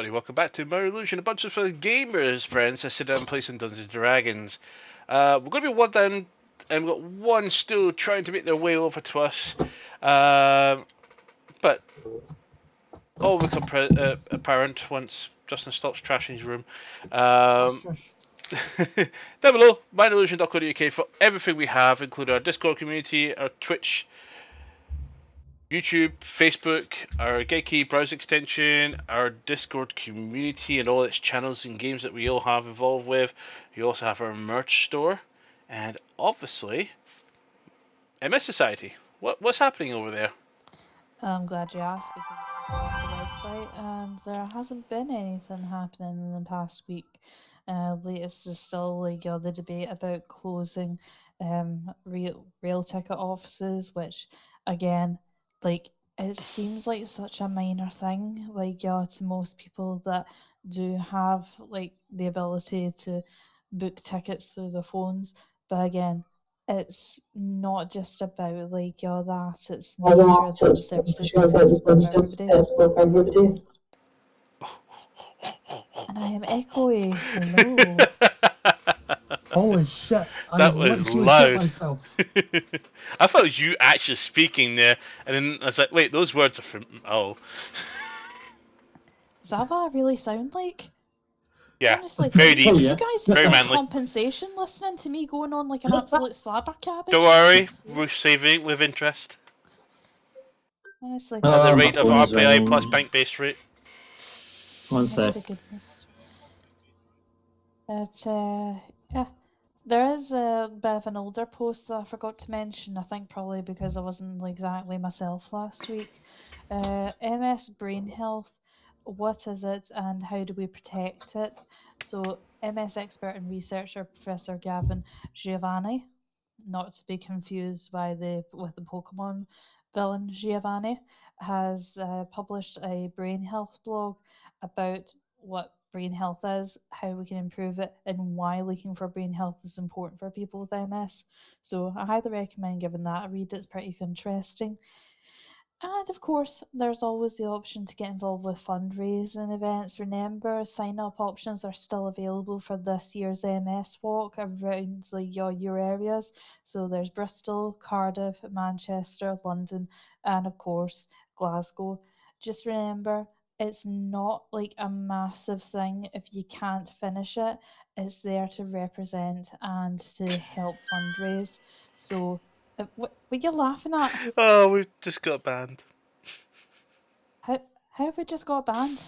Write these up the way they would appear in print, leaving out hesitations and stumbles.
everybody. Welcome back to Baereleon, a bunch of gamers, friends, that sit down and play some Dungeons and Dragons. We're going to be one down, and we've got one still trying to make their way over to us. But all will become apparent once Justin stops trashing his room. Down below, Baereleon.co.uk for everything we have, including our Discord community, our Twitch, YouTube, Facebook, our Geeky browser extension, our Discord community, and all its channels and games that we all have involved with. We also have our merch store, and obviously, MS Society. What's happening over there? I'm glad you asked because I went to the website and there hasn't been anything happening in the past week. Latest is still the debate about closing rail ticket offices, which again, it seems like such a minor thing, to most people that do have the ability to book tickets through their phones. But again, it's not just about that, it's making sure that the service is accessible for everybody. And I am echoey. Hello. Holy shit! That was loud. Myself. I thought it was you actually speaking there, and then I was like, wait, those words are from... Oh. Is that what I really sound like? Yeah, honestly, very deep. You guys very get manly. compensation listening to me going on like an absolute slabber cabbage? Don't worry, we're saving it with interest. Honestly. At the rate of RPI plus bank base rate. One sec. Goodness. Yeah. There is a bit of an older post that I forgot to mention, I think probably because I wasn't exactly myself last week. MS Brain Health, what is it and how do we protect it? So MS expert and researcher Professor Gavin Giovanni, not to be confused with the Pokemon villain Giovanni, has published a brain health blog about what brain health is, how we can improve it, and why looking for brain health is important for people with MS. So I highly recommend giving that a read, it's pretty interesting. And of course, there's always the option to get involved with fundraising events. Remember, sign-up options are still available for this year's MS Walk around your areas. So there's Bristol, Cardiff, Manchester, London, and of course, Glasgow. Just remember, it's not like a massive thing if you can't finish it. It's there to represent and to help fundraise. So what are you laughing at? Oh, we've just got banned. How have we just got banned?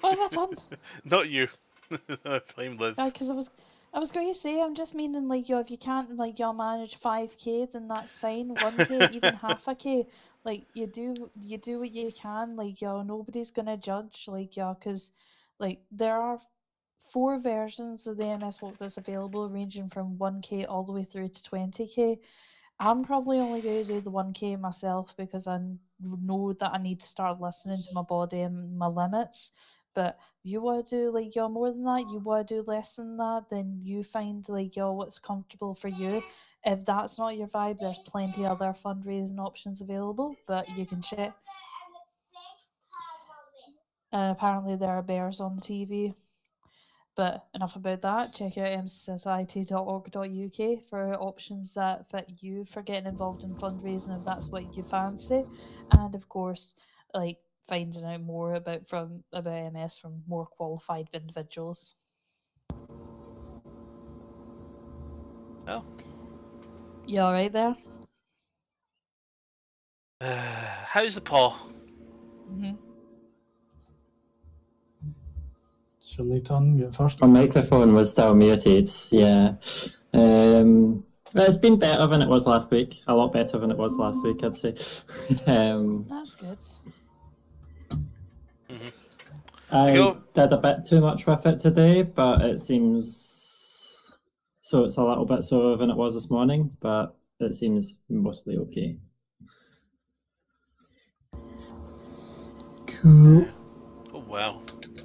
What have I done? Not you. I blame Liz. Because I was going to say, I'm just meaning if you can't manage 5k, then that's fine. 1k, even half a k, you do what you can. Nobody's gonna judge. Because there are 4 versions of the MS Walk that's available, ranging from 1k all the way through to 20k. I'm probably only going to do the 1k myself because I know that I need to start listening to my body and my limits. But if you want to do more than that, you want to do less than that, then you find what's comfortable for you. If that's not your vibe, there's plenty other fundraising options available, but you can check. Apparently there are bears on the TV. But enough about that. Check out msociety.org.uk for options that fit you for getting involved in fundraising if that's what you fancy. And of course, finding out more about MS from more qualified individuals. Oh. You alright there? How's the paw? She'll need to unmute first. My microphone was still muted, yeah. It's been better than it was last week. A lot better than it was last week, I'd say. That's good. I did a bit too much with it today, but it seems... So it's a little bit slower than it was this morning, but it seems mostly okay. Cool. Oh, wow.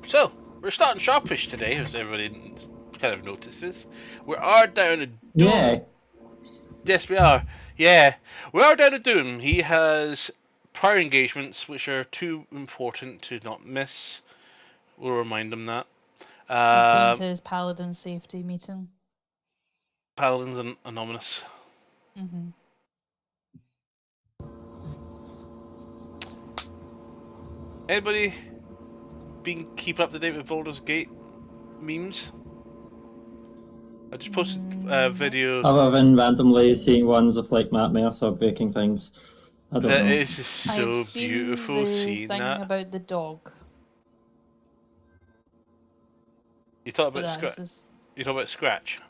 So, we're starting sharpish today, as everybody kind of notices. We are down a Doom. Yeah. Yes, we are. Yeah. We are down a Doom. He has prior engagements, which are too important to not miss. We'll remind them that. He's going to his Paladin safety meeting. Paladins Anonymous. Mm-hmm. Anybody been keeping up to date with Baldur's Gate memes? I just posted a video. Other than randomly seeing ones of like Matt Mercer breaking things. I don't know. It's just so I've seen beautiful the seeing thing that. about the dog. You talk about Scratch. You talk about Scratch.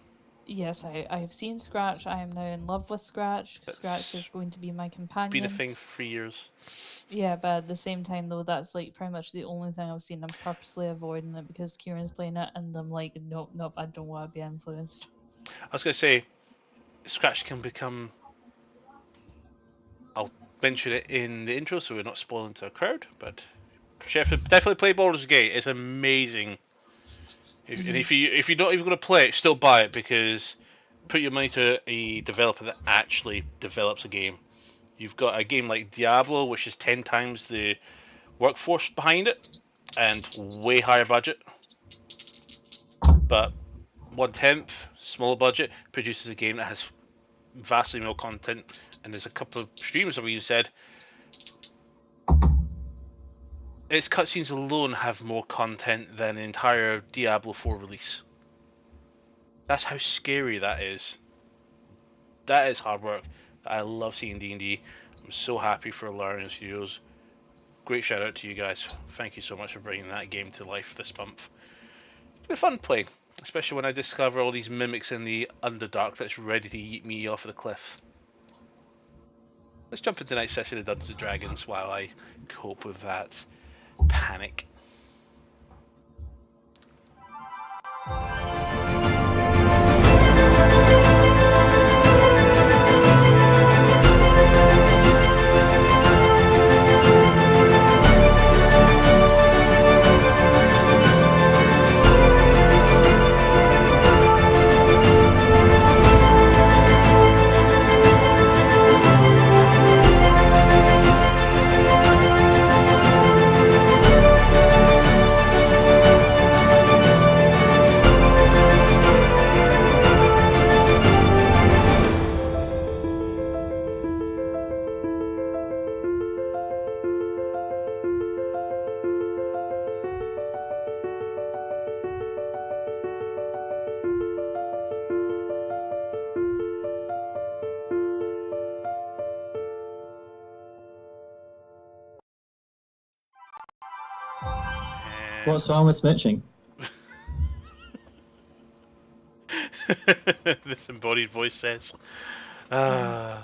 Yes, I've seen Scratch. I am now in love with Scratch. Scratch is going to be my companion. Been a thing for 3 years. Yeah, but at the same time though, that's like pretty much the only thing I've seen. I'm purposely avoiding it because Kieran's playing it, and I'm like, nope, I don't want to be influenced. I was going to say, Scratch can become... I'll mention it in the intro so we're not spoiling to a crowd, but definitely play Baldur's Gate. It's amazing. And if you're not even going to play it, still buy it, because put your money to a developer that actually develops a game. You've got a game like Diablo, which is 10 times the workforce behind it, and way higher budget. But 1/10, smaller budget, produces a game that has vastly more content, and there's a couple of streamers that we said its cutscenes alone have more content than the entire Diablo 4 release. That's how scary that is. That is hard work. I love seeing D&D. I'm so happy for Larian Studios. Great shout out to you guys. Thank you so much for bringing that game to life this month. It's been fun playing, especially when I discover all these mimics in the Underdark that's ready to eat me off the cliff. Let's jump into tonight's session of Dungeons & Dragons while I cope with that panic. What's wrong with switching? This embodied voice says. So,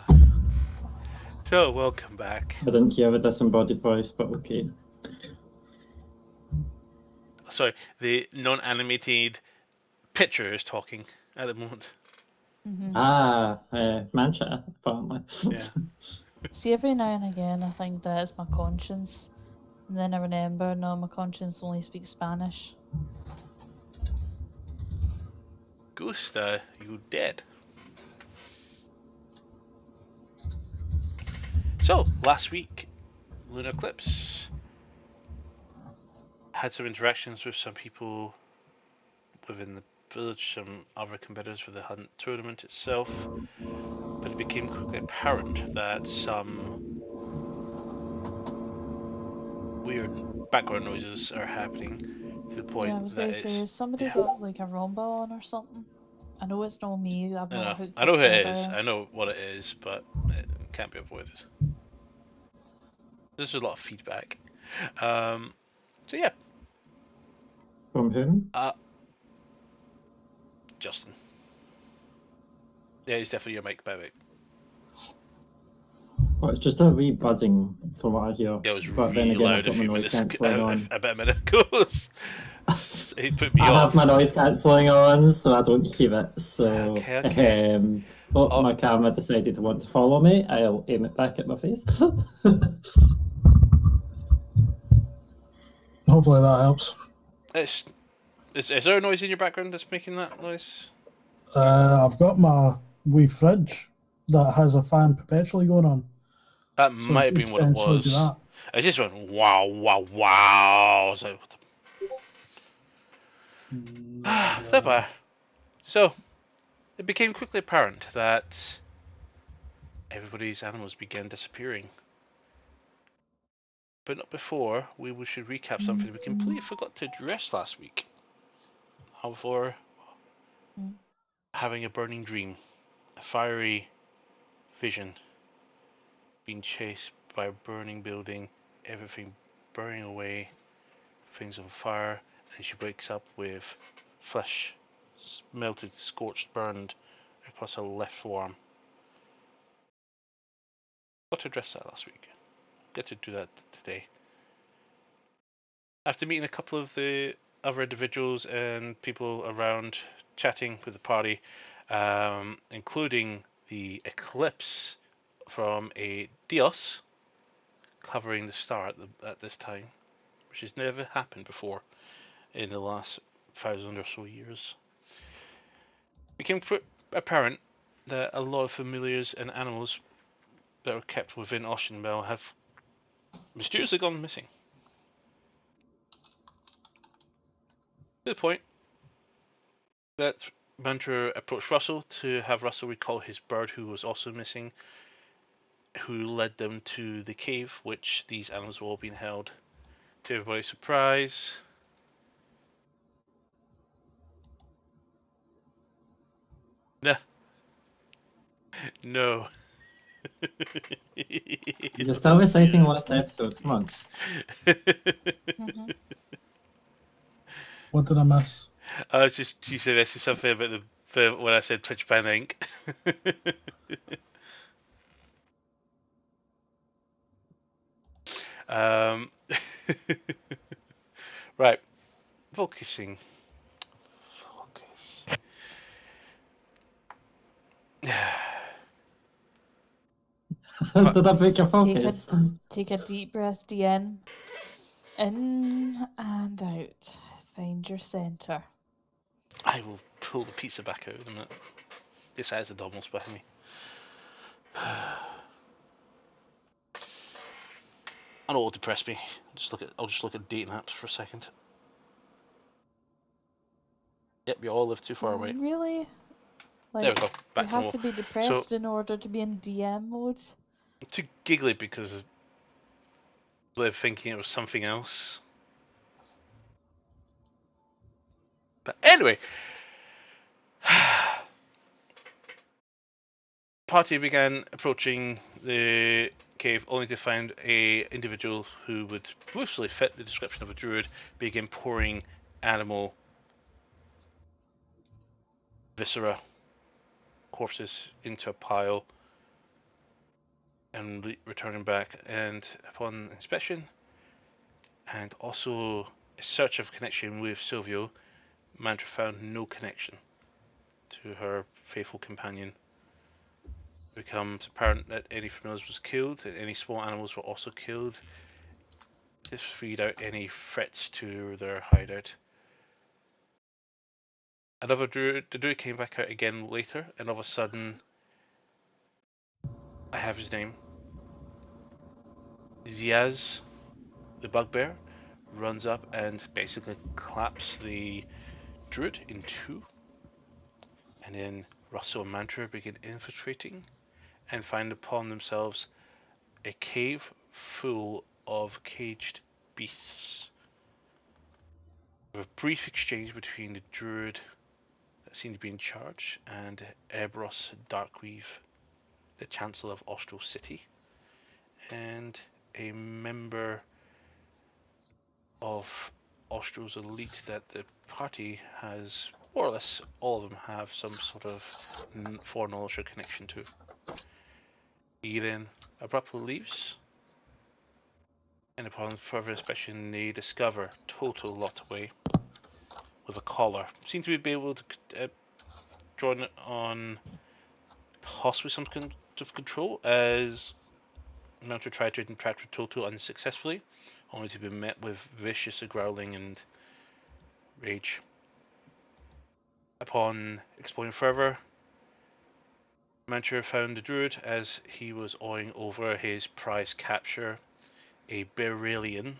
welcome back. I didn't hear a disembodied voice, but okay. Sorry, the non-animated picture is talking at the moment. Mm-hmm. Mancha, apparently. Yeah. See, every now and again I think that it's my conscience, and then I remember, no, my conscience only speaks Spanish. Gusta, you dead. So, last week, Lunar Eclipse had some interactions with some people within the village, some other competitors for the Hunt tournament itself, but it became quickly apparent that some weird background noises are happening to the point Yeah, I was that going it's... to say, has somebody got like a Roomba on or something? I know it's not me, I've not hooked I know up who to it my is, Baereleon. I know what it is, but it can't be avoided. There's a lot of feedback. So yeah. From whom? Justin. Yeah, he's definitely your mic, by the way. Well, it's just a wee buzzing from what I hear. Yeah, it was but really then again, loud I've got my noise cancelling on. about a minute ago. He put me I off. have my noise cancelling on, so I don't hear it. So, Okay. my camera decided to want to follow me. I'll aim it back at my face. Hopefully that helps. Is there a noise in your background that's making that noise? I've got my wee fridge that has a fan perpetually going on. That So might have it could been what it potentially be was. that. I just went wow, wow, wow. I was like, what No the... idea. There. So it became quickly apparent that everybody's animals began disappearing. But not before we should recap something we completely forgot to address last week. However, having a burning dream, a fiery vision, being chased by a burning building, everything burning away, things on fire, and she wakes up with flesh melted, scorched, burned across her left forearm. Got to address that last week. Get to do that today. After meeting a couple of the other individuals and people around, chatting with the party, including the eclipse from a Dios covering the star at this time, which has never happened before in the last 1,000 or so years. It became apparent that a lot of familiars and animals that were kept within Oshenbell have mysteriously gone missing. To the point that Mantra approached Russell to have Russell recall his bird who was also missing, who led them to the cave which these animals were all being held. To everybody's surprise, nah, no. You're still reciting last episode. Come on. What did I miss? I was just, she said something about the when I said Twitch Ban Inc. Right, focusing. Focus. Did I break your focus? Take a deep breath, DN. In and out. Find your center. I will pull the pizza back out in a minute. This has a Domino's behind me. I know what will depress me. I'll just look at dating apps for a second. Yep, you all live too far away. Really? There we Like, go. Back you to have normal. to be depressed in order to be in DM mode? I'm too giggly because I live thinking it was something else. But anyway, party began approaching the cave only to find a individual who would mostly fit the description of a druid begin pouring animal viscera corpses into a pile and returning back, and upon inspection and also a search of connection with Silvio, Mantra found no connection to her faithful companion. It becomes apparent that any familiars was killed and any small animals were also killed. This freed out any threats to their hideout. The druid came back out again later, and all of a sudden, I have his name. Ziaz, the bugbear, runs up and basically claps the druid in two, and then Russell and Mantra begin infiltrating and find upon themselves a cave full of caged beasts. With a brief exchange between the druid that seemed to be in charge and Ebros Darkweave, the Chancellor of Austral City, and a member of Austral's elite that the party has, more or less all of them have some sort of foreknowledge or connection to. He then abruptly leaves, and upon further inspection they discover Toto locked away with a collar. Seem to be able to draw on possibly some kind of control, as Mantra tried to interact with Toto unsuccessfully, only to be met with vicious growling and rage. Upon exploring further, Mantra found the druid as he was awing over his prize capture, a Baereleon.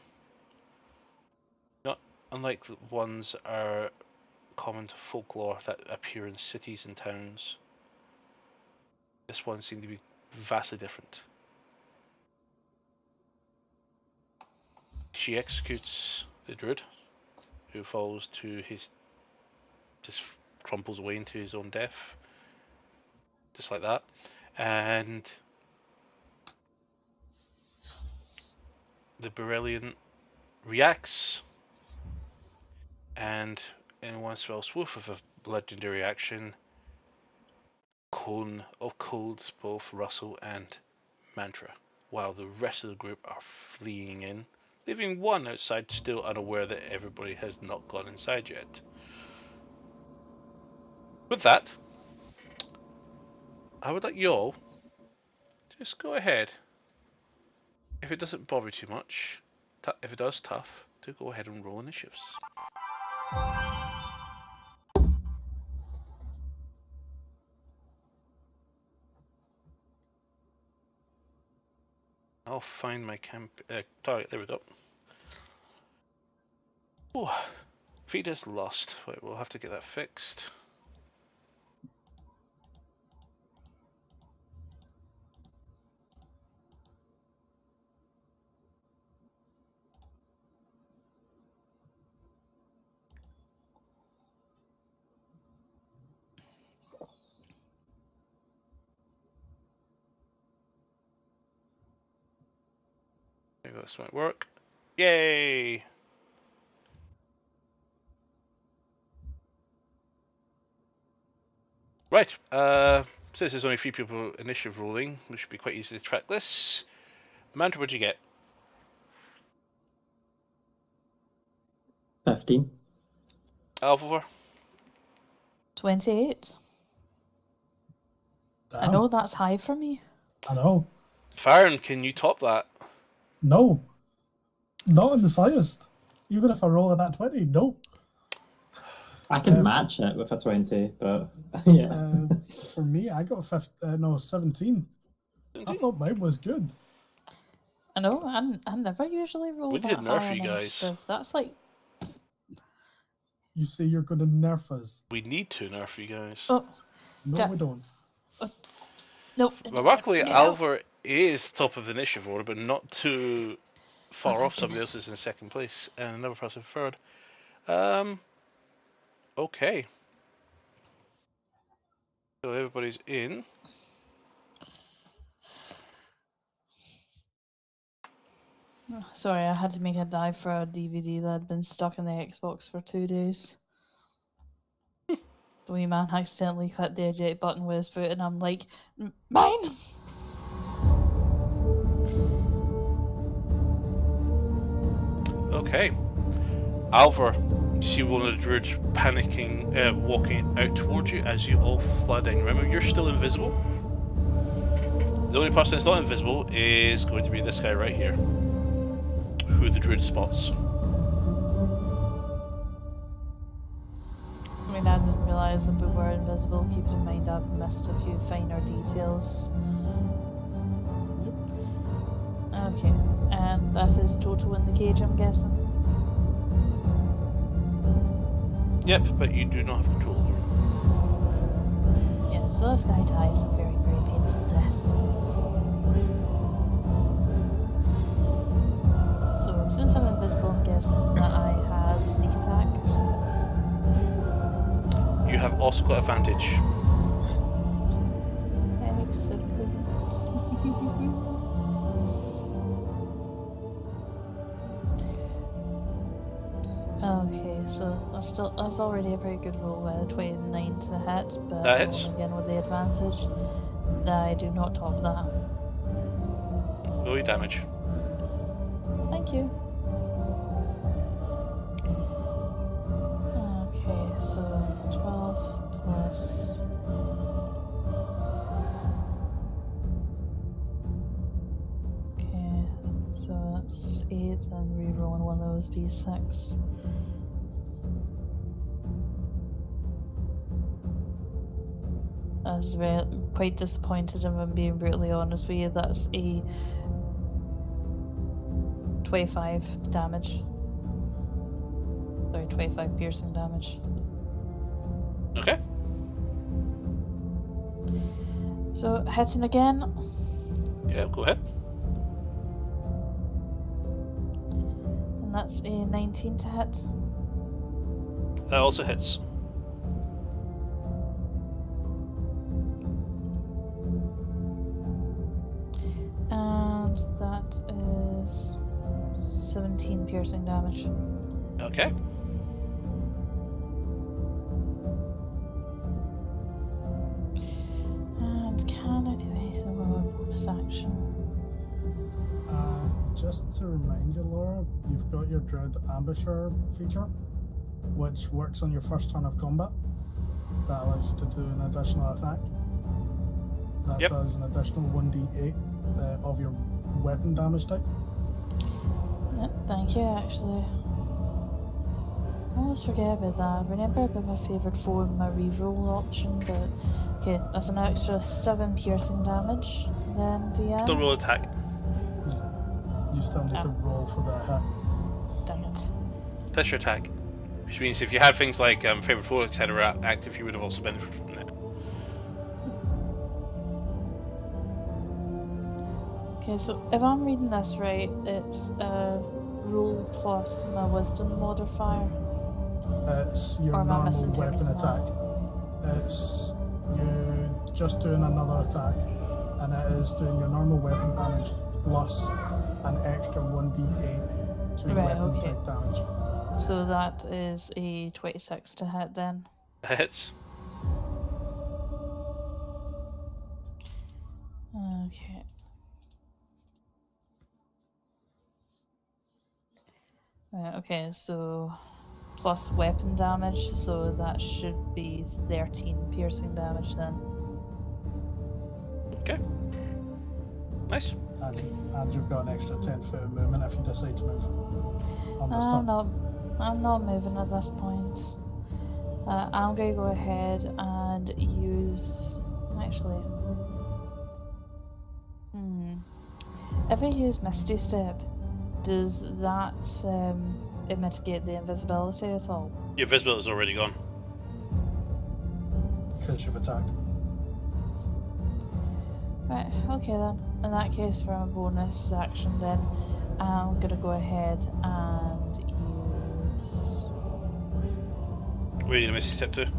Not unlike the ones are common to folklore that appear in cities and towns. This one seemed to be vastly different. She executes the druid, who falls to his... just crumples away into his own death. Just like that. And the Baereleon reacts, and in one fell swoop of a legendary action, cone of colds both Russell and Mantra, while the rest of the group are fleeing in, leaving one outside still unaware that everybody has not gone inside yet. With that, I would like you all just go ahead. If it doesn't bother you too much, if it does, tough, to go ahead and roll initiatives. I'll find my target. There we go. Oh, feed is lost. Wait, we'll have to get that fixed. Maybe this might work. Yay! Right, since there's only 3 people initiative rolling, we should be quite easy to track this. Mantra, what'd you get? 15. Alvar? 28. Damn. I know that's high for me. I know. Farron, can you top that? No. Not in the slightest. Even if I roll in that 20, no. I can match it with a 20, but yeah. For me, I got 17. I thought mine was good. I know, I never usually roll We that did nerf high you on guys. initiative. That's like... You say you're going to nerf us. We need to nerf you guys. Oh, No, Yeah. we don't. nope. Well, luckily, No. Alvar is top of the initiative order, but not too far Oh, off. Somebody goodness. else is in second place, and another person third. Okay. So everybody's in. Sorry, I had to make a dive for a DVD that had been stuck in the Xbox for 2 days. The wee man accidentally clicked the eject button with his foot, and I'm like, mine! Okay. Alvar, you see one of the druids panicking, walking out towards you as you all flood in. Remember, you're still invisible. The only person that's not invisible is going to be this guy right here, who the druid spots. I mean, I didn't realise that we were invisible. Keep in mind I've missed a few finer details. Okay, and that is Toto in the cage, I'm guessing? Yep, but you do not have control over him. Yeah, so this guy dies a very, very painful death. So, since I'm invisible, I'm guessing that I have sneak attack. You have also got advantage. Excellent. Okay, so that's already a pretty good roll with a 29 to hit, but That hits. rolling again with the advantage. I do not top that. Roll your damage. Thank you. Okay, so 12 plus... Okay, so that's 8 and re-rolling one of those d6. I was quite disappointed, if I'm being brutally honest with you. That's a 25 damage. Sorry, 25 piercing damage. Okay. So, hitting again. Yeah, go ahead. And that's a 19 to hit. That also hits. And that is 17 piercing damage. Okay. And can I do anything with my bonus action? Just to remind you, Laura, you've got your Druid Ambusher feature, which works on your first turn of combat. That allows you to do an additional attack. That Yep. does an additional 1d8 of your weapon damage type. Yeah, thank you, actually. I always forget about that. I remember about my favourite form, my reroll option, but okay, that's an extra 7 piercing damage. Then DM. Don't roll attack. You still need to roll for the hit. Dang it. That's your attack. Which means if you had things like favorite foe, etc. active, you would have also benefited from that. Okay, so if I'm reading this right, it's roll plus my wisdom modifier. It's your Or am I normal missing weapon terms on attack. It's you just doing another attack, and it is doing your normal weapon damage plus an extra 1d8 to your Right, weapon okay. type damage. So that is a 26 to hit then. That hits. Okay. Right, okay, so plus weapon damage, so that should be 13 piercing damage then. Okay. Nice. And you've got an extra 10 foot of movement if you decide to move on this turn. I'm not moving at this point. I'm going to go ahead and use... Actually... If I use Misty Step, does that mitigate the invisibility at all? Your visibility is already gone. Because you've attacked. Right, okay then. In that case, for a bonus action then, I'm going to go ahead and use... Where are you going to miss your step to?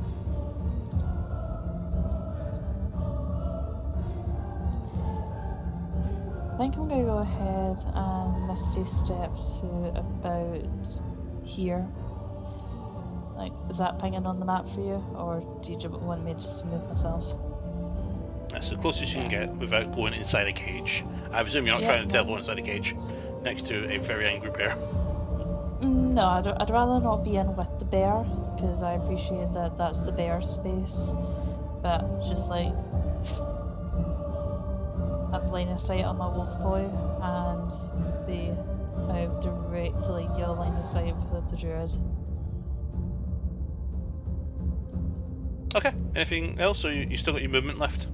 I think I'm going to go ahead and Misty Step to about here. Like, is that pinging on the map for you? Or do you want me just to move myself? That's the closest you can get without going inside a cage. I presume you're not trying to teleport inside a cage next to a very angry bear. No, I'd rather not be in with the bear, because I appreciate that that's the bear's space. But just like... I've line of sight on my wolf boy, and I have directly get a line of sight with the druid. Okay, anything else, or you still got your movement left?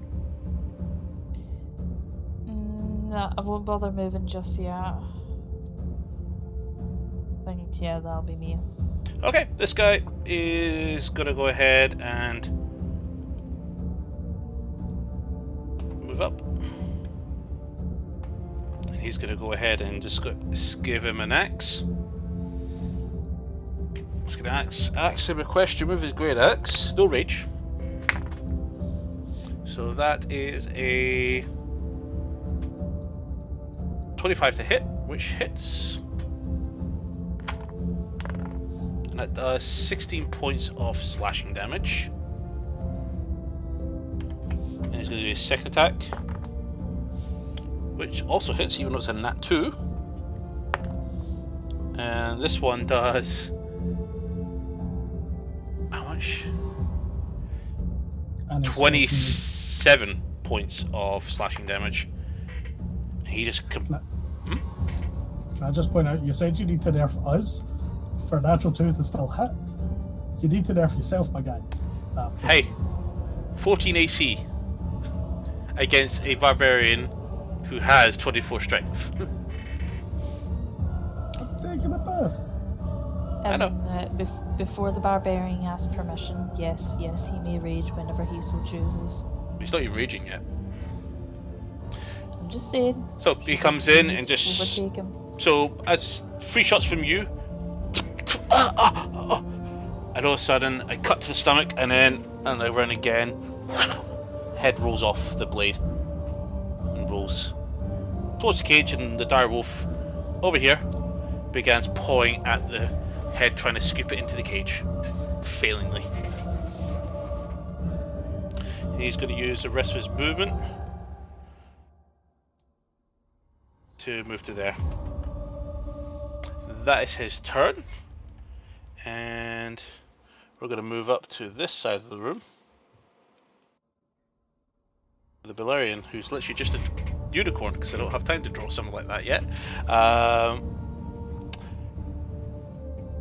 No, I won't bother moving just yet. I think, yeah, that'll be me. Okay, this guy is going to go ahead and move up. And he's going to go ahead and just give him an axe. Just going to axe him a question with his great axe. No rage. So that is a 25 to hit, which hits. And that does 16 points of slashing damage. And he's going to do his second attack, which also hits, even though it's a nat 2. And this one does... how much? 27 points of slashing damage. He just... Can I just point out, you said you need to nerf us for a natural 2 to still hit. You need to nerf yourself, my guy. Hey, 14 AC against a barbarian who has 24 strength. I'm taking a piss. I know. Before the barbarian asks permission, yes, he may rage whenever he so chooses. He's not even raging yet. I'm just saying. So he comes in and just overtake him. So as 3 shots from you, and all of a sudden I cut to the stomach, and I run again. Head rolls off the blade and rolls towards the cage, and the dire wolf over here begins pawing at the head, trying to scoop it into the cage, failingly. And he's going to use the rest of his movement to move to there. That is his turn, and we're going to move up to this side of the room. The Baereleon, who's literally just a unicorn, because I don't have time to draw something like that yet.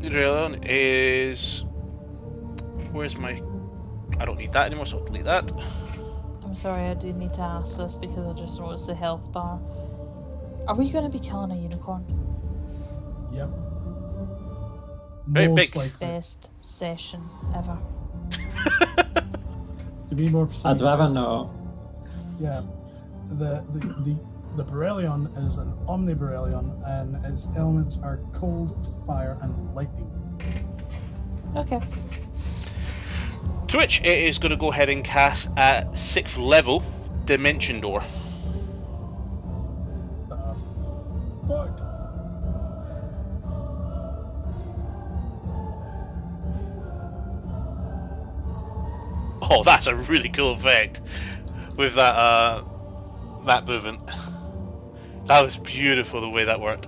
Baereleon is... Where's my... I don't need that anymore, so I'll delete that. I'm sorry, I do need to ask this because I just noticed the health bar. Are we going to be killing a unicorn? Yep. Very Most big. likely. Best session ever. To be more precise, I'd rather not. Yeah, the Baereleon is an Omni Baereleon, and its elements are cold, fire, and lightning. Okay. To which it is going to go ahead and cast at 6th level Dimension Door. Fuck. Oh, that's a really cool effect with that movement. That was beautiful the way that worked.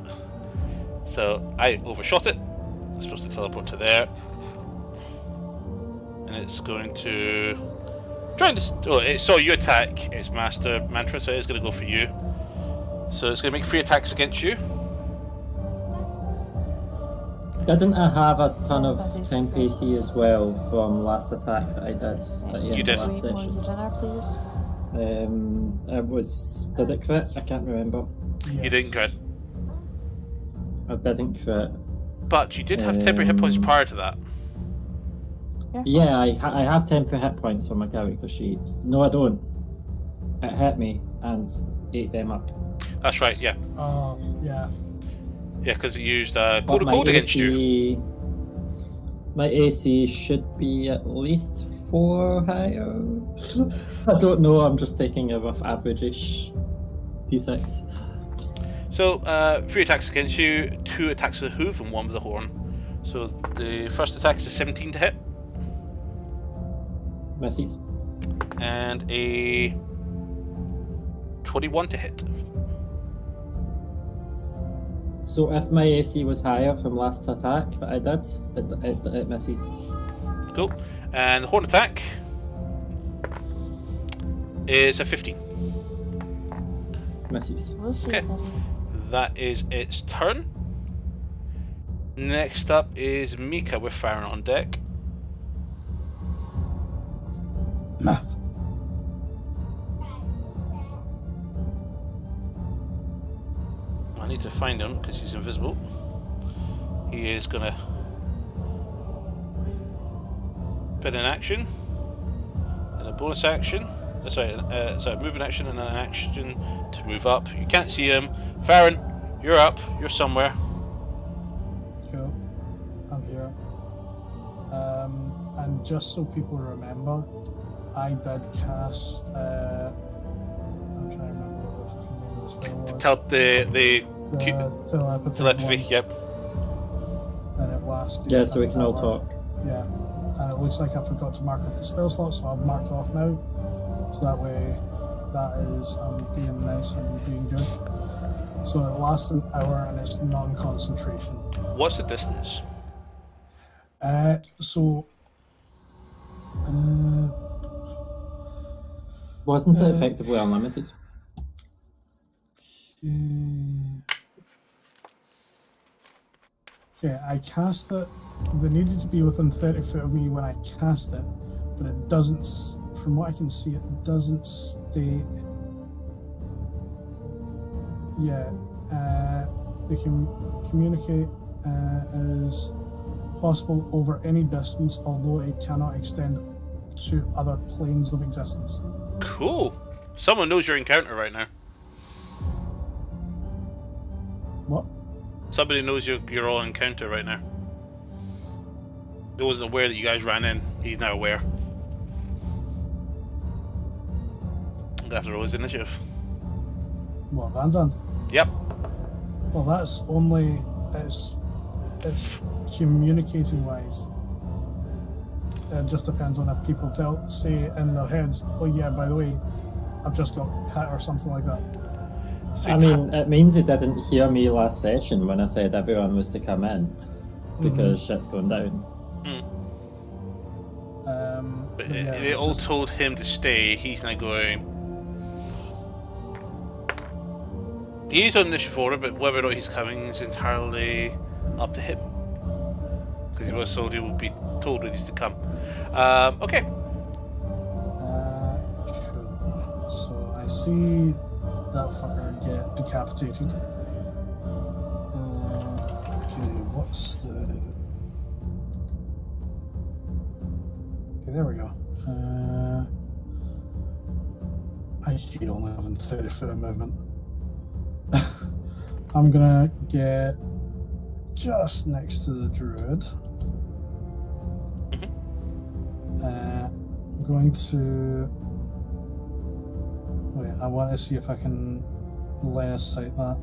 So I overshot it. It's supposed to teleport to there, and it's going to try and it saw you attack its master mantra, so it's going to go for you. So it's going to make 3 attacks against you. Didn't I have a ton of temp AC as well from last attack that I did at the end You of did. last Wait, more session? your dinner, please. Did it crit? I can't remember. Yes. You didn't crit, I didn't crit. but you did have temporary hit points prior to that. Yeah, I have temporary hit points on my character sheet. No, I don't. It hit me and ate them up. That's right. Yeah, Oh, yeah. yeah, because it used But code of my gold against you. My AC should be at least 4 higher. I don't know, I'm just taking a rough average-ish d6. So 3 attacks against you, 2 attacks with the hoof, and 1 with the horn. So the first attack is a 17 to hit, Misses. and a 21 to hit. So if my AC was higher from last attack that I did, it misses. Cool. And the horn attack is a 15. Misses. We'll see. Okay. That is its turn. Next up is Mika with Farron on deck. Math. I need to find him because he's invisible. He is gonna put an action and a bonus action. Sorry, movement action and an action to move up. You can't see him. Farron, you're up. You're somewhere. Cool. I'm here. And just so people remember, I did cast. I'm trying to remember what the fucking name of the spell was. Telepathy. Yep. And it lasted. Yeah, so we an can all hour. talk. Yeah. And it looks like I forgot to mark off the spell slot, so I've marked off now. So that way, that is being nice and being good. So it lasts an hour and it's non-concentration. What's the distance? Wasn't it effectively unlimited? Okay, I cast it. They needed to be within 30 feet of me when I cast it, but it doesn't from what I can see, it doesn't state. Yeah, they can communicate as possible over any distance, although it cannot extend to other planes of existence. Cool. Someone knows your encounter right now. What? Somebody knows your all encounter right now. He wasn't aware that you guys ran in. He's now aware. I'm gonna have to roll his initiative. What, Van Zandt? Yep. Well, that's only it's communicating wise. It just depends on if people say in their heads, "Oh yeah, by the way, I've just got hit" or something like that. So I mean, it means he didn't hear me last session when I said everyone was to come in because shit's going down. But yeah, they all told him to stay. He's now going. He's on initiative order, but whether or not he's coming is entirely up to him. Because he was told he would be told when he's to come. Okay. Cool. So I see that fucker get decapitated. Okay, what's the... Okay, there we go. I hate only having 30 foot of movement. I'm gonna get just next to the druid. I'm going to... Wait, I want to see if I can line of sight that.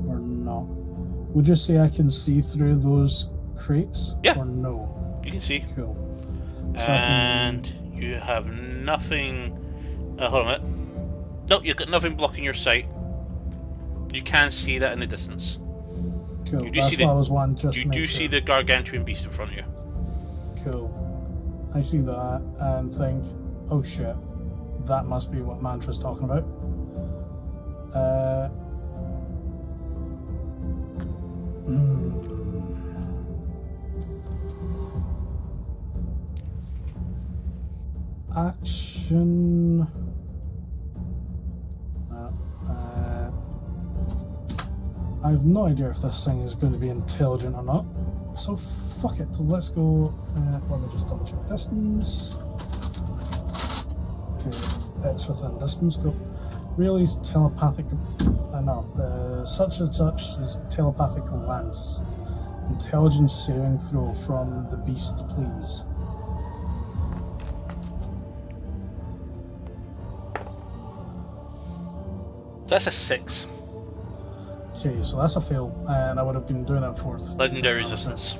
Or not. Would you say I can see through those crates? Yeah. Or no? You can see. Cool. So And you have nothing. Hold on a minute. Nope, you've got nothing blocking your sight. You can see that in the distance. Cool. You do That's see what I was wanting just to You make do sure. see the gargantuan beast in front of you. Cool. I see that and think, oh shit, that must be what Mantra's talking about. Action. I have no idea if this thing is going to be intelligent or not. So fuck it. Let's go. Let me just double check distance. Okay, it's within distance. Go. Really, telepathic. No, such and such is telepathic lance. Intelligence saving throw from the beast, please. That's a 6. Okay, so that's a fail, and I would have been doing it fourth. Legendary resistance.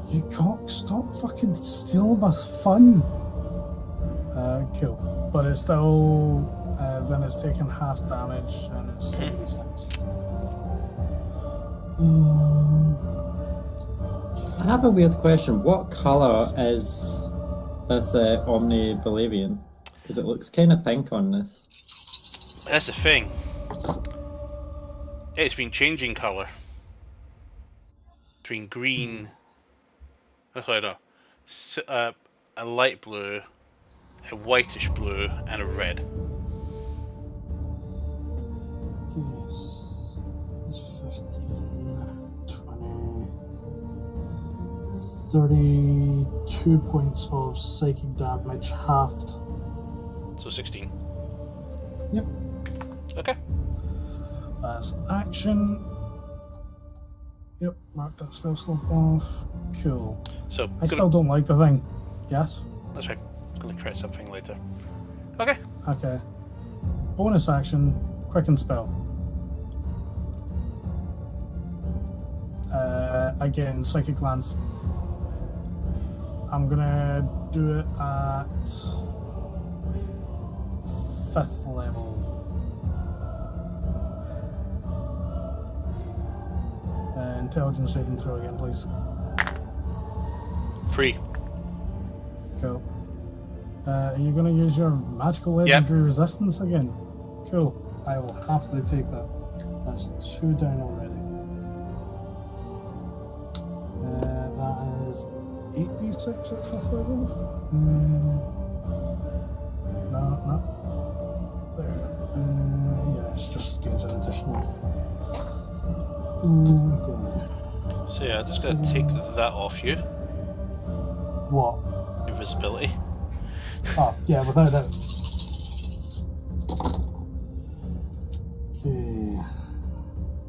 You cock, stop fucking stealing my fun. Cool. But it's still, then it's taken half damage, and it's 76. I have a weird question. What colour is this Omni Baereleon? Because it looks kind of pink on this. That's the thing. It's been changing colour. Between green. That's what I know. A light blue, a whitish blue, and a red. Yes. It's 15, 20, 32 points of psychic damage halved. So 16. Yep. Okay. That's action. Yep, mark that spell slot off. Cool. So I still don't like the thing. Yes? That's right. I'm gonna create something later. Okay. Okay. Bonus action, quicken spell. Again, psychic lance. I'm gonna do it at 5th level. Intelligence saving throw again, please. 3. Cool. Are you going to use your magical legendary resistance again? Cool. I will happily take that. That's 2 down already. That is 8d6 at 5th level. No. There. Yeah, it's just gains an additional. Okay. So yeah, I'm just gonna take that off you. What? Invisibility. Oh, yeah, without that. Okay.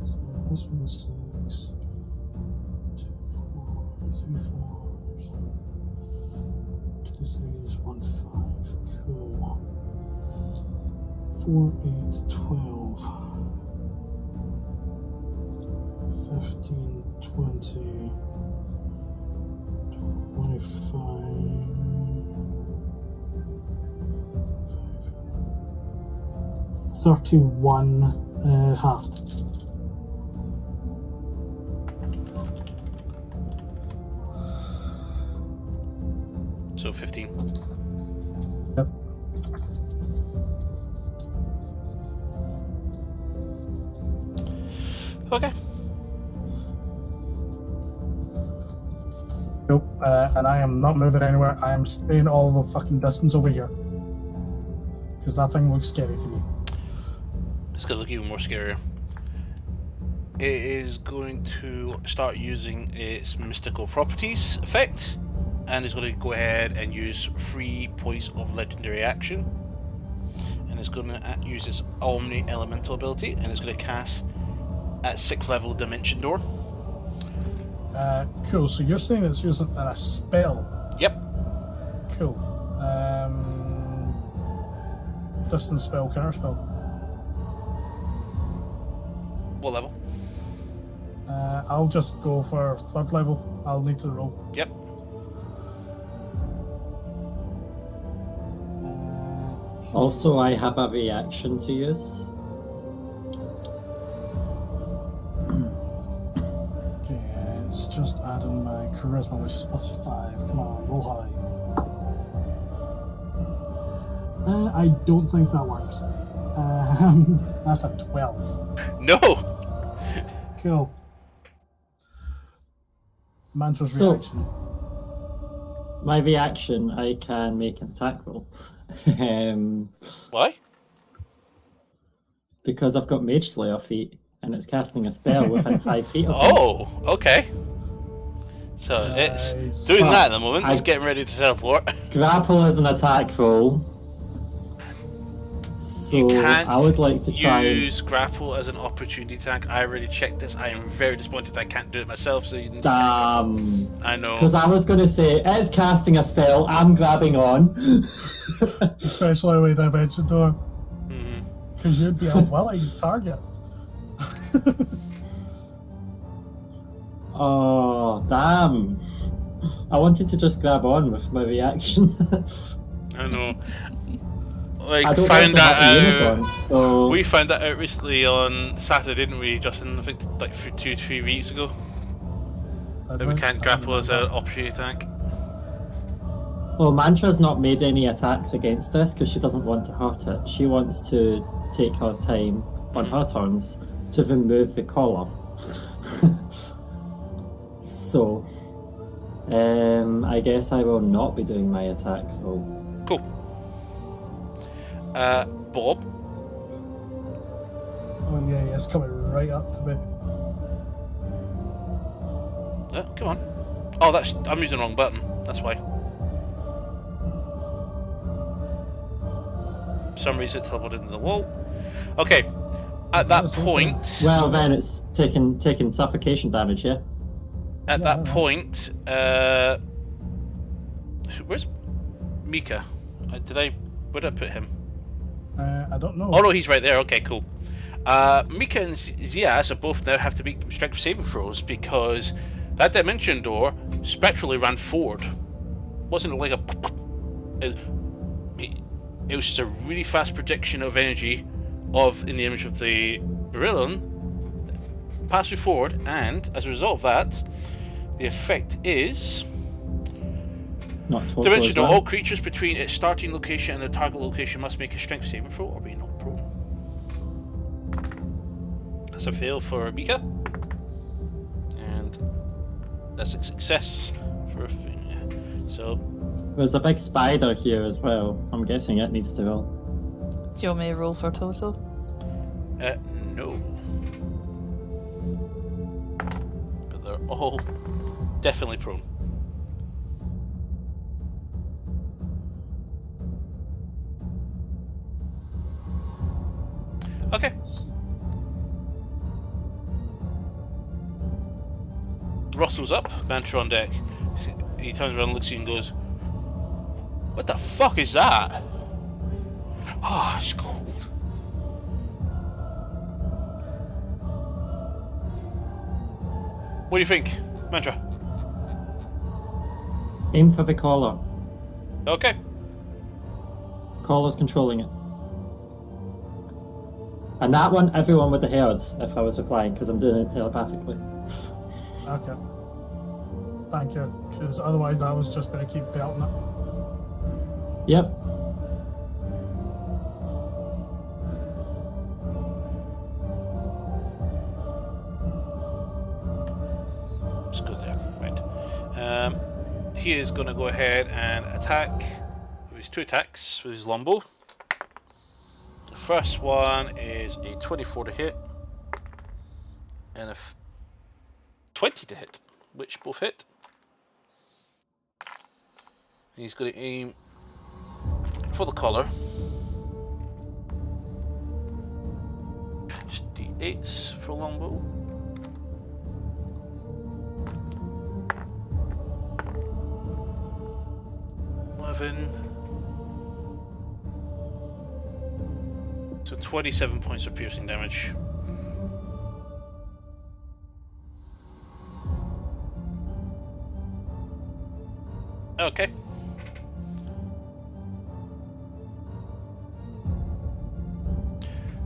So this one's 6. 2 4s, 3 4s. 2 3s, 1 5. Cool. 4 8 12. 15 20. 25. 31 halved. So 15. Yep. Okay. Nope. And I am not moving anywhere. I am staying all the fucking distance over here. Because that thing looks scary to me. It's gonna look even more scarier. It is going to start using its mystical properties effect, and it's going to go ahead and use 3 points of legendary action, and it's going to use its Omni Elemental ability, and it's going to cast at 6th level Dimension Door. Cool. So you're saying it's using a spell? Yep. Cool. Distance spell, counter spell. What level? I'll just go for 3rd level. I'll need to roll. Yep. Also, I have a reaction to use. Okay, it's just adding my charisma, which is +5. Come on, roll high. I don't think that works. That's a 12. No! Cool. Mantra's So- reaction. My reaction, I can make an attack roll. Why? Because I've got Mage Slayer feet, and it's casting a spell within 5 feet of me. Oh, okay. So it's Nice. doing that at the moment. It's I- getting ready to teleport. Grapple is an attack roll. So You can't I would like to try and... use grapple as an opportunity attack. I already checked this. I am very disappointed I can't do it myself. So you didn't... Damn. I know. Because I was going to say, it's casting a spell, I'm grabbing on. Especially with Dimension Door. Mhm. Because you'd be a willing target. Oh, damn. I wanted to just grab on with my reaction. I know. I Like, don't found want to that have a out. unicorn, so... We found that out recently on Saturday, didn't we, Justin? I think like 2-3 weeks ago. That we can't grapple as an opportunity attack. Well, Mantra's not made any attacks against this because she doesn't want to hurt it. She wants to take her time on her turns to remove the collar. So, I guess I will not be doing my attack roll. Cool. Bob. Oh yeah, it's coming right up to me. Come on. Oh, I'm using the wrong button. That's why. For some reason it teleported into the wall. Okay. At that point, Well, then it's taking suffocation damage, yeah? at Yeah, that alright. point, where's Mika? Where did I put him? I don't know. Oh no, he's right there. Okay, cool. Mika and Zias are both now have to make strength saving throws because that dimension door spectrally ran forward. Wasn't like a. It was just a really fast projection of energy, in the image of the Baereleon, passed you forward, and as a result of that, the effect is. Not total Dimension as door. well. All creatures between its starting location and the target location must make a strength saving throw or be knocked prone. That's a fail for Mika. And that's a success for So There's a big spider here as well. I'm guessing it needs to roll. Do you want me to roll for total? no. But they're all definitely prone. Okay. Russell's up, Mantra on deck. He turns around, looks at you and goes, "What the fuck is that?" Ah, it's cold. What do you think, Mantra? Aim for the collar. Okay. Collar's controlling it. And that one, everyone would have heard if I was replying, because I'm doing it telepathically. Okay. Thank you, because otherwise I was just going to keep belting it. Yep. Just go there. Right. He is going to go ahead and attack with his 2 attacks with his longbow. The first one is a 24 to hit and a 20 to hit, which both hit. He's going to aim for the collar. Just D8s for longbow. So 27 points of piercing damage. Okay.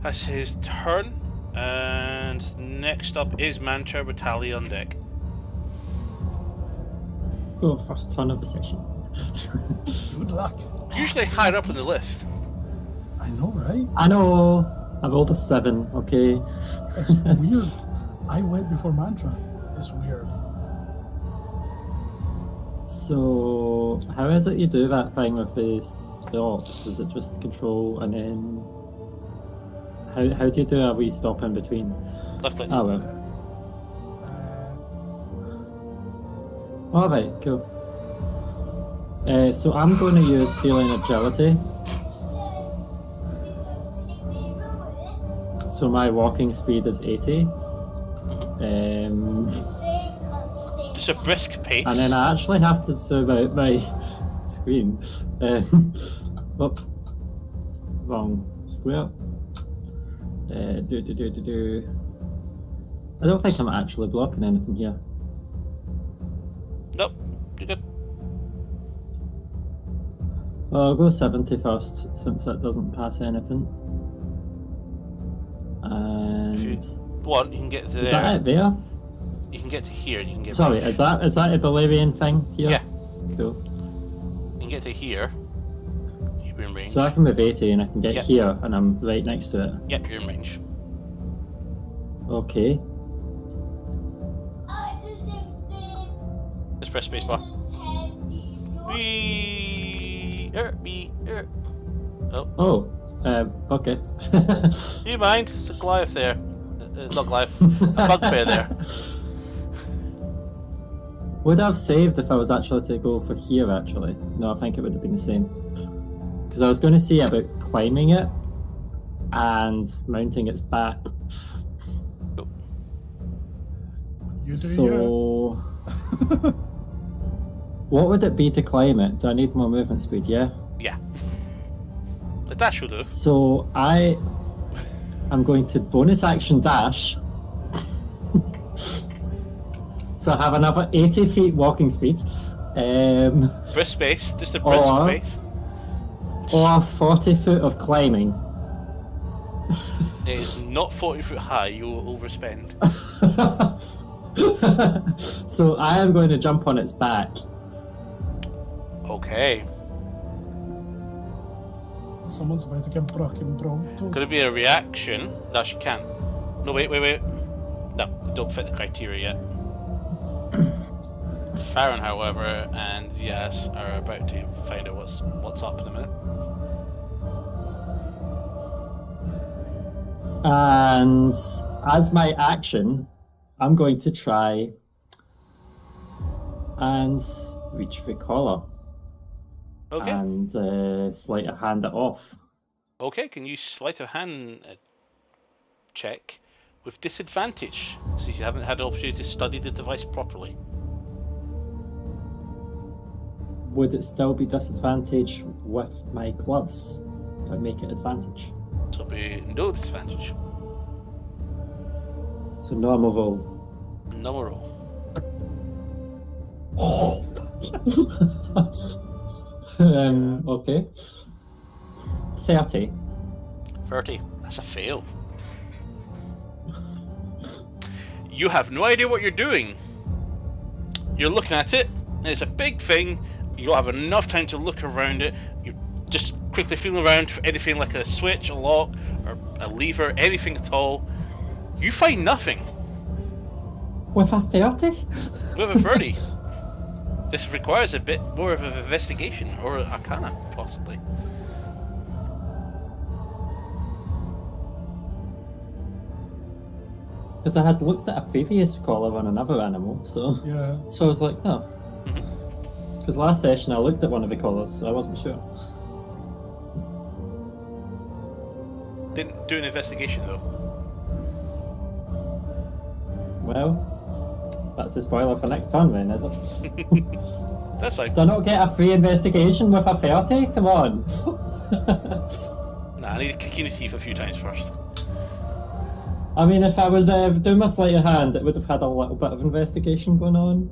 That's his turn. And next up is Mantra with Tally on deck. Oh, first turn of the session. Good luck. Usually higher up on the list. I know, right? I know. I rolled a 7, okay? It's weird. I went before Mantra. It's weird. So, how is it you do that thing with the stops? Is it just control and then... How do you do a wee stop in between? Left click. Oh, well. Alright, cool. So I'm going to use Feeling Agility. So my walking speed is 80. Just a brisk pace. And then I actually have to zoom out my screen. Oh, wrong square. I don't think I'm actually blocking anything here. Nope, you're good. Well, I'll go 70 first, since that doesn't pass anything. And... If you want, you can get to there. Is that it there? You can get to here, you can get Sorry, range. is that a Baereleon thing here? Yeah. Cool. You can get to here. You're in range. So I can move 80 and I can get Yeah. here and I'm right next to it. Yep, you're in range. Okay. Just press spacebar. Oh, Okay. do you mind? It's a Goliath there. Not Goliath. A bugbear there. Would I have saved if I was actually to go for here, actually? No, I think it would have been the same. Because I was going to see about climbing it and mounting its back. You do So... What would it be to climb it? Do I need more movement speed, yeah? Yeah. The dash will do. So I am going to bonus action dash. So I have another 80 feet walking speed. Brisk space, just a brisk Or- space. Or 40 foot of climbing. It is not 40 foot high, you will overspend. So I am going to jump on its back. Okay. Someone's about to get broken Bronto. Could it be a reaction? No, she can't. No, wait. No, don't fit the criteria yet. Farron, however, and Yaz are about to find out what's up in a minute. And as my action, I'm going to try and reach the collar. Okay. And sleight of hand it off. Okay, can you sleight of hand check with disadvantage, since you haven't had the opportunity to study the device properly? Would it still be disadvantage with my gloves? If I make it advantage? So it'll be no disadvantage. So normal roll. Normal roll. Oh, okay. 30. 30. That's a fail. You have no idea what you're doing. You're looking at it, and it's a big thing. You don't have enough time to look around it. You're just quickly feeling around for anything like a switch, a lock, or a lever, anything at all. You find nothing. With a 30? With a 30. This requires a bit more of an investigation, or arcana, possibly. Because I had looked at a previous collar on another animal, so I was like, oh. Because last session I looked at one of the collars, so I wasn't sure. Didn't do an investigation though. Well, that's the spoiler for next turn then, is it? That's fine. Do I not get a free investigation with a 30? Come on. Nah, I need to kick you in the teeth a few times first. I mean, if I was doing my sleight of hand, it would have had a little bit of investigation going on.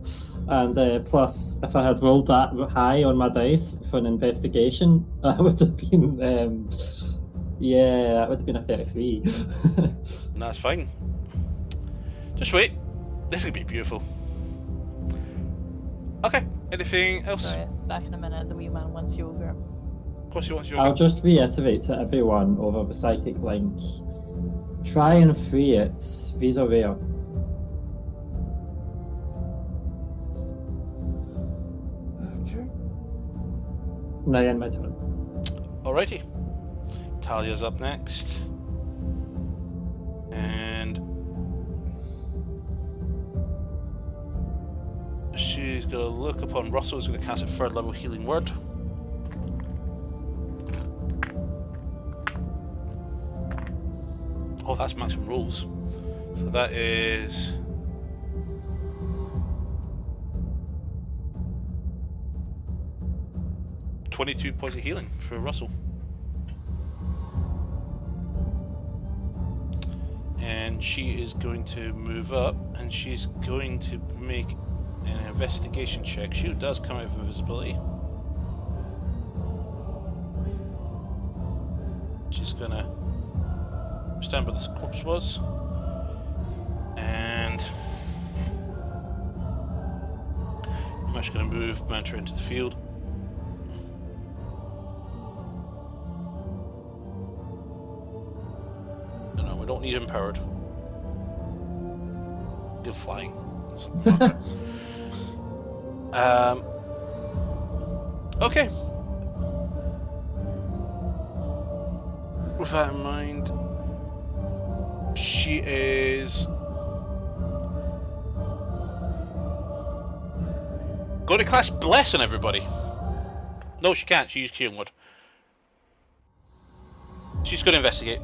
And plus, if I had rolled that high on my dice for an investigation, that would have been, that would have been a 33. That's fine. Just wait. This is going to be beautiful. Okay, anything else? Sorry, back in a minute, the wee man wants yogurt. Of course he wants your... I'll just reiterate to everyone over the psychic link. Try and free it. These are rare. Okay. Now end my turn. Alrighty. Talia's up next. And... she's going to look upon Russell, who's going to cast a 3rd level healing word. Oh, that's maximum rolls. So that is... 22 points of healing for Russell. And she is going to move up, and she's going to make an investigation check. She does come out of invisibility. She's gonna stand where this corpse was, and I'm actually gonna move Mantra into the field. No, we don't need empowered. You're flying. Okay. With that in mind, she is going to cast Bless on everybody. No, she can't. She used Healing Word. She's going to investigate.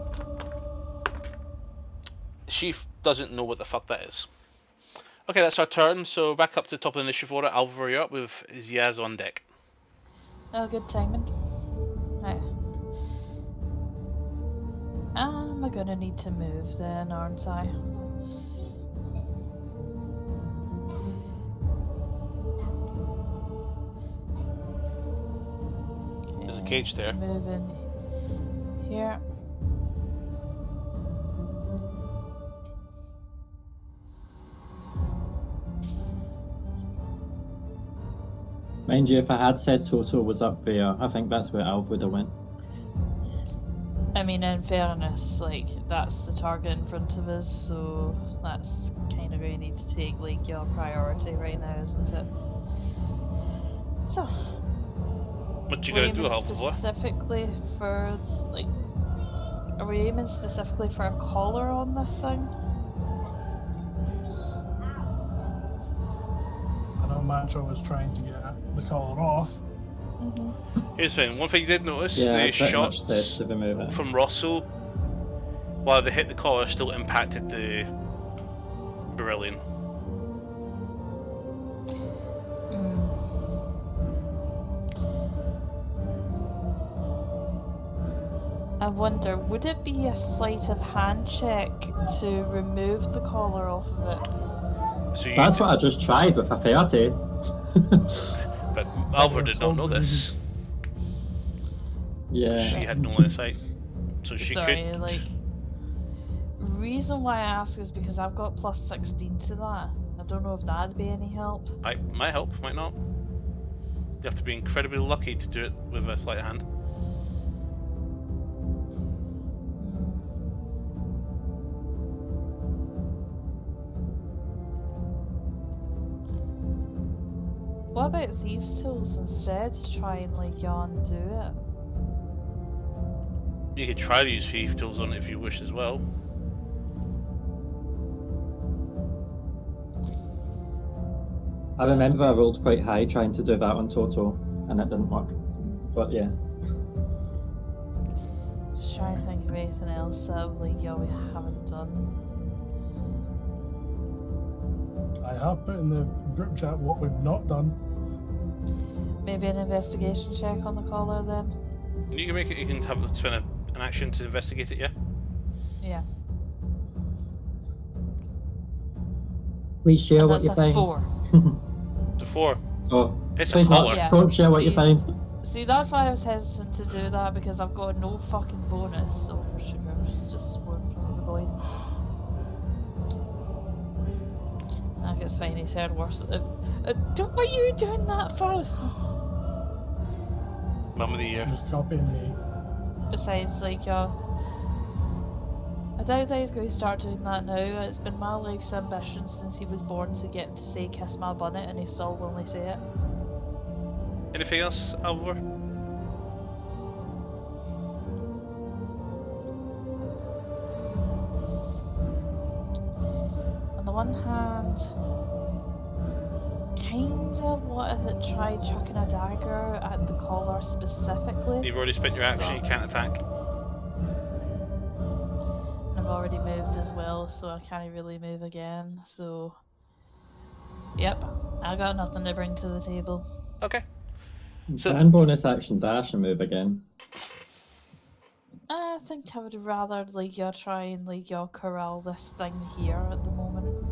She doesn't know what the fuck that is. Okay, that's our turn. So back up to the top of the initiative order. Alvaro, you're up with Ziaz on deck. Oh, good timing. Right. I'm gonna need to move then, aren't I? There's a cage there. Move in here. Mind you, if I had said Toto was up there, I think that's where Alv would have went. I mean, in fairness, like, that's the target in front of us, so that's kind of where you need to take, like, your priority right now, isn't it? So, What you we're gonna do, aiming Halvor? specifically for, like, are we aiming specifically for a collar on this thing? I know Mantra was trying to get the collar off. Mm-hmm. Here's the thing. One thing you did notice: Yeah, the pretty much shots said to remove it. from Russell, while they hit the collar, still impacted the Baereleon. I wonder, would it be a sleight of hand check to remove the collar off of it? So you That's what I just tried with a 30. But Alvar did not know this. Yeah. She had no line of sight, so she Sorry, could. like, reason why I ask is because I've got plus 16 to that. I don't know if that'd be any help. Might help, might not. You have to be incredibly lucky to do it with a sleight of hand. What about thieves' tools instead to try and like undo it? You could try to use thief tools on it if you wish as well. I remember I rolled quite high trying to do that on Toto, and it didn't work. But yeah. Just trying to think of anything else that like we haven't done. I have put in the group chat what we've not done. Maybe an investigation check on the collar then? You can make it. You can have spend an action to investigate it. Yeah. Yeah. Please share And what that's you a find. 4. The 4. Oh, It's a please collar. not. Yeah. Don't share what you See- find. See, that's why I was hesitant to do that because I've got no fucking bonus. Oh, sugar's just one in front of the boy. I think it's fine, he's heard worse. Don't want you doing that for. Mum of the year. Just copying me. Besides, like, I doubt that he's going to start doing that now. It's been my life's ambition since he was born to get him to say "kiss my bunnet," and he still will only say it. Anything else, Alvar? On the one hand, kinda wanted to try chucking a dagger at the collar specifically. You've already spent your action. You can't attack. And I've already moved as well, so I can't really move again. So, yep, I got nothing to bring to the table. Okay. So- And bonus action dash and move again. I think I would rather like try and like corral this thing here at the moment.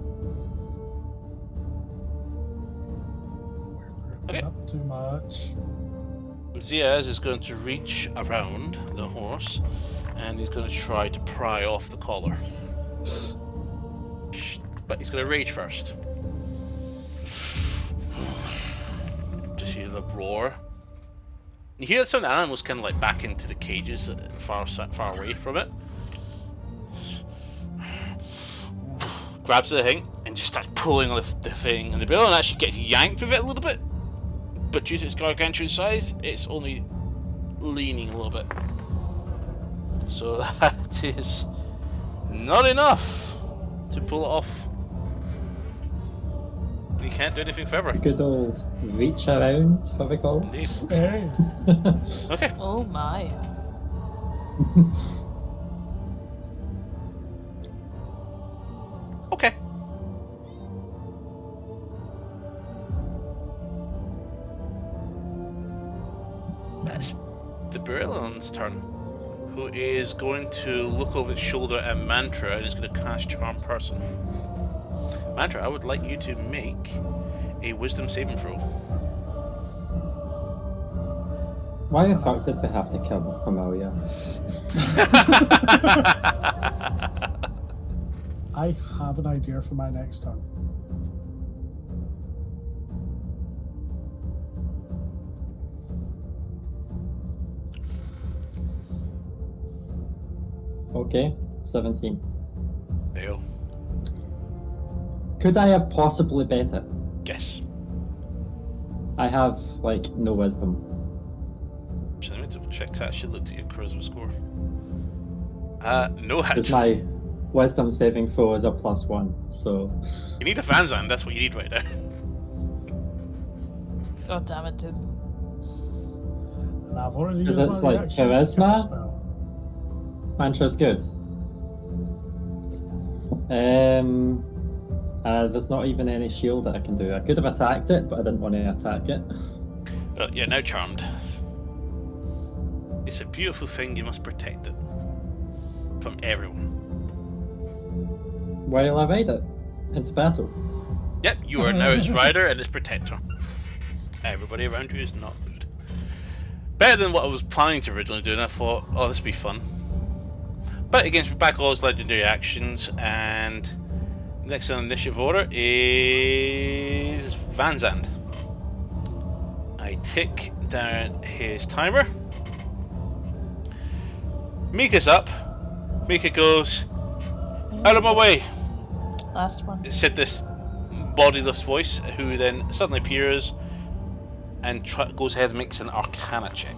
We're grouping Okay. up too much. Ziaz is going to reach around the horse, and he's going to try to pry off the collar. But he's going to rage first. Just hear the roar. You hear some of the animals kind of like back into the cages, far away from it. Grabs the thing and just starts pulling on the thing, and the Baereleon actually gets yanked with it a little bit. But due to its gargantuan size, it's only leaning a little bit. So that is not enough to pull it off. You can't do anything further. Good old reach around for the call. Indeed. Hey, Okay. Oh my. Okay. That's the Baereleon's turn, who is going to look over its shoulder at Mantra and is going to cast Charm Person. Mantra, I would like you to make a Wisdom saving throw. Why the fuck did we have to kill Camellia? I have an idea for my next turn. Okay, 17. There. Could I have possibly better? Guess. I have like no wisdom. So let me double check. I actually looked at your charisma score. No hit. Because my wisdom saving throw is a +1, so You need a Vanzan, that's what you need right now. God damn it, dude. And I've already Because used it's my like reaction to charisma? cast spell. mantra's good. There's not even any shield that I can do. I could have attacked it, but I didn't want to attack it. You're now charmed. It's a beautiful thing, you must protect it. From everyone. While I ride it into battle. Yep, you are now its rider and its protector. Everybody around you is not good. Better than what I was planning to originally do, and I thought, oh, this would be fun. But against back all his legendary actions, and next on initiative order is Vanzand. I tick down his timer. Mika's up. Mika goes, out of my way! Last one. It said this bodiless voice, who then suddenly appears and goes ahead and makes an Arcana check.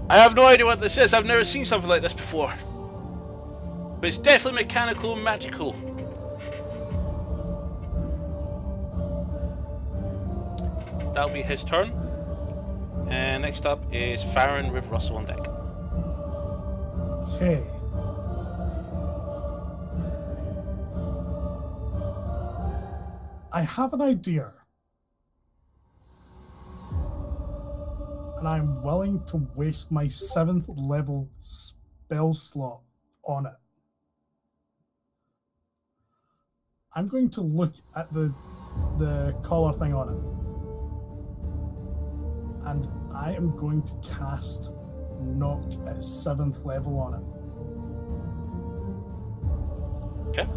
I have no idea what this is. I've never seen something like this before. But it's definitely mechanical and magical. That'll be his turn. And next up is Farron with Russell on deck. Okay. I have an idea. And I'm willing to waste my 7th level spell slot on it. I'm going to look at the collar thing on it. And I am going to cast Knock at 7th level on it. Okay.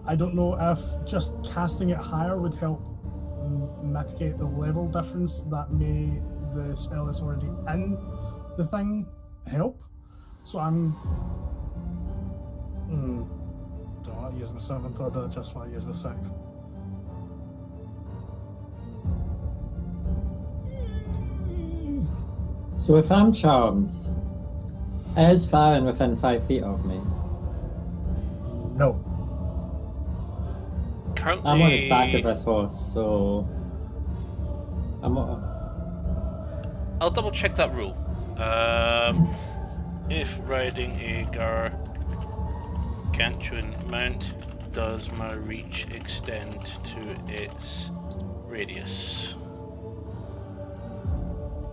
I don't know if just casting it higher would help mitigate the level difference that may the spell that's already in the thing help. So I'm don't want to use my 7th, or do I just want to use my 6th? So if I'm charmed, is Farron within 5 feet of me? No. Currently, I'm on the back of this horse, so I'm I'll double check that rule. If riding a gargantuan mount, does my reach extend to its radius?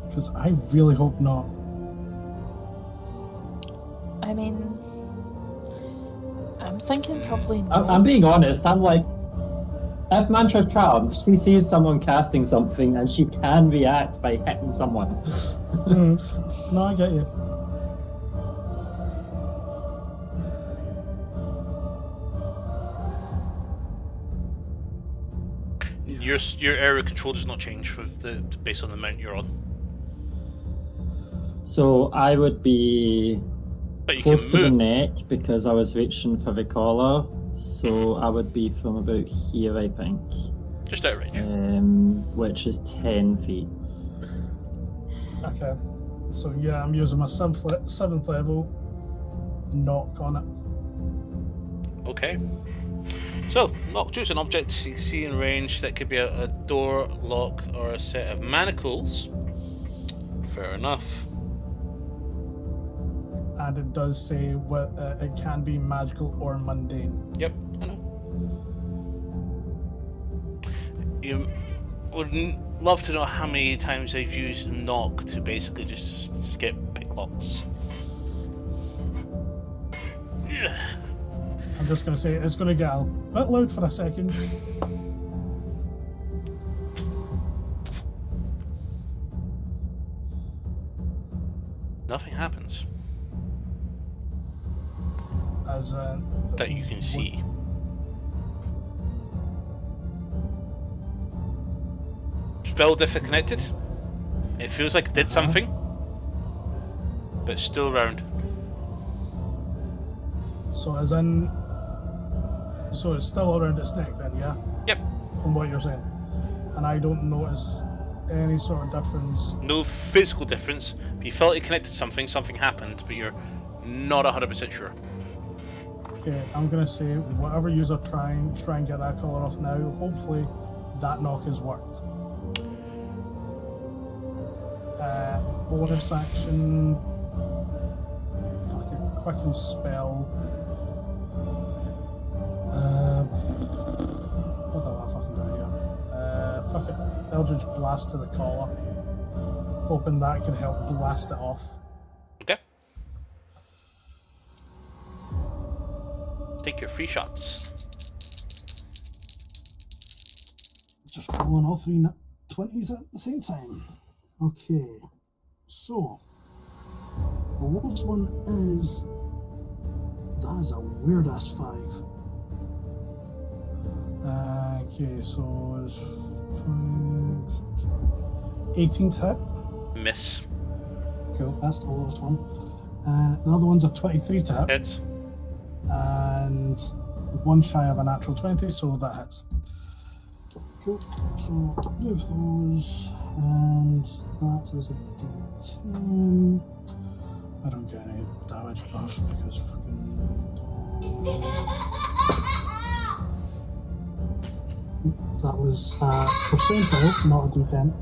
Because I really hope not. I mean, I'm thinking probably no. I'm being honest. I'm like, if Mantra's charmed, she sees someone casting something and she can react by hitting someone. No, I get you. Your area control does not change with based on the mount you're on. So I would be But you close can to the move. neck because I was reaching for the collar. So I would be from about here, I think, Just out of range. which is 10 feet. Okay. So yeah, I'm using my 7th level knock on it. Okay. So, choose an object you see in range. That could be a door, lock, or a set of manacles. Fair enough. And it does say what it can be magical or mundane. Yep, I know. You would love to know how many times they've used knock to basically just skip picklocks. I'm just going to say it's going to get a bit loud for a second. Nothing happens As that you can see. Spell disconnected. It feels like it did something, but it's still around. So as in, So it's still around its neck then, yeah? Yep. From what you're saying. And I don't notice any sort of difference. No physical difference. If you felt it connected to something, something happened, but you're not 100% sure. Okay, I'm gonna say whatever user try and get that colour off now. Hopefully that knock has worked. Bonus action. Fucking quicken spell. What do I fucking do here? Fuck it. Eldritch Blast to the collar. Hoping that can help blast it off. Okay. Take your free shots. Just rolling all three 20s at the same time. Okay. So, the lowest one is... That is a weird ass 5. Okay, so it's 18 to hit. Miss. Cool, that's the lowest one. The other one's a 23 to hit. Hits. And one shy of a natural 20, so that hits. Cool, so move those, and that is a D10. I don't get any damage buffs because fucking... That was percentile, not a D10.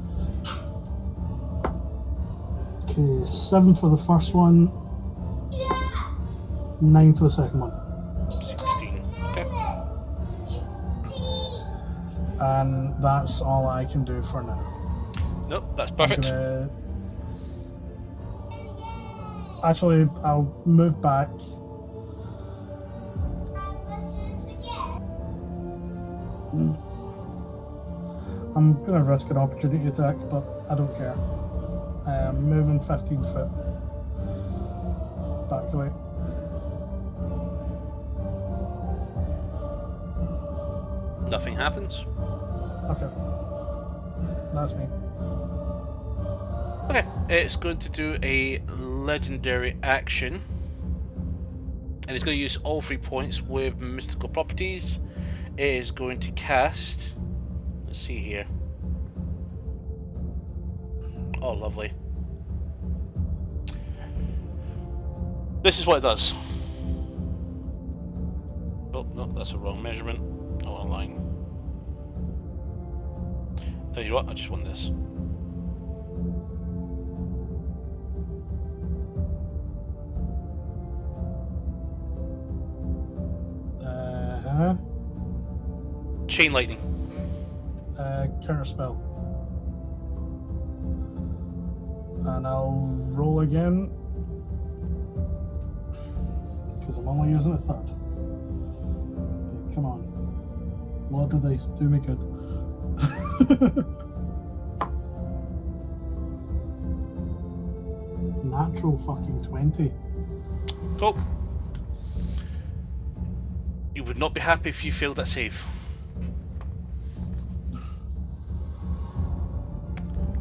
Okay, 7 for the first one, 9 for the second one. 16. Okay. And that's all I can do for now. Nope, that's perfect. Actually, I'll move back. I'm gonna risk an opportunity attack, but I don't care. Moving 15 foot back the way. Nothing happens. Okay, that's me. Okay, it's going to do a legendary action. And it's going to use all 3 points with mystical properties. It is going to cast... Let's see here. Oh, lovely. This is what it does. Oh, no, that's a wrong measurement. I want a line. Tell you what, I just want this. Chain lightning. Counter spell. And I'll roll again. Because I'm only using a third. Okay, come on. Lord of dice, do me good. Natural fucking 20. Cool. You would not be happy if you failed that save.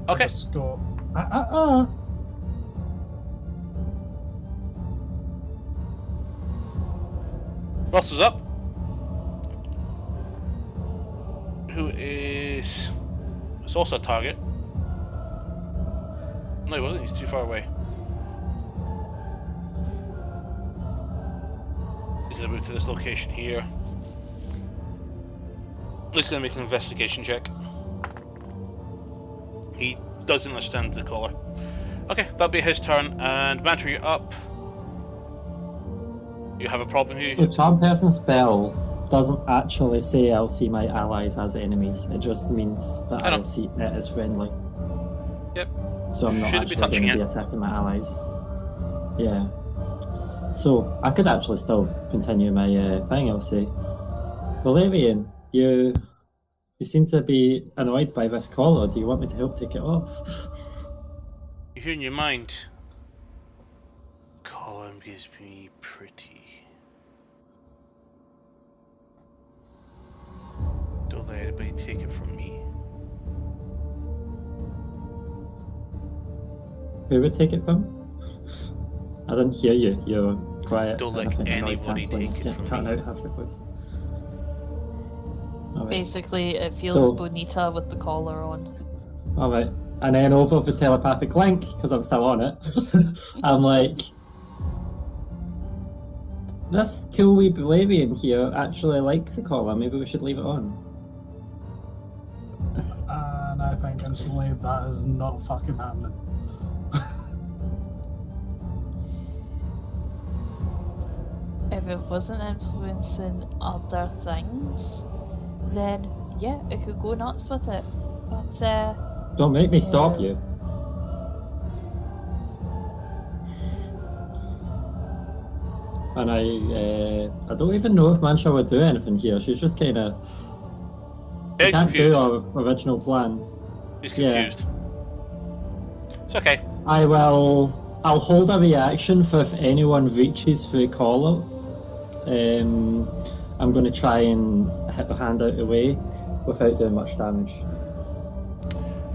Okay. Just go. Russell's up. Who is... It's also a target. No, he wasn't. He's too far away. He's gonna move to this location here. He's gonna make an investigation check. He doesn't understand the caller. Okay, that'll be his turn. And Mantra, you're up. You have a problem here. The charm person spell doesn't actually say I'll see my allies as enemies. It just means that I'll see it as friendly. Yep. So I'm not actually going to be attacking my allies. Yeah. So I could actually still continue my thing, I'll say. Baereleon, you seem to be annoyed by this collar. Do you want me to help take it off? You hear in your mind, collar gives me pretty. Don't let anybody take it from me. Who would take it from? I didn't hear you. You're quiet. Don't let anybody take it from cutting me. out half your voice. Alright. Basically, it feels So- bonita with the collar on. Alright. And then over for telepathic link, because I'm still on it. I'm like, this cool wee Baereleon here actually likes a collar. Maybe we should leave it on. And I think instantly that is not fucking happening. If it wasn't influencing other things, then yeah, it could go nuts with it. But Don't make me stop Yeah. you. And I don't even know if Mancha would do anything here. She's just kind of Very can't do confused. our original plan. He's Yeah. confused. It's okay. I'll hold a reaction for if anyone reaches through collar. I'm going to try and hit the hand out of the way without doing much damage.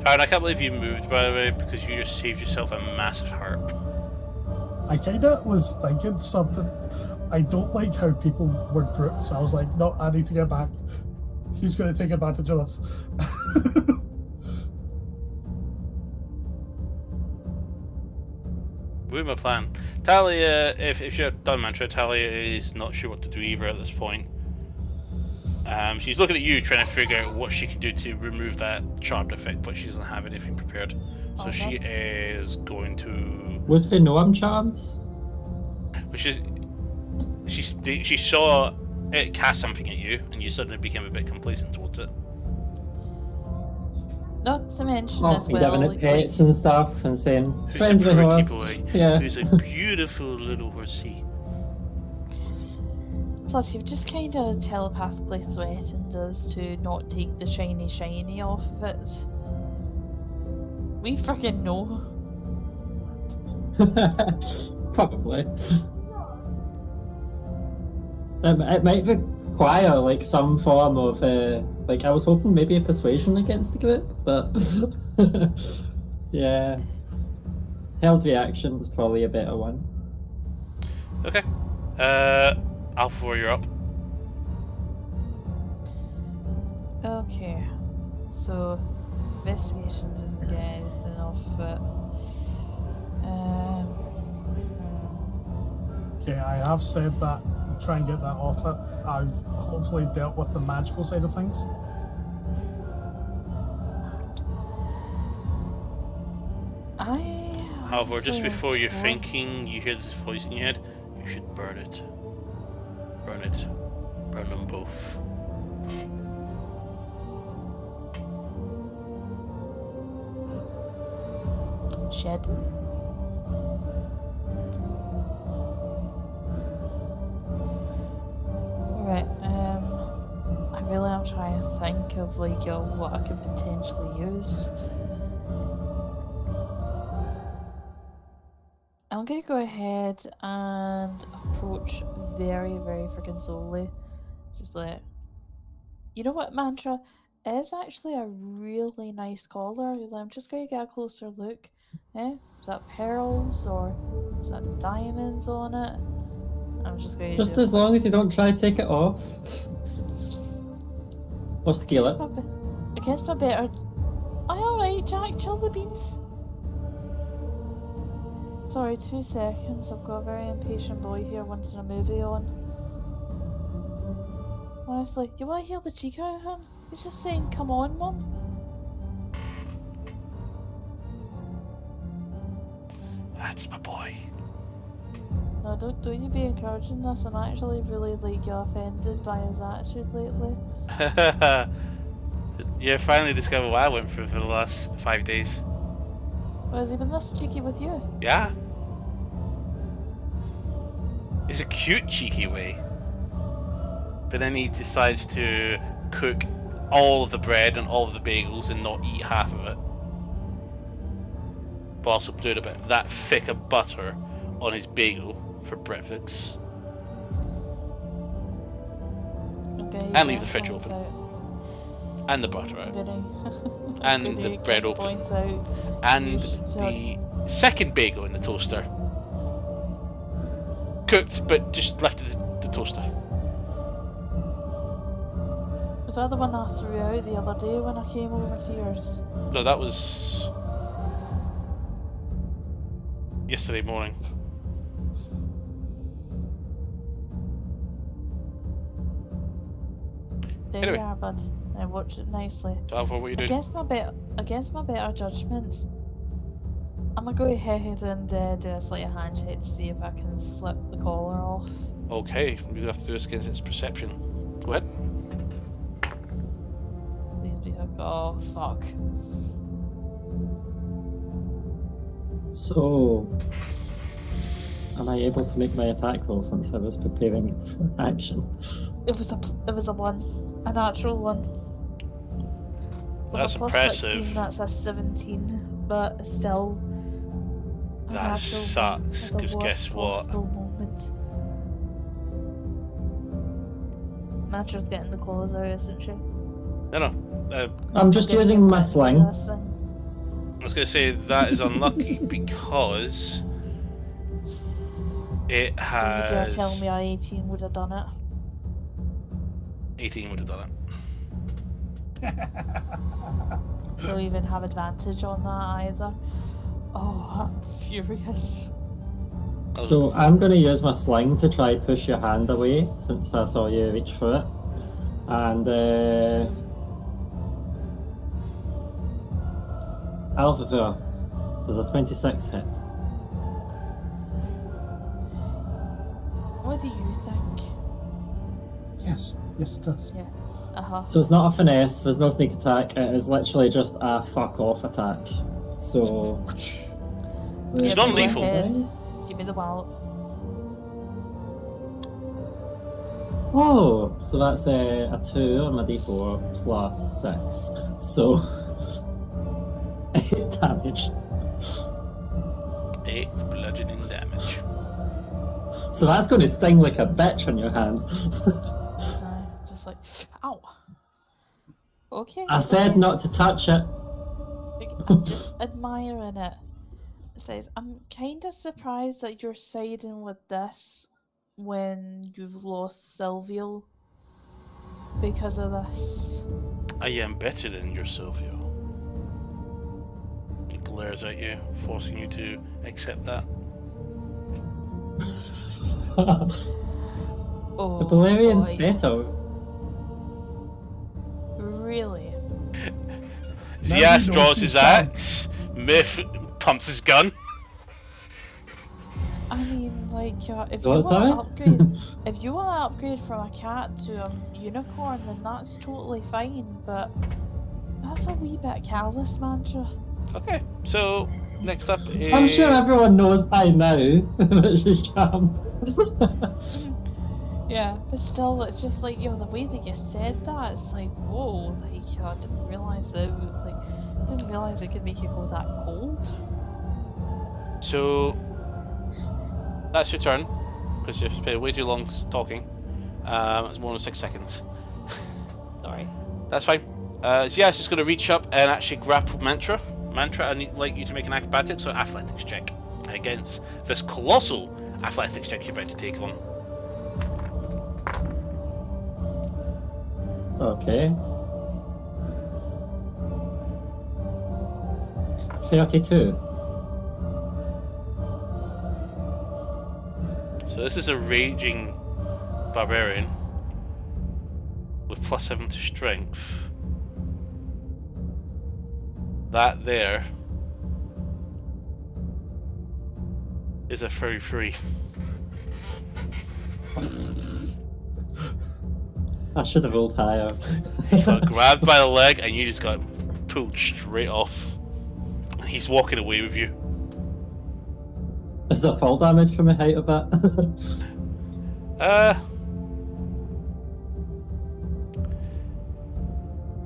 Farron, I can't believe you moved, by the way, because you just saved yourself a massive hurt. I kinda was thinking something. I don't like how people were grouped, so I was like, no, I need to get back. He's gonna take advantage of this. With my plan. Talia, if you're done, Mantra, Talia is not sure what to do either at this point. She's looking at you, trying to figure out what she can do to remove that charmed effect, but she doesn't have anything prepared. So Okay. she is going to. Would they know I'm charmed? Which is, she saw it cast something at you, and you suddenly became a bit complacent towards it. not to mention Oh, as and well, giving it pets and stuff and saying, Who's a friendly pretty horse. boy? Yeah. Who's a beautiful little horsey? plus you've just kind of telepathically threatened us to not take the shiny off of it. We freaking know. Probably. It might require like some form of like I was hoping maybe a persuasion against the group, but yeah, held reaction is probably a better one. Okay. Alpha, you're up. Okay, so investigation didn't get anything off of it. Okay, I have said that. Try and get that off it. I've hopefully dealt with the magical side of things. However, just before you're thought- thinking, you hear this voice in your head. You should burn it. Burn it. Burn them both. Shed. Right, I really am trying to think of like what I could potentially use. I'm gonna go ahead and approach very, very freaking slowly. Just like, you know what, Mantra? It is actually a really nice collar. I'm just gonna get a closer look. Is that pearls or is that diamonds on it? I'm just going to Just do as long as you don't try to take it off or steal it. Against my better. Alright, Jack, chill the beans. Sorry, 2 seconds. I've got a very impatient boy here wanting a movie on. Honestly, you want to hear the cheek out of him? He's just saying, come on, Mum. That's my boy. No, don't you be encouraging this. I'm actually really like offended by his attitude lately. You finally discovered what I went through for the last 5 days. Well, has he been this cheeky with you? Yeah. It's a cute, cheeky way. But then he decides to cook all of the bread and all of the bagels and not eat half of it. But also doing a bit of that thick of butter on his bagel for breakfast. Okay. And leave the yeah, fridge point open. out. And the butter I'm out. gonna- And I'm the gonna bread open. point out. And You should the second bagel in the toaster. Cooked, but just left in the toaster. Was that the one I threw out the other day when I came over to yours? No, that was yesterday morning. There Anyway. you are, bud. Now watch it nicely. So Alpha, what are you doing? Against my better judgment, I'm gonna go ahead and do a sleight of hand check to see if I can slip the collar off. Okay, we have to do this against its perception. Go ahead. Please be hook. Oh fuck. So, am I able to make my attack roll since I was preparing for action? It was a one, a natural one. With That's a plus impressive. 16, that's a 17, but still. a That natural one sucks, at the 'cause worst guess what? possible moment. Mantra's getting the claws out, isn't she? No. I'm just Getting using my into sling. this thing. I was going to say that is unlucky because it Don't you dare has tell me a 18 would have done it. 18 would have done it. Don't even have advantage on that either. Oh, I'm furious. So I'm going to use my sling to try push your hand away since I saw you reach for it. And Alpha, does a 26 hit? What do you think? Yes, yes it does. Yeah. Uh-huh. So it's not a finesse, there's no sneak attack, it is literally just a fuck off attack. So... It's go non-lethal. ahead. Give me the wallop. Oh, so that's a 2 on my d4 plus 6. So... 8 damage. 8 bludgeoning damage. So that's going to sting like a bitch on your hand. Just like, ow. Okay. I said not to touch it. Like, I'm just admiring it. It says, I'm kind of surprised that you're siding with this when you've lost Silvio because of this. I am better than your Silvio. He glares at you, forcing you to accept that. Oh, The Baereleon's boy. better. Really? Zias he draws knows his he's done. axe, Myth pumps his gun. I mean, like, if What, you sorry? want to upgrade, if you want to upgrade from a cat to a unicorn, then that's totally fine. But that's a wee bit callous, Mantra. Okay, so next up is... I'm sure everyone knows by now that she's charmed. Yeah, but still, it's just like, the way that you said that, it's like, whoa, like, I didn't realize it. Didn't realize it could make you go that cold. So that's your turn, because you've spent way too long talking. It's more than 6 seconds. Sorry. That's fine. Zias is going to reach up and actually grapple Mantra. Mantra, I need like you to make an acrobatics or athletics check against this colossal athletics check you're about to take on. Okay. 32. So this is a raging barbarian with +7 to strength. That there is a 33. I should have rolled higher. You got grabbed by the leg and you just got pulled straight off. He's walking away with you. Is there fall damage from my height of that?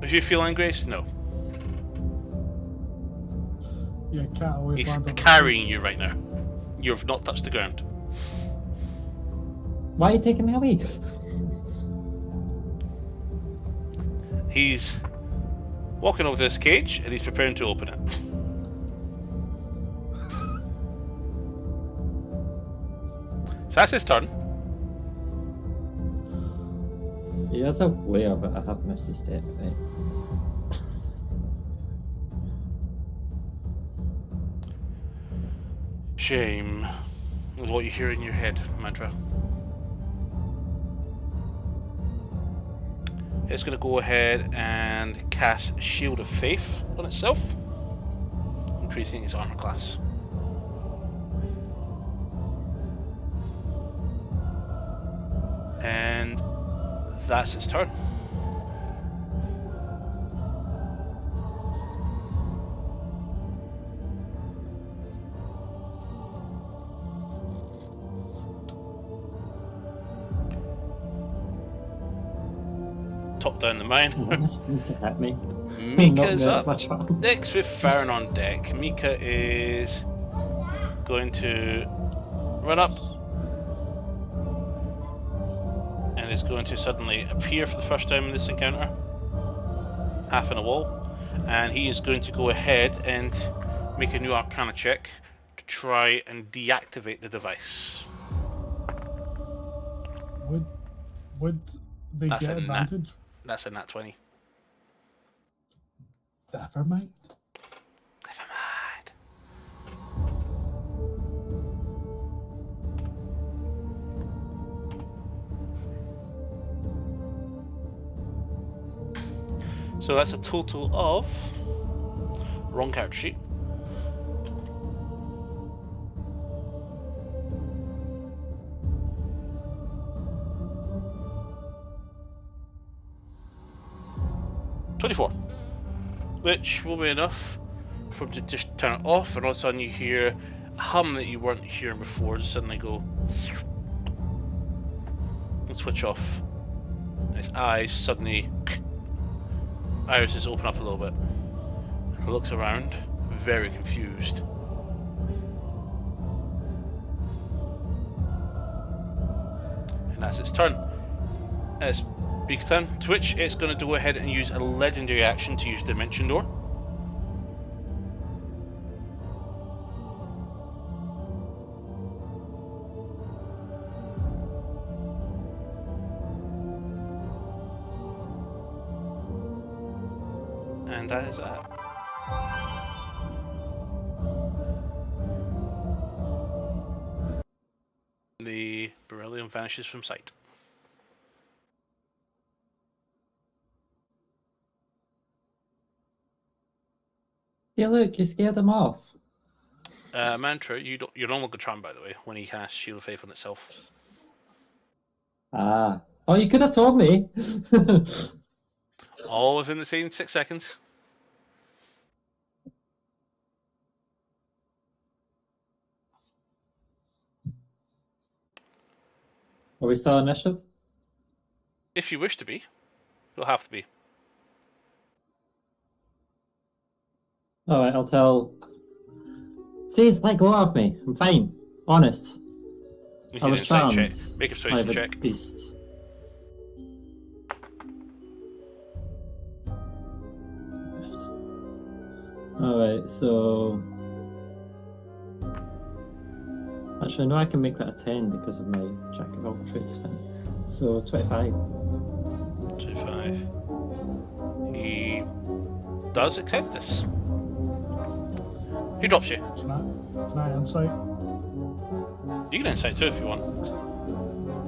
If you feel Grace, no. Yeah, cat always He's landed. carrying you right now. You've not touched the ground. Why are you taking me away? He's walking over to this cage and he's preparing to open it. So that's his turn. He is aware, but I have missed his step, right? Shame is what you hear in your head, Mantra. It's going to go ahead and cast Shield of Faith on itself, increasing its armor class. And that's its turn. Top down the mine. That's going to hit me. Mika's Not up. much harm. Next with Farron on deck. Mika is going to run up and is going to suddenly appear for the first time in this encounter, half in a wall, and he is going to go ahead and make a new Arcana check to try and deactivate the device. Would they That's get a nat. advantage? That's a nat 20. Never mind. Never mind. So that's a total of, wrong character sheet, $24, which will be enough for him to just turn it off, and all of a sudden you hear a hum that you weren't hearing before just suddenly go and switch off. And his eyes suddenly, irises open up a little bit, and he looks around, very confused. And that's its turn. It's Beak's turn, to which it's going to go ahead and use a legendary action to use Dimension Door. And that is that. The Baereleon vanishes from sight. Hey, look, you scared him off. Mantra, you're no longer charmed, by the way, when he casts Shield of Faith on itself. Ah. Oh, you could have told me. All within the same 6 seconds. Are we still on initiative? If you wish to be, you'll have to be. Alright, I'll tell. Says, let go of me. I'm fine. Honest. You I need was an insight charmed check. Make a by persuasion the check. beasts. Alright, so... Actually, no, I can make that a 10 because of my Jack of all trades. So, 25. 25. He does accept this. He drops you. Can I insight? You can insight too if you want.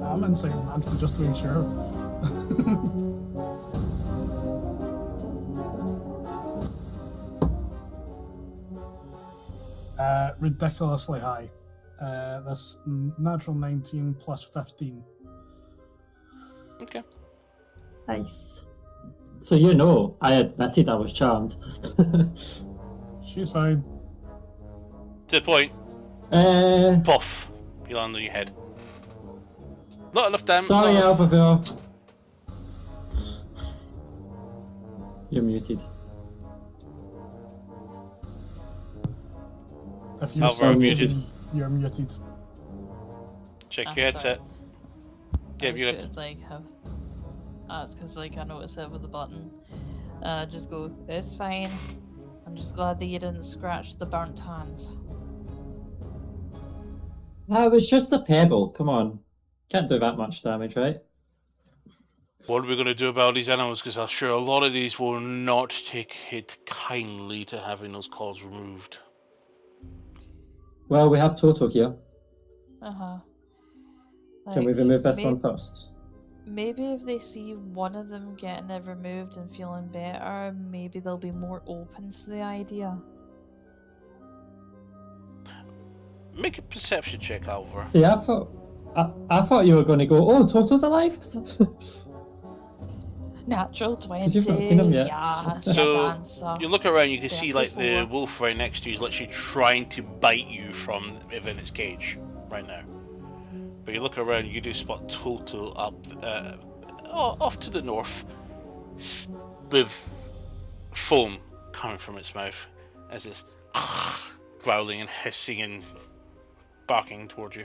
I'm insight, man, just to be sure. Ridiculously high. That's natural 19 plus 15. Okay. Nice. So you know, I admitted I was charmed. She's fine. To the point, uh, puff. You land on your head. Not enough damage. sorry, Alphaville. You're muted. If you're Alvar still muted. you're muted. Check Ah, your headset. sorry. Yeah, I was you're gonna, like have. It's because like I noticed it with the button. Just go. It's fine. I'm just glad that you didn't scratch the burnt hands. That was just a pebble. Come on. Can't do that much damage, right? What are we going to do about these animals? Because I'm sure a lot of these will not take it kindly to having those claws removed. Well, we have Toto here. Uh-huh. Can we remove this one first? Maybe if they see one of them getting it removed and feeling better, maybe they'll be more open to the idea. Make a perception check, Alvar. See, I thought you were going to go, oh, Toto's alive? Natural 20. you've not seen him yet. Yeah, So, answer. you look around, you can see like the 34. wolf right next to you is literally trying to bite you from within its cage right now. But you look around, you do spot Toto up off to the north with foam coming from its mouth as it's growling and hissing and barking towards you.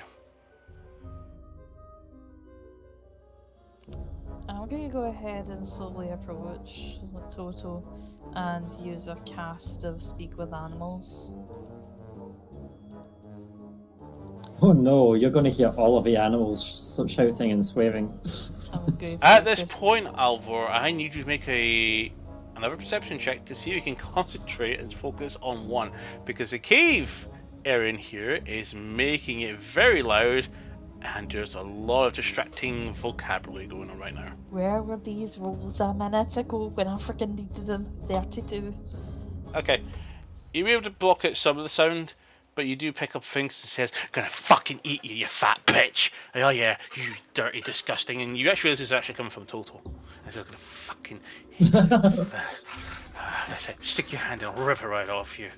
I'm going to go ahead and slowly approach Toto and use a cast of Speak with Animals. Oh no, you're going to hear all of the animals shouting and swearing. At this point, Alvar, I need you to make another perception check to see if you can concentrate and focus on one, because the cave area in here is making it very loud, and there's a lot of distracting vocabulary going on right now. Where were these rolls a minute ago when I freaking needed them? 32. Okay, you're able to block out some of the sound, but you do pick up things that says, "Gonna fucking eat you, you fat bitch." Oh yeah, you dirty, disgusting. And you actually realize this is actually coming from Toto. It's gonna fucking eat you. That's it. Stick your hand and I'll rip it right off you.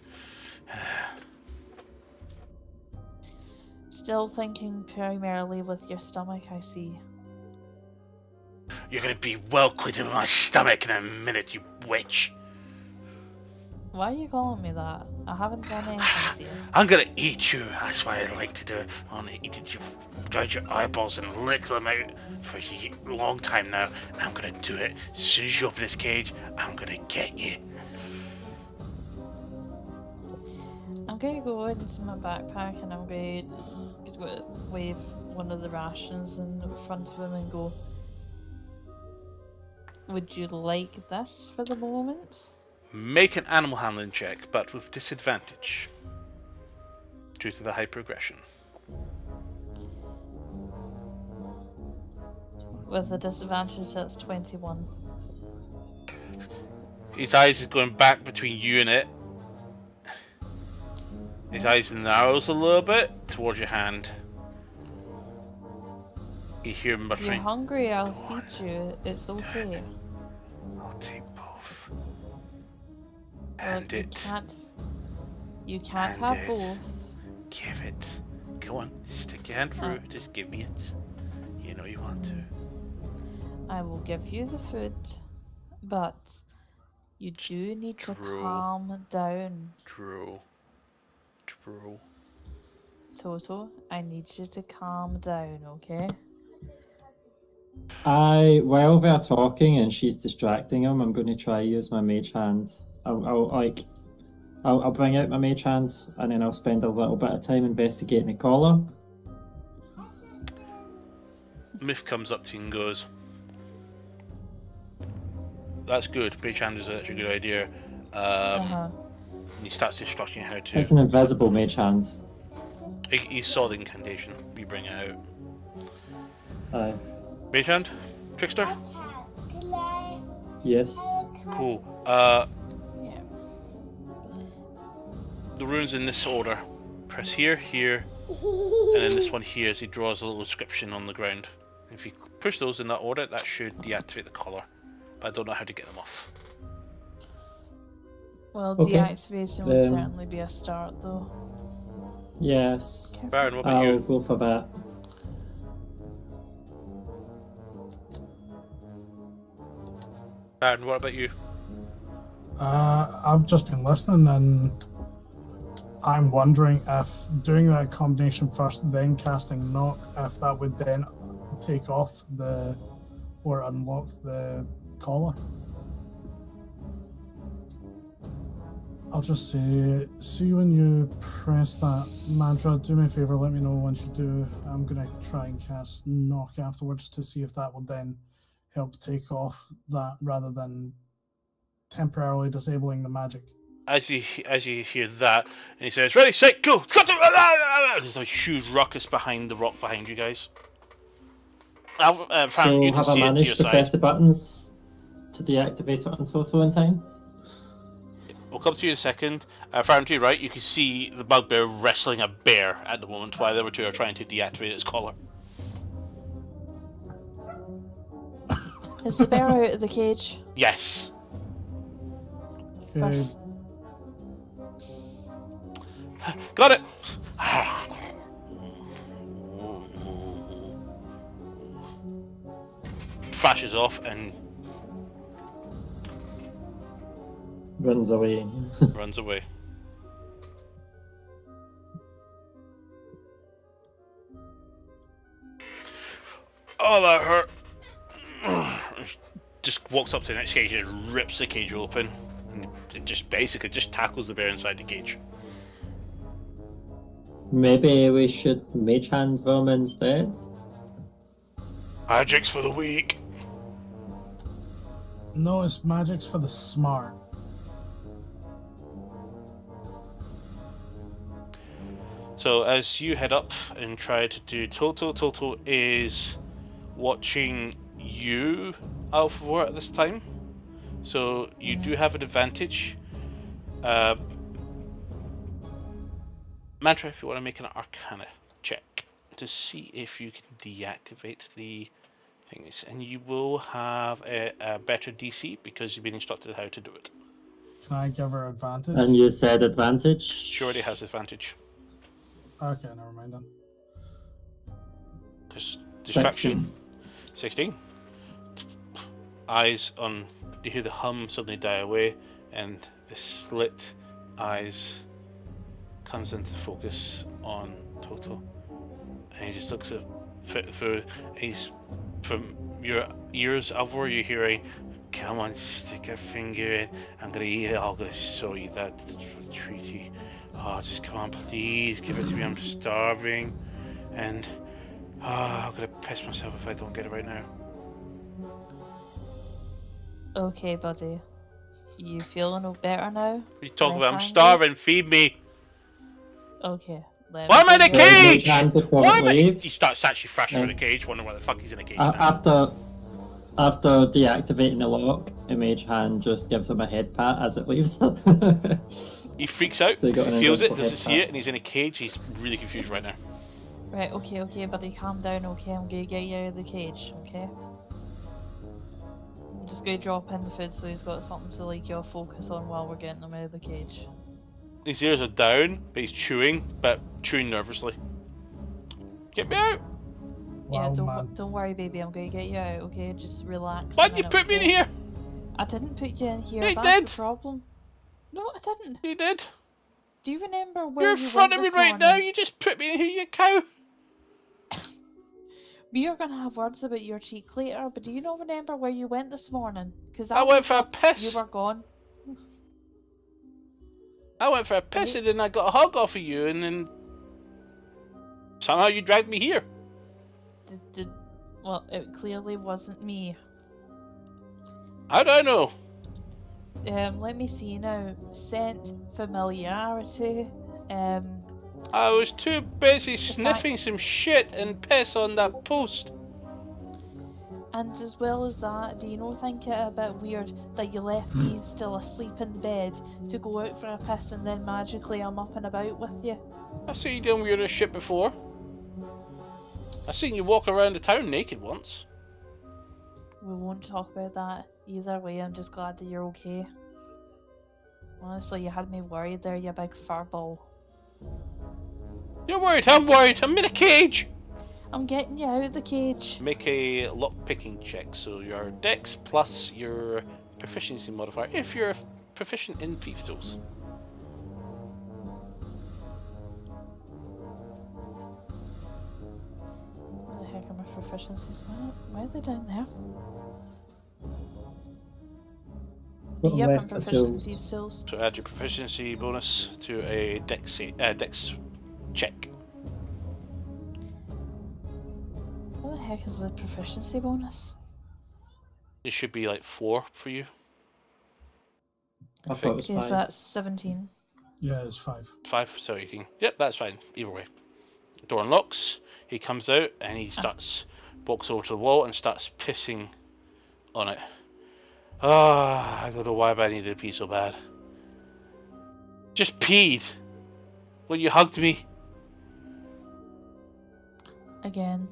Still thinking primarily with your stomach, I see. You're gonna be well acquainted with my stomach in a minute, you witch. Why are you calling me that? I haven't done anything to you. I'm gonna eat you. That's what I like to do. I wanna eat you, gouge your eyeballs and lick them out for a long time now. And I'm gonna do it. As soon as you open this cage, I'm gonna get you. I'm going to go into my backpack and I'm going to wave one of the rations in front of him and go, "Would you like this for the moment?" Make an animal handling check, but with disadvantage due to the hyper-aggression. With a disadvantage, that's 21. His eyes are going back between you and it. His eyes narrows a little bit towards your hand. You hear him If you're muttering, hungry, I'll feed you. It's okay. "I'll take both." Well, And you it. can't And have it. both. Give it. Go on, stick your hand through. Just give me it. You know you want to. I will give you the food, but you do need to True. calm down. True. Toto, I need you to calm down, okay? While they're talking and she's distracting him, I'm going to try use my mage hand. I'll bring out my mage hand and then I'll spend a little bit of time investigating the collar. Myth comes up to you and goes, "That's good. Mage hand is actually a good idea." And he starts instructing you how to. It's an invisible mage hand. You saw the incantation. You bring it out. Aye. Mage hand? Trickster? Yes. Cool. Yeah. The runes in this order. Press here, here, and then this one here as he draws a little inscription on the ground. If you push those in that order, that should deactivate the collar. But I don't know how to get them off. Well, Okay. deactivation would certainly be a start, though. Yes. Baron, what about I'll you? go for that. Baron, what about you? I've just been listening, and I'm wondering if doing that combination first, then casting knock, if that would then take off or unlock the collar. I'll just say, see when you press that mantra, do me a favor, let me know once you do. I'm going to try and cast knock afterwards to see if that will then help take off that rather than temporarily disabling the magic. As you hear that, and he says, "Ready, set, go!" There's a huge ruckus behind the rock behind you guys. Fran, So you can have I see it to your managed to side. press the buttons to deactivate it on Toto in time? We'll come to you in a second. Fran, to your right, you can see the bugbear wrestling a bear at the moment while the other two are trying to deactivate its collar. Is the bear out of the cage? Yes. Okay. Got it! Flashes off and Runs away. runs away. Oh, that hurt. Just walks up to the next cage and rips the cage open. And it just basically just tackles the bear inside the cage. Maybe we should mage hand them instead? Magic's for the weak. No, it's magic's for the smart. So as you head up and try to do Toto is watching you, Alphavor, at this time. So you do have an advantage. Mantra, if you want to make an Arcana check to see if you can deactivate the things, and you will have a better DC because you've been instructed how to do it. Can I give her advantage? And you said advantage? She already has advantage. Okay, never mind then. There's distraction. 16. Eyes on. You hear the hum suddenly die away, and the slit eyes comes into focus on Toto, and he just looks at through. He's from your ears, Alvor. You're hearing, "Come on, stick a finger in. I'm gonna eat it. I'm gonna show you that treaty. Oh, just come on, please, give it to me. I'm starving, and I'm gonna piss myself if I don't get it right now." Okay, buddy. You feeling no better now? What are you talking Less about? I'm angry? starving. Feed me. Okay. let Why me am I in a give you- cage? Mage hand before Why it am I? leaves. He starts actually thrashing Yeah. around the cage, wondering why the fuck he's in a cage now. After deactivating the lock, a mage hand just gives him a head pat as it leaves. He freaks out, So you got an feels it, invisible doesn't head see pat. it, and he's in a cage. He's really confused right now. Right, okay, buddy, calm down, okay? I'm gonna get you out of the cage, okay? I'm just gonna drop in the food so he's got something to like you'll focus on while we're getting him out of the cage. His ears are down, but he's chewing nervously. Get me out! Yeah, Wow, man. don't worry, baby. I'm gonna get you out. Okay, just relax. Why'd a you minute, put me in okay? here? I didn't put you in here. Yeah, you That's did. the problem. No, I didn't. You did. Do you remember where You're in you front went of me this right now. morning? You just put me in here, you cow. We are gonna have words about your cheek later, but do you not remember where you went this morning? Because I went for a piss. You were gone. I went for a piss, Right. and then I got a hug off of you, and then somehow you dragged me here. Well, it clearly wasn't me. How do I know? Let me see now. Scent, familiarity. I was too busy fact- sniffing some shit and piss on that post. And as well as that, do you not think it a bit weird that you left me still asleep in bed to go out for a piss and then magically I'm up and about with you? I've seen you doing weirder shit before. I've seen you walk around the town naked once. We won't talk about that. Either way, I'm just glad that you're okay. Honestly, you had me worried there, you big furball. You're worried, I'm worried. I'm in a cage. I'm getting you out of the cage. Make a lock picking check. So your dex plus your proficiency modifier if you're proficient in thieves' tools. Where the heck are my proficiencies? Why are they down there? Bottom Yep, I'm left for proficient in tools. thieves' tools. So add your proficiency bonus to a dex check. What the heck is the proficiency bonus? It should be like 4 for you. I thought it was Okay, so 5. that's 17. Yeah, it's 5. 5, so 18. Yep, that's fine. Either way. Door unlocks. He comes out and he walks over to the wall and starts pissing on it. I don't know why, but I needed to pee so bad. Just peed when you hugged me. Again,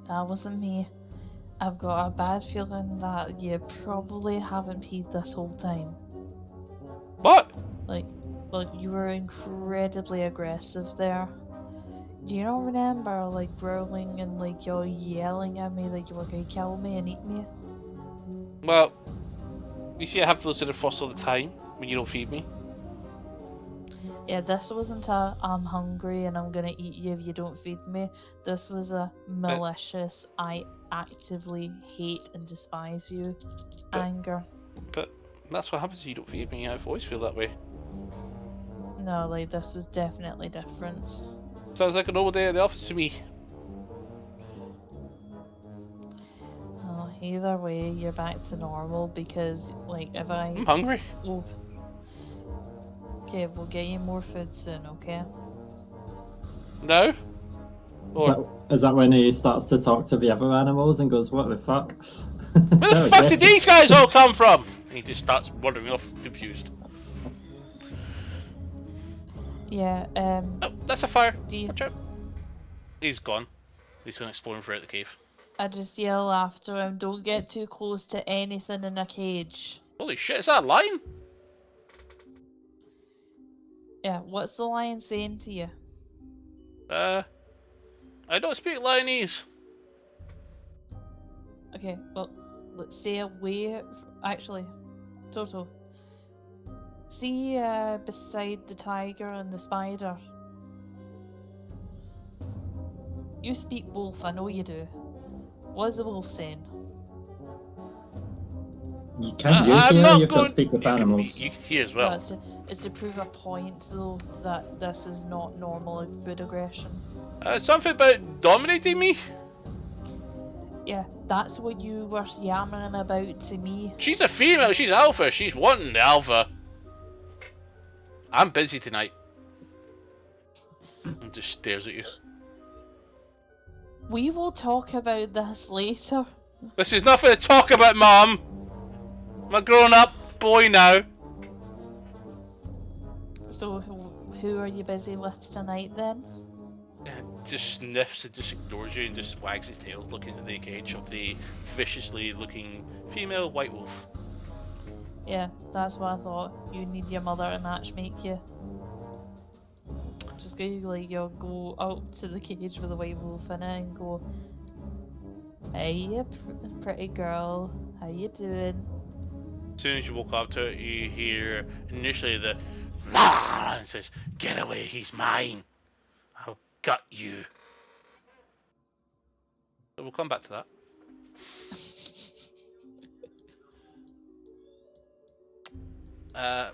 that wasn't me. I've got a bad feeling that you probably haven't peed this whole time. What? Like you were incredibly aggressive there. Do you not remember, like, growling and, like, you're yelling at me like you were going to kill me and eat me? Well, you see I have those in the frost all the time when you don't feed me. Yeah, this wasn't a I'm hungry and I'm gonna eat you if you don't feed me. This was a malicious, I actively hate and despise you anger. But that's what happens if you don't feed me. I've always feel that way. No, like, this was definitely different. Sounds like a normal day at the office to me. Well, either way, you're back to normal because, like, if I... I'm hungry. Oh. Okay, we'll get you more food soon, okay? No? Is that when he starts to talk to the other animals and goes, what the fuck? Where the fuck did these guys all come from? And he just starts wandering off, confused. Yeah, Oh, that's a fire. do you... Watch out. He's gone. He's going exploring throughout the cave. I just yell after him, don't get too close to anything in a cage. Holy shit, is that a lion? Yeah, what's the lion saying to you? I don't speak Lionese. Okay, well, let's stay away. Actually, Toto. See beside the tiger and the spider. You speak wolf, I know you do. What is the wolf saying? You can't I'm hear, not you've got going... to speak with You can- animals. You can hear as Well, well. it's to prove a point, though, that this is not normal food aggression. Something about dominating me? Yeah, that's what you were yammering about to me. She's a female, she's alpha, she's wanting the alpha. I'm busy tonight. And just stares at you. We will talk about this later. This is nothing to talk about, Mom. I'm a grown-up boy now. So, who are you busy with tonight then? Just sniffs and just ignores you and just wags his tail looking into the cage of the viciously looking female white wolf. Yeah, that's what I thought. You need your mother to matchmake you. Just go, like, you'll go out to the cage with a white wolf in it and go, hey, you pretty girl, how you doing? As soon as you walk up to it, you hear initially the "Rah!" and says, "Get away, he's mine. I'll gut you." So we'll come back to that.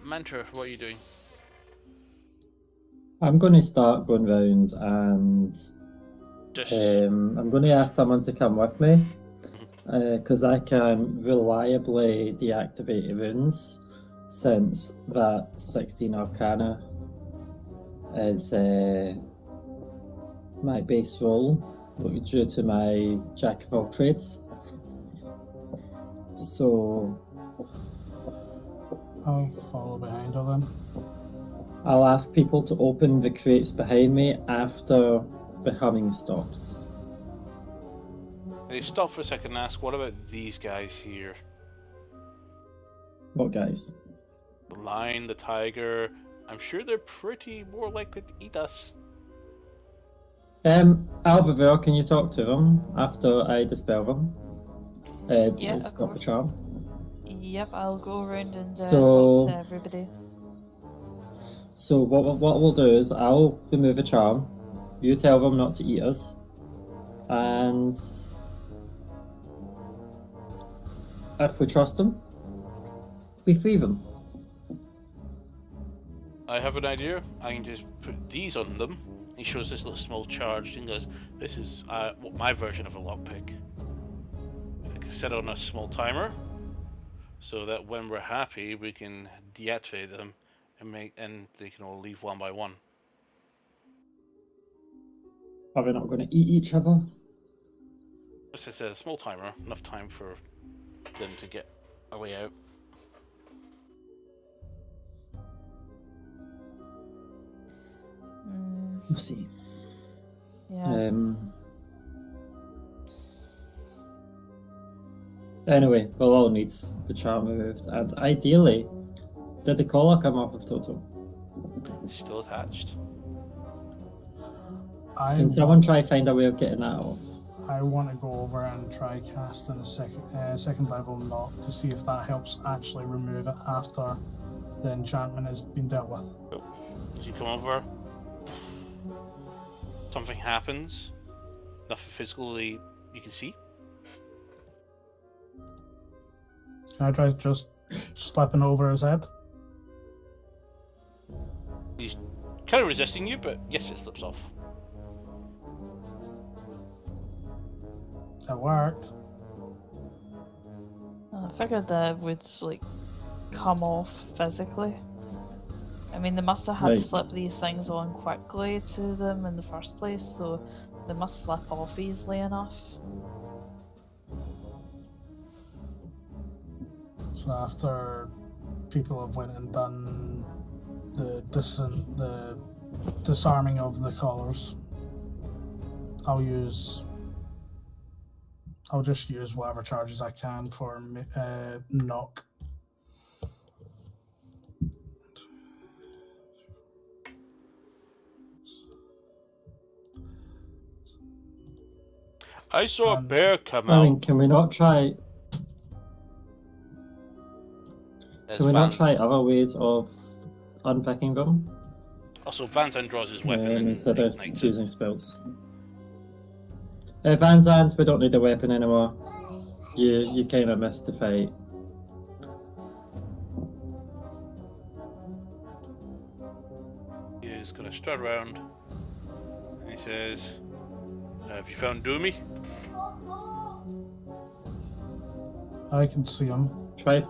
Mantra, what are you doing? I'm going to start going round and Just I'm going to ask someone to come with me because I can reliably deactivate the runes since that 16 Arcana is my base roll due to my Jack of all trades. So I'll follow behind her then. I'll ask people to open the crates behind me after the humming stops. they stop for a second and ask, what about these guys here? What guys? The lion, the tiger. I'm sure they're pretty more likely to eat us. Alvaville, can you talk to them after I dispel them? Yeah, of stop the course. charm. Yep, I'll go around and So- talk to everybody. So what we'll do is I'll remove a charm. You tell them not to eat us, and if we trust them, we free them. I have an idea. I can just put these on them. He shows this little small charge and goes, this is what my version of a lockpick. I can set it on a small timer. so that when we're happy, we can deactivate them and they can all leave one by one. Are we not going to eat each other? As I said, a small timer, enough time for them to get a way out. We'll see. Yeah. Anyway, we'll all need the charm removed, and ideally, did the collar come off of Toto? Still attached. Can someone try find a way of getting that off? I want to go over and try casting a second level knock to see if that helps actually remove it after the enchantment has been dealt with. As you come over, something happens. Nothing physically you can see. Can I try just slipping over his head? He's kind of resisting you, but yes, it slips off. It worked. I figured that would like come off physically. I mean, they must have had to Right. slip these things on quickly to them in the first place, so they must slip off easily enough. So after people have went and done the disarming of the collars, I'll just use whatever charges I can for knock. I saw a bear come I out. mean, can we not try? As Can we not Van- try other ways of unpacking them? Also, Van Zandt draws his weapon and Instead of ignites it. using spells. Van Zandt, we don't need a weapon anymore. You kind of missed the fight. He's gonna strut around and he says, "Have you found Doomy?" I can see him. Try.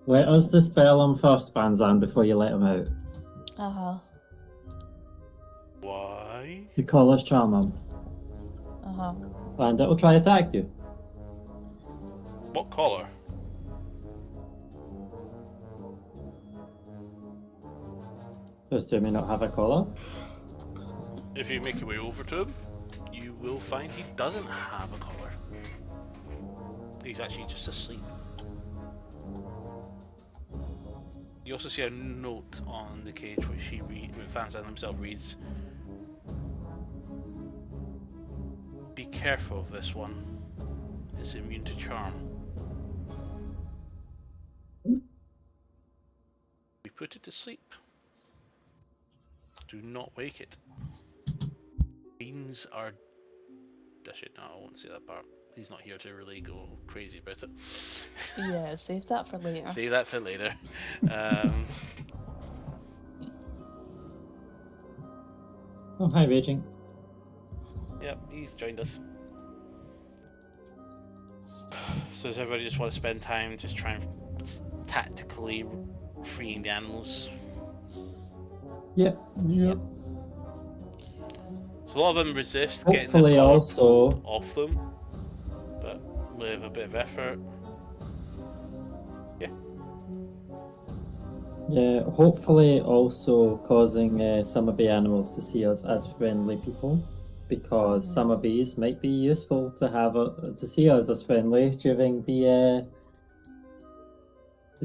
Let us dispel him first, Van Zandt, before you let him out. Uh-huh. Why? You call us charm him, Uh-huh. and it will try attack you. What collar? Does Jimmy not have a collar? If you make your way over to him, you will find he doesn't have a collar. He's actually just asleep. You also see a note on the cage which Van Zandt himself reads, "Be careful of this one. It's immune to charm. We put it to sleep. Do not wake it. Beans are..." Actually, no, I won't say that part. He's not here to really go crazy about it. Yeah, save that for later. Save that for later. Oh, hi, Raging. Yep, he's joined us. So does everybody just want to spend time just trying tactically freeing the animals? Yep. Yep. So a lot of them resist getting the Hopefully, collar also. off them, but with a bit of effort. Yeah, hopefully also causing some of the animals to see us as friendly people, because some of these might be useful to have to see us as friendly during the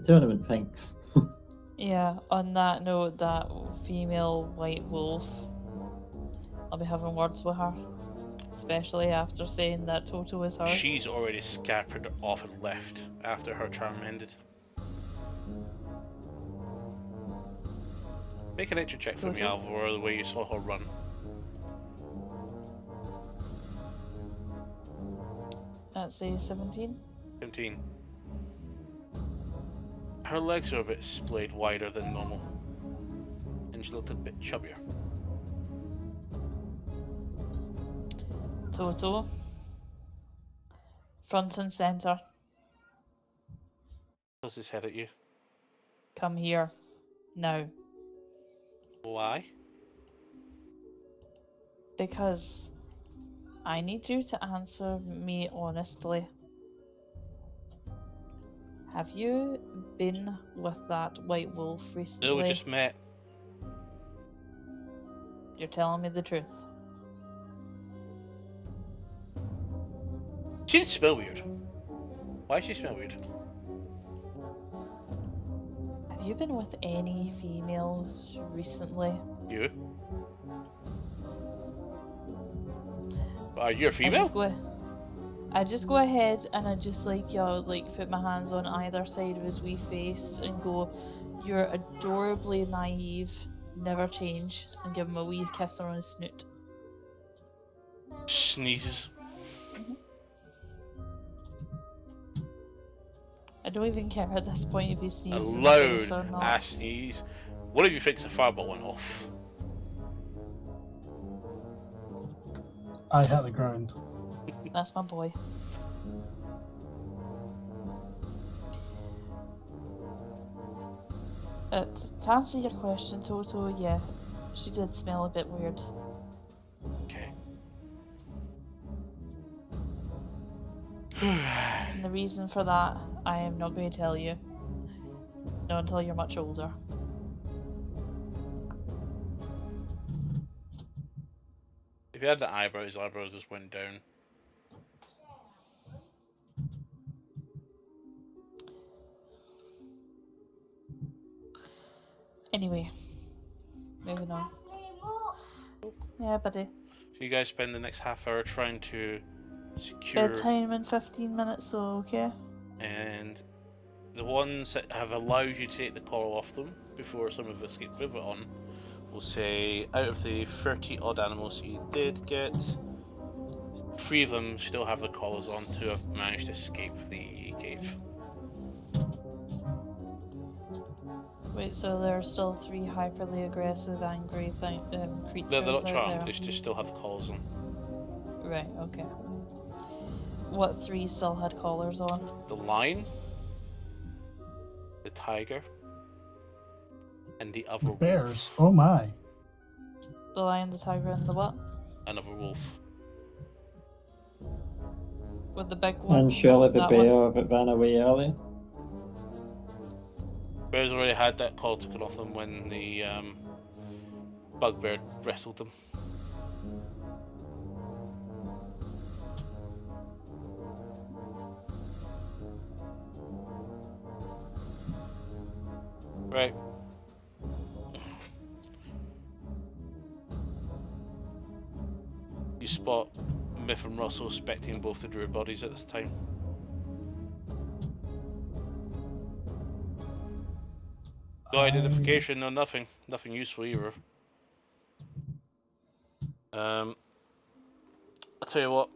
tournament thing. Yeah, on that note, that female white wolf, I'll be having words with her. Especially after saying that Toto is hers. She's already scampered off and left after her charm ended. Make an nature check for me, Toto? Alvor, the way you saw her run. That's a 17. 17. Her legs are a bit splayed wider than normal, and she looked a bit chubbier. Toto. Front and center. Does his head at you? Come here. Now. Why? Because I need you to answer me honestly. Have you been with that white wolf recently? No, we just met. You're telling me the truth. She didn't smell weird. Why does she smell weird? Have you been with any females recently? You? Are you a female? I just go ahead and I just put my hands on either side of his wee face and go, "You're adorably naive, never change," and give him a wee kiss on his snoot. Sneezes. I don't even care at this point if he A sneezes in my face or loud not. ass sneeze. What if you fix the fireball went off? I hit the ground. That's my boy. To answer your question, Toto, yeah, she did smell a bit weird. Okay. And the reason for that, I am not going to tell you. Not until you're much older. If you had the eyebrows, his eyebrows just went down. Anyway, moving on. Yeah, buddy. So you guys spend the next half hour trying to secure, Bedtime in 15 minutes, though, okay? and the ones that have allowed you to take the collar off them before some of us get move it on, will say out of the 30 odd animals you did get, 3 of them still have the collars on, 2 have managed to escape the cave. Wait, so there are still 3 hyperly aggressive, angry creatures They're not out charmed, there? they just still have collars on. Right, okay. What 3 still had collars on? The lion, the tiger, and the other Bears? Oh my. The lion, the tiger, and the what? another wolf. With the big one? And surely the that bear one? that ran away early. Bears already had that collar taken off them when the bugbear wrestled them. Right. You spot Miff and Russell inspecting both the druid bodies at this time. No identification, no nothing. Nothing useful either. I'll tell you what.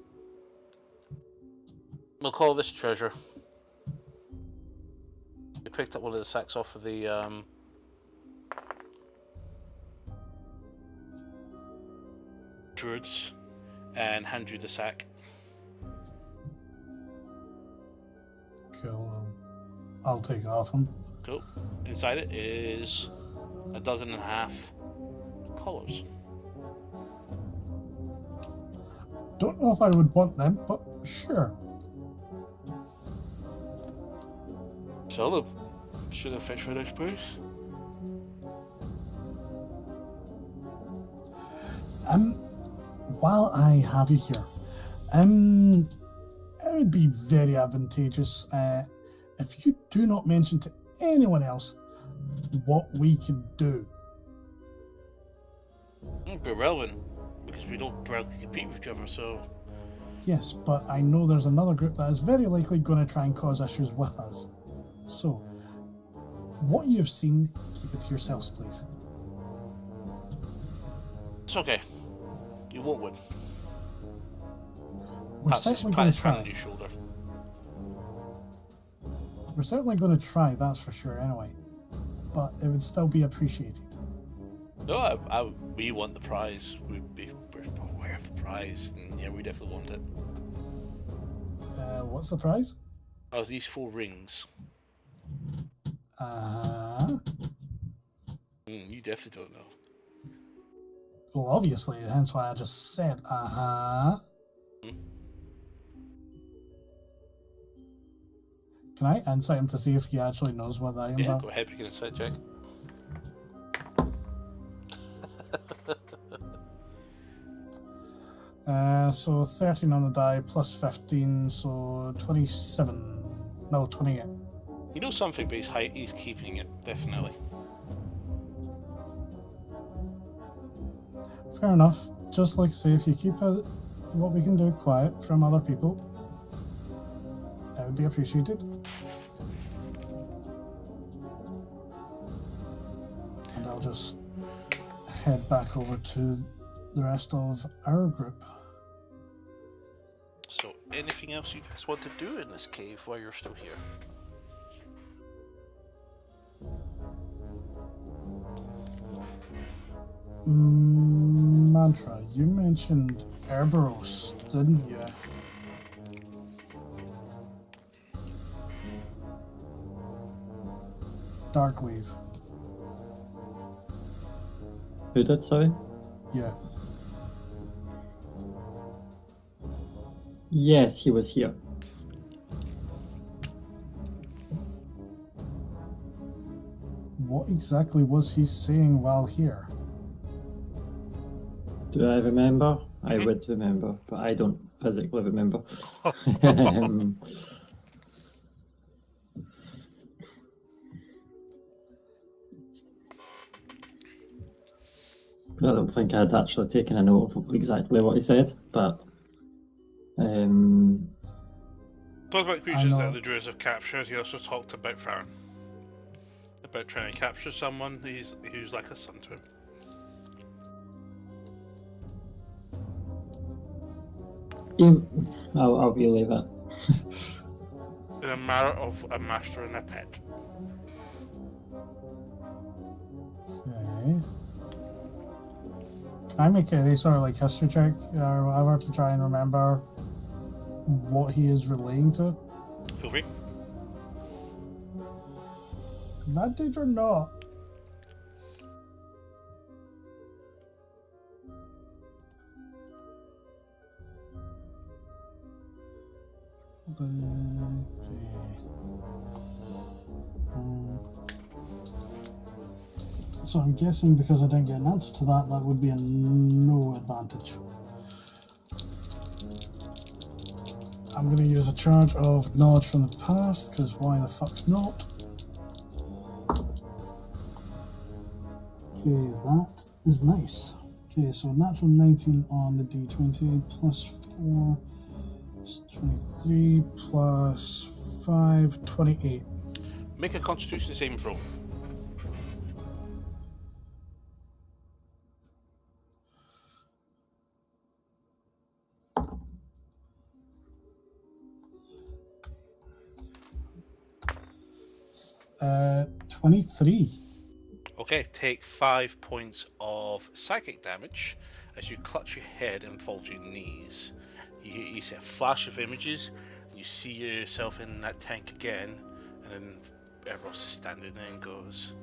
We'll call this treasure. You picked up one of the sacks off of the druids and hand you the sack. Cool. I'll take it off him. Cool. Inside it is 12.5 collars. Don't know if I would want them, but sure. Sell them. Should have fetched for this price. While I have you here, it would be very advantageous if you do not mention to anyone else what we can do. It'd be irrelevant because we don't directly compete with each other, so. Yes, but I know there's another group that is very likely going to try and cause issues with us. So, what you have seen, keep it to yourselves, please. It's okay. You won't win. We're certainly going to hand on try. your shoulder. We're certainly going to try, that's for sure, anyway. But it would still be appreciated. No, we want the prize. We're aware of the prize. prize, and yeah, we definitely want it. What's the prize? Oh, these 4 rings. You definitely don't know. Well, obviously, hence why I just said, Can I insight him to see if he actually knows what the items Yeah, are? go ahead, make an insight check. So 13 on the die, plus 15, so 27. No, 28. He knows something, but he's keeping it, definitely. Fair enough. Just like say, if you keep it, what we can do quiet from other people, that would be appreciated. And I'll just head back over to the rest of our group. So, anything else you guys want to do in this cave while you're still here? Mantra, you mentioned Cerberus, didn't you? Darkwave. Who did, sorry? Yeah. Yes, he was here. What exactly was he saying while here? Do I remember? I would remember, but I don't physically remember. I don't think I'd actually taken a note of exactly what he said, but Talk about creatures that the druids have captured. He also talked about Farron. About trying to capture someone who's like a son to him. I'll relay that. In a matter of a master and a pet. Okay. Can I make any sort of like history check or whatever to try and remember what he is relating to? Feel free. Advantage or not? So I'm guessing because I didn't get an answer to that, that would be a no advantage. I'm going to use a charge of knowledge from the past, because why the fuck's not? Okay, that is nice. Okay, so natural 19 on the D20, plus 4 is 23, plus 5, 28. Make a constitution saving throw. Uh, 23. Okay, take 5 points of psychic damage as you clutch your head and fall to your knees. You see a flash of images, and you see yourself in that tank again, and then Ross is standing there and goes,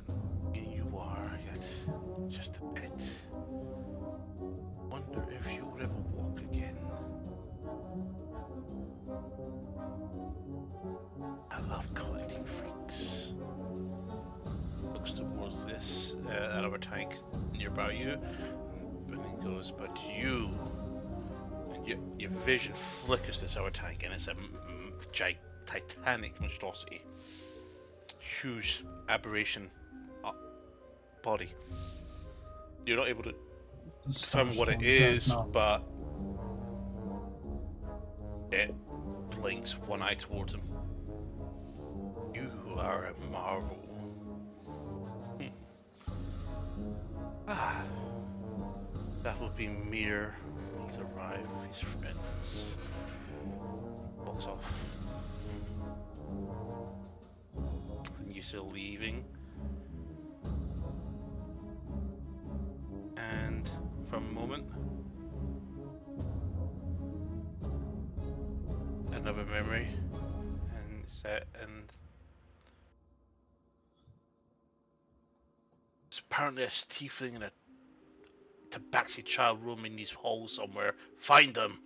and here you are, yet just a bit. Wonder if you'll ever walk again. I love collecting freaks. Looks towards this other tank nearby you, and then goes, but you, and your vision flickers this other tank, and it's a titanic monstrosity, huge aberration body. You're not able to determine what it is, but it blinks one eye towards him. You are a marvel. That will be Mir. He's arrived with his friends. Walks off. And you still leaving. And for a moment, apparently a tiefling and a tabaxi child roaming these halls somewhere. Find them.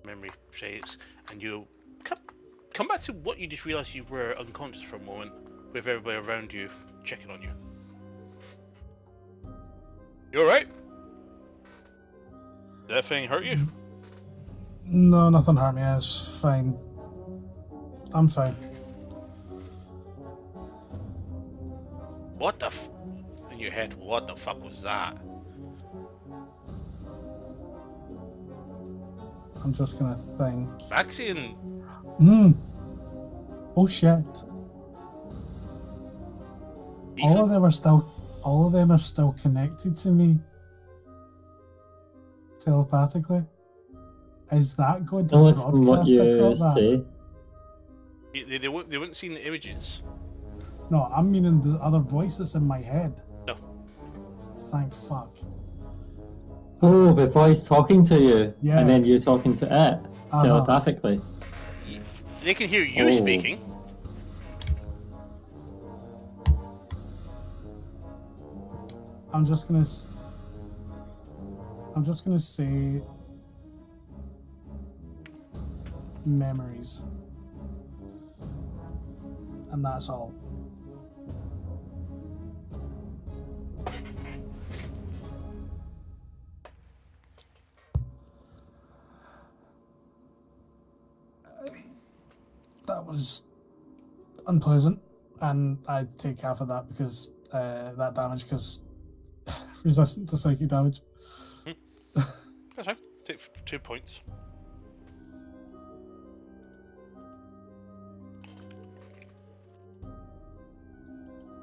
Memory shakes, and you come back to what you just realised you were unconscious for a moment, with everybody around you checking on you. You alright? Did that thing hurt you? No, nothing hurt me. It's fine. I'm fine. What the in your head, what the fuck was that? I'm just gonna think. Baxi and... Oh shit. Ethan? All of them are still connected to me. Telepathically. Is that going to Only from what broadcast you across that? say. They wouldn't see the images. No, I'm meaning the other voice that's in my head. No. Thank fuck. Oh, the voice talking to you, Yeah. and then you talking to it telepathically. They can hear you speaking. I'm just gonna say memories, and that's all. That was unpleasant, and I take half of that because that damage, because resistant to psychic damage. That's fine. Take 2 points.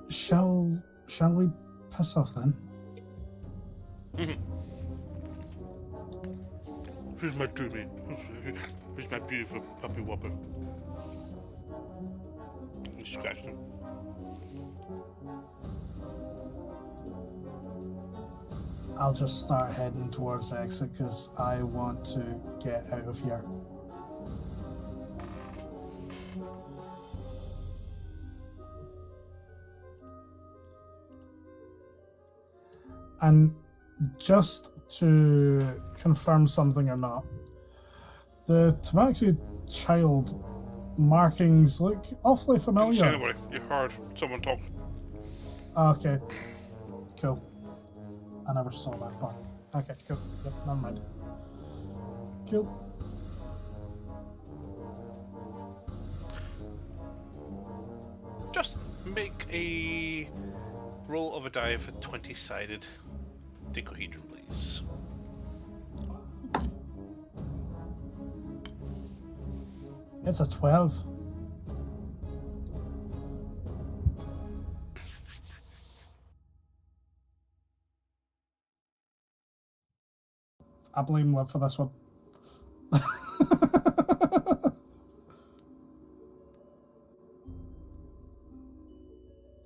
Shall we piss off then? Who's my doomie? Who's my beautiful puppy whopper? You scratched him. I'll just start heading towards the exit because I want to get out of here. And just to confirm something or not, the Tabaxi child markings look awfully familiar. Anyway, you heard someone talk. Okay, cool. I never saw that part. Okay, cool. Yep, never mind. Cool. Just make a roll of a die for 20-sided dodecahedron, please. It's a 12. I blame Liv for this one.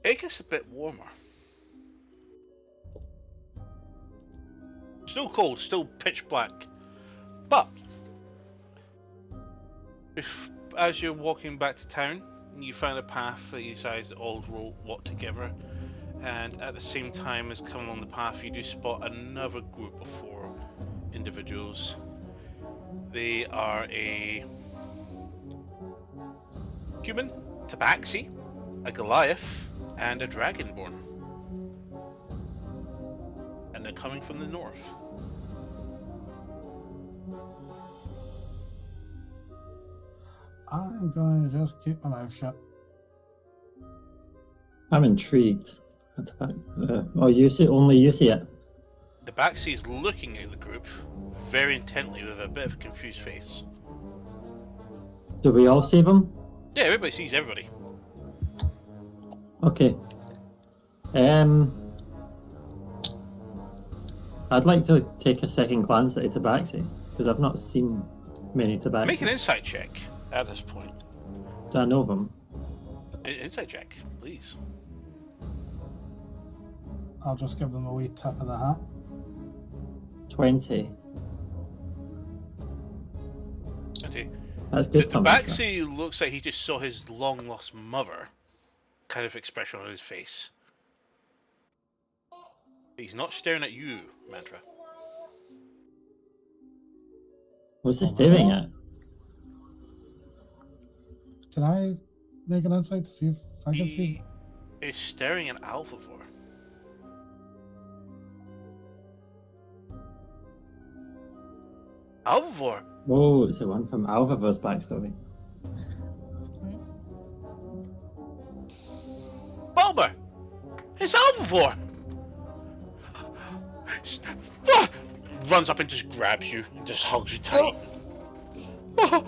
It gets a bit warmer. Still cold, still pitch black. But as you're walking back to town, you find a path that you guys all walk together, and at the same time as coming on the path, you do spot another group of 4 individuals. They are a human, tabaxi, a Goliath, and a Dragonborn. And they're coming from the north. I'm going to just keep my mouth shut. I'm intrigued. Oh, you see? Only you see it. The Baxi is looking at the group very intently with a bit of a confused face. Do we all see them? Yeah, everybody sees everybody. Okay. I'd like to take a second glance at a tabaxi because I've not seen many tabaxis. Make an insight check at this point. Do I know them? Insight check, please. I'll just give them a wee tip of the hat. 20. Okay. That's good. The Baxi looks like he just saw his long lost mother kind of expression on his face. He's not staring at you, Mantra. What's he staring at? Can I make an insight to see if I can He see? is staring at Alphivore. Alphivore! Oh, it's the one from Alvavor's backstory. Bulber! It's Alphivore! Runs up and just grabs you and just hugs you tight. Oh,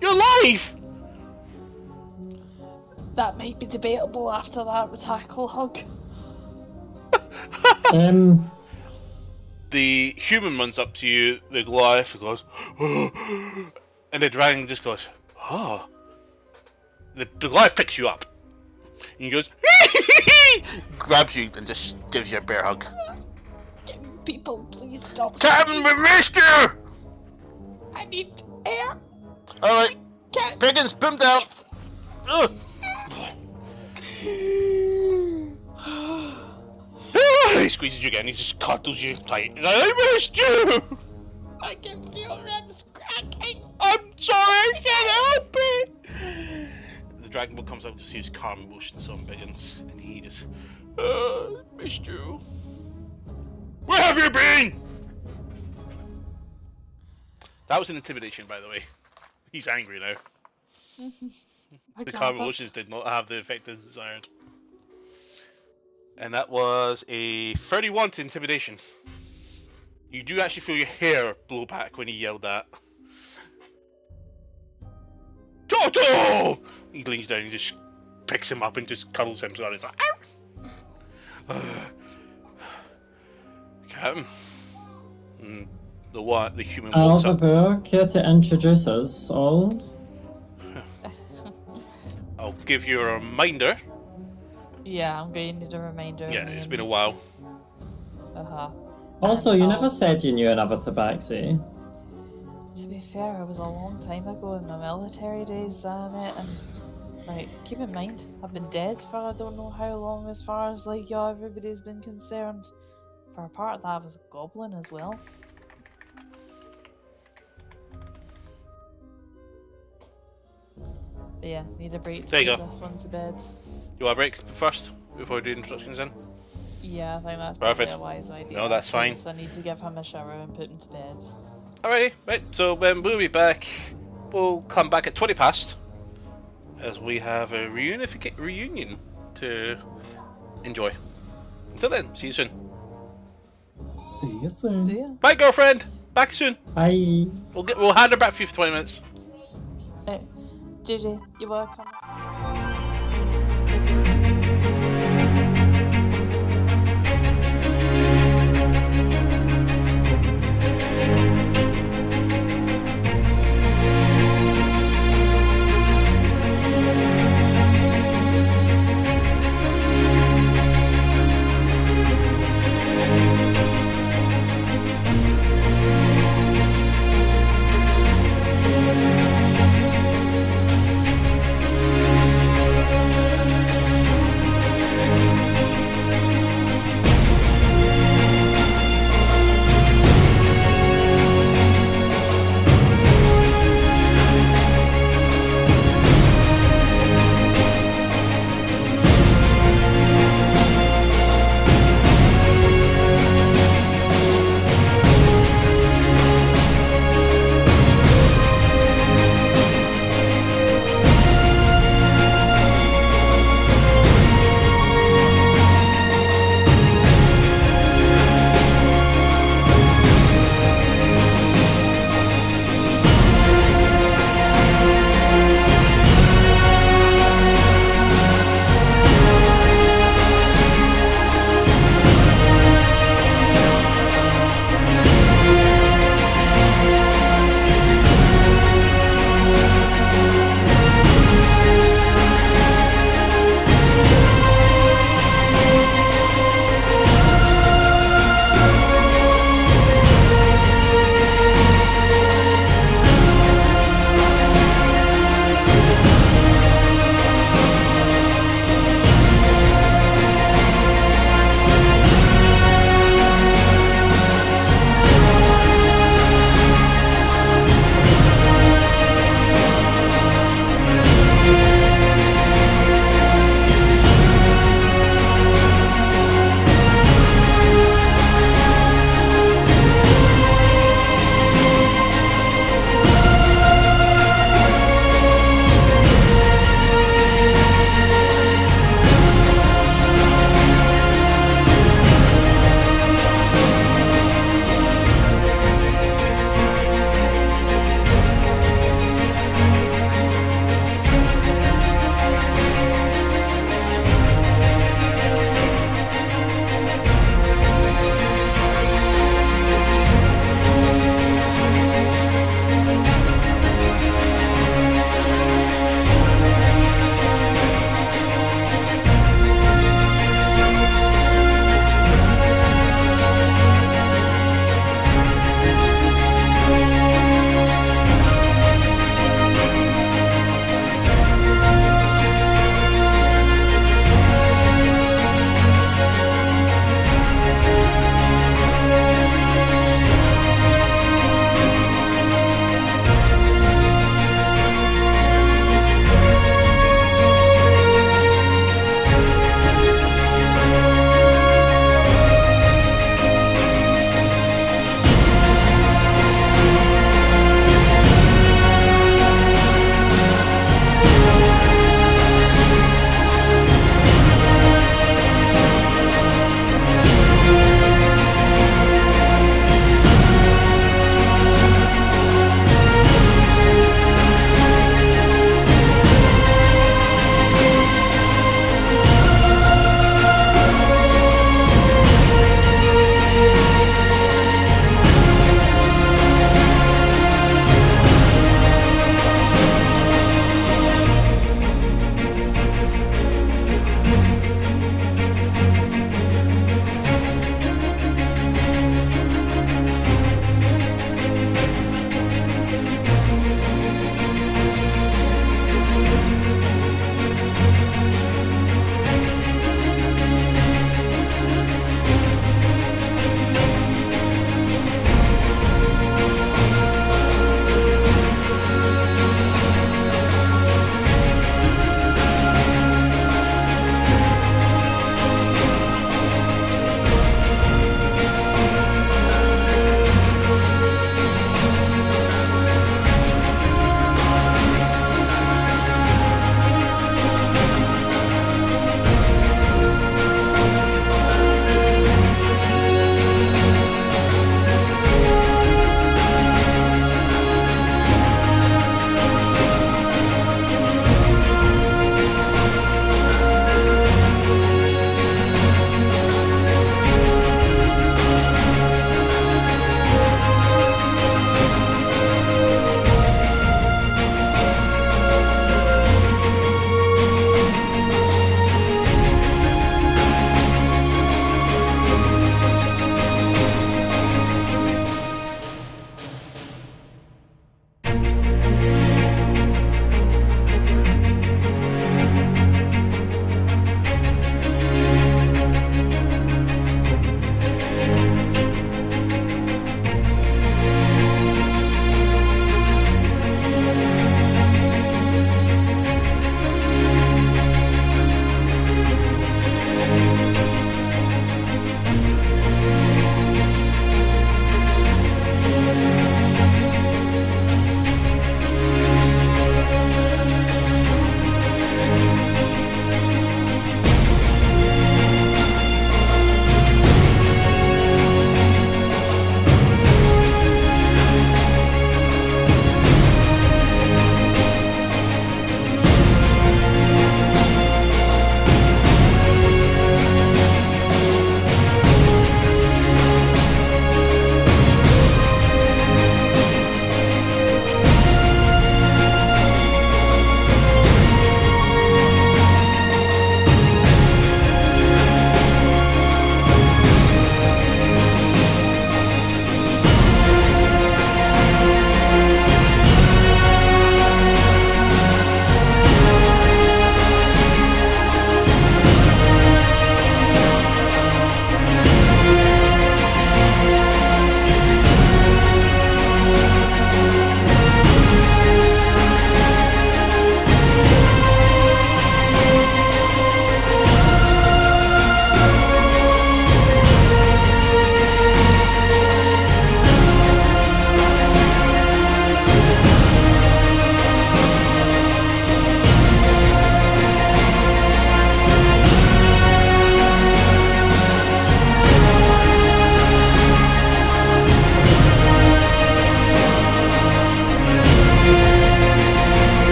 you're alive! That might be debatable after that tackle hug. The human runs up to you, the Goliath goes, and the dragon just goes, oh. The Goliath picks you up. And he goes, grabs you and just gives you a bear hug. People, please stop. Captain, we missed you! I need air. Alright, Piggins, boom down. Ugh. He squeezes you again, he just cuddles you tight. I missed you! I can feel ribs cracking. I'm sorry, I can't help it! The Dragon Ball comes out to see his calm emotions on Biggins, and he just, missed you. Where have you been? That was an intimidation, by the way. He's angry now. The calm emotions did not have the effect as desired. And that was a 31 to intimidation. You do actually feel your hair blow back when he yelled that. Toto! He leans down and just picks him up and just cuddles him so he's like, Captain. The what? The human walks up. Alvavor, care to introduce us all? I'll give you a reminder. Yeah, I'm going to need a reminder. Yeah, it's been a while. Also, you never said you knew another tabaxi. To be fair, it was a long time ago in my military days that I met, and like, keep in mind, I've been dead for I don't know how long as far as like everybody's been concerned. For a part of that, I was a goblin as well. But yeah, need a break to There you put go. this one to bed. You want a break first before we do instructions in? Yeah, I think that's Perfect. probably a wise idea. No, that's fine. because I need to give him a shower and put him to bed. Alrighty, right, so we'll be back. We'll come back at 20 past. As we have a reunion to enjoy. Until then, see you soon. See you soon. See ya. Bye, girlfriend! Back soon. Bye. We'll hand her back for you for 20 minutes. JJ, you're welcome.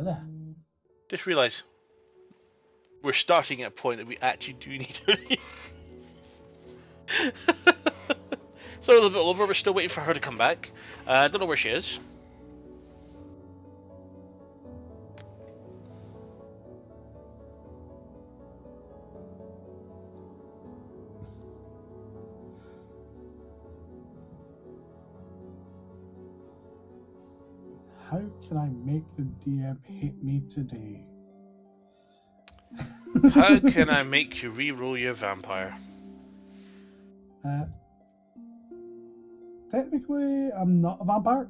there. Just realise we're starting at a point that we actually do need to leave. So a little bit over, we're still waiting for her to come back. I don't know where she is. How can I make the DM hate me today? How can I make you re-roll your vampire? Technically, I'm not a vampire.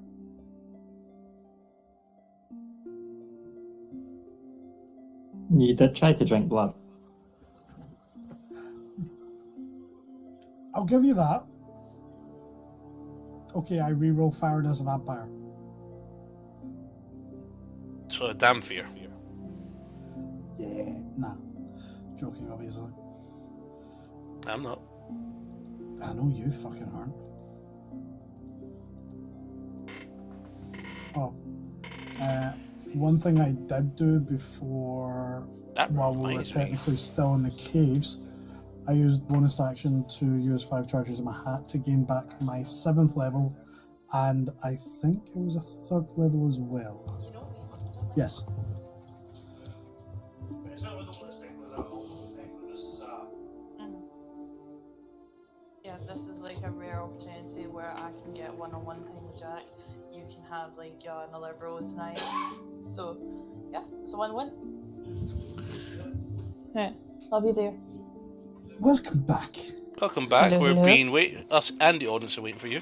You did try to drink blood. I'll give you that. Okay, I reroll fired as a vampire. So a damn fear. Yeah, nah. Joking, obviously. I'm not. I know you fucking aren't. Oh. One thing I did do before, That while we were reminds me. technically still in the caves, I used bonus action to use 5 charges in my hat to gain back my 7th level, and I think it was a 3rd level as well. Yes. Yeah, this is like a rare opportunity where I can get one-on-one time with Jack. You can have like another bros night. So yeah, it's a win-win. Yeah, love you, dear. Welcome back. Welcome back. Hello, We're hello. being us and the audience are waiting for you.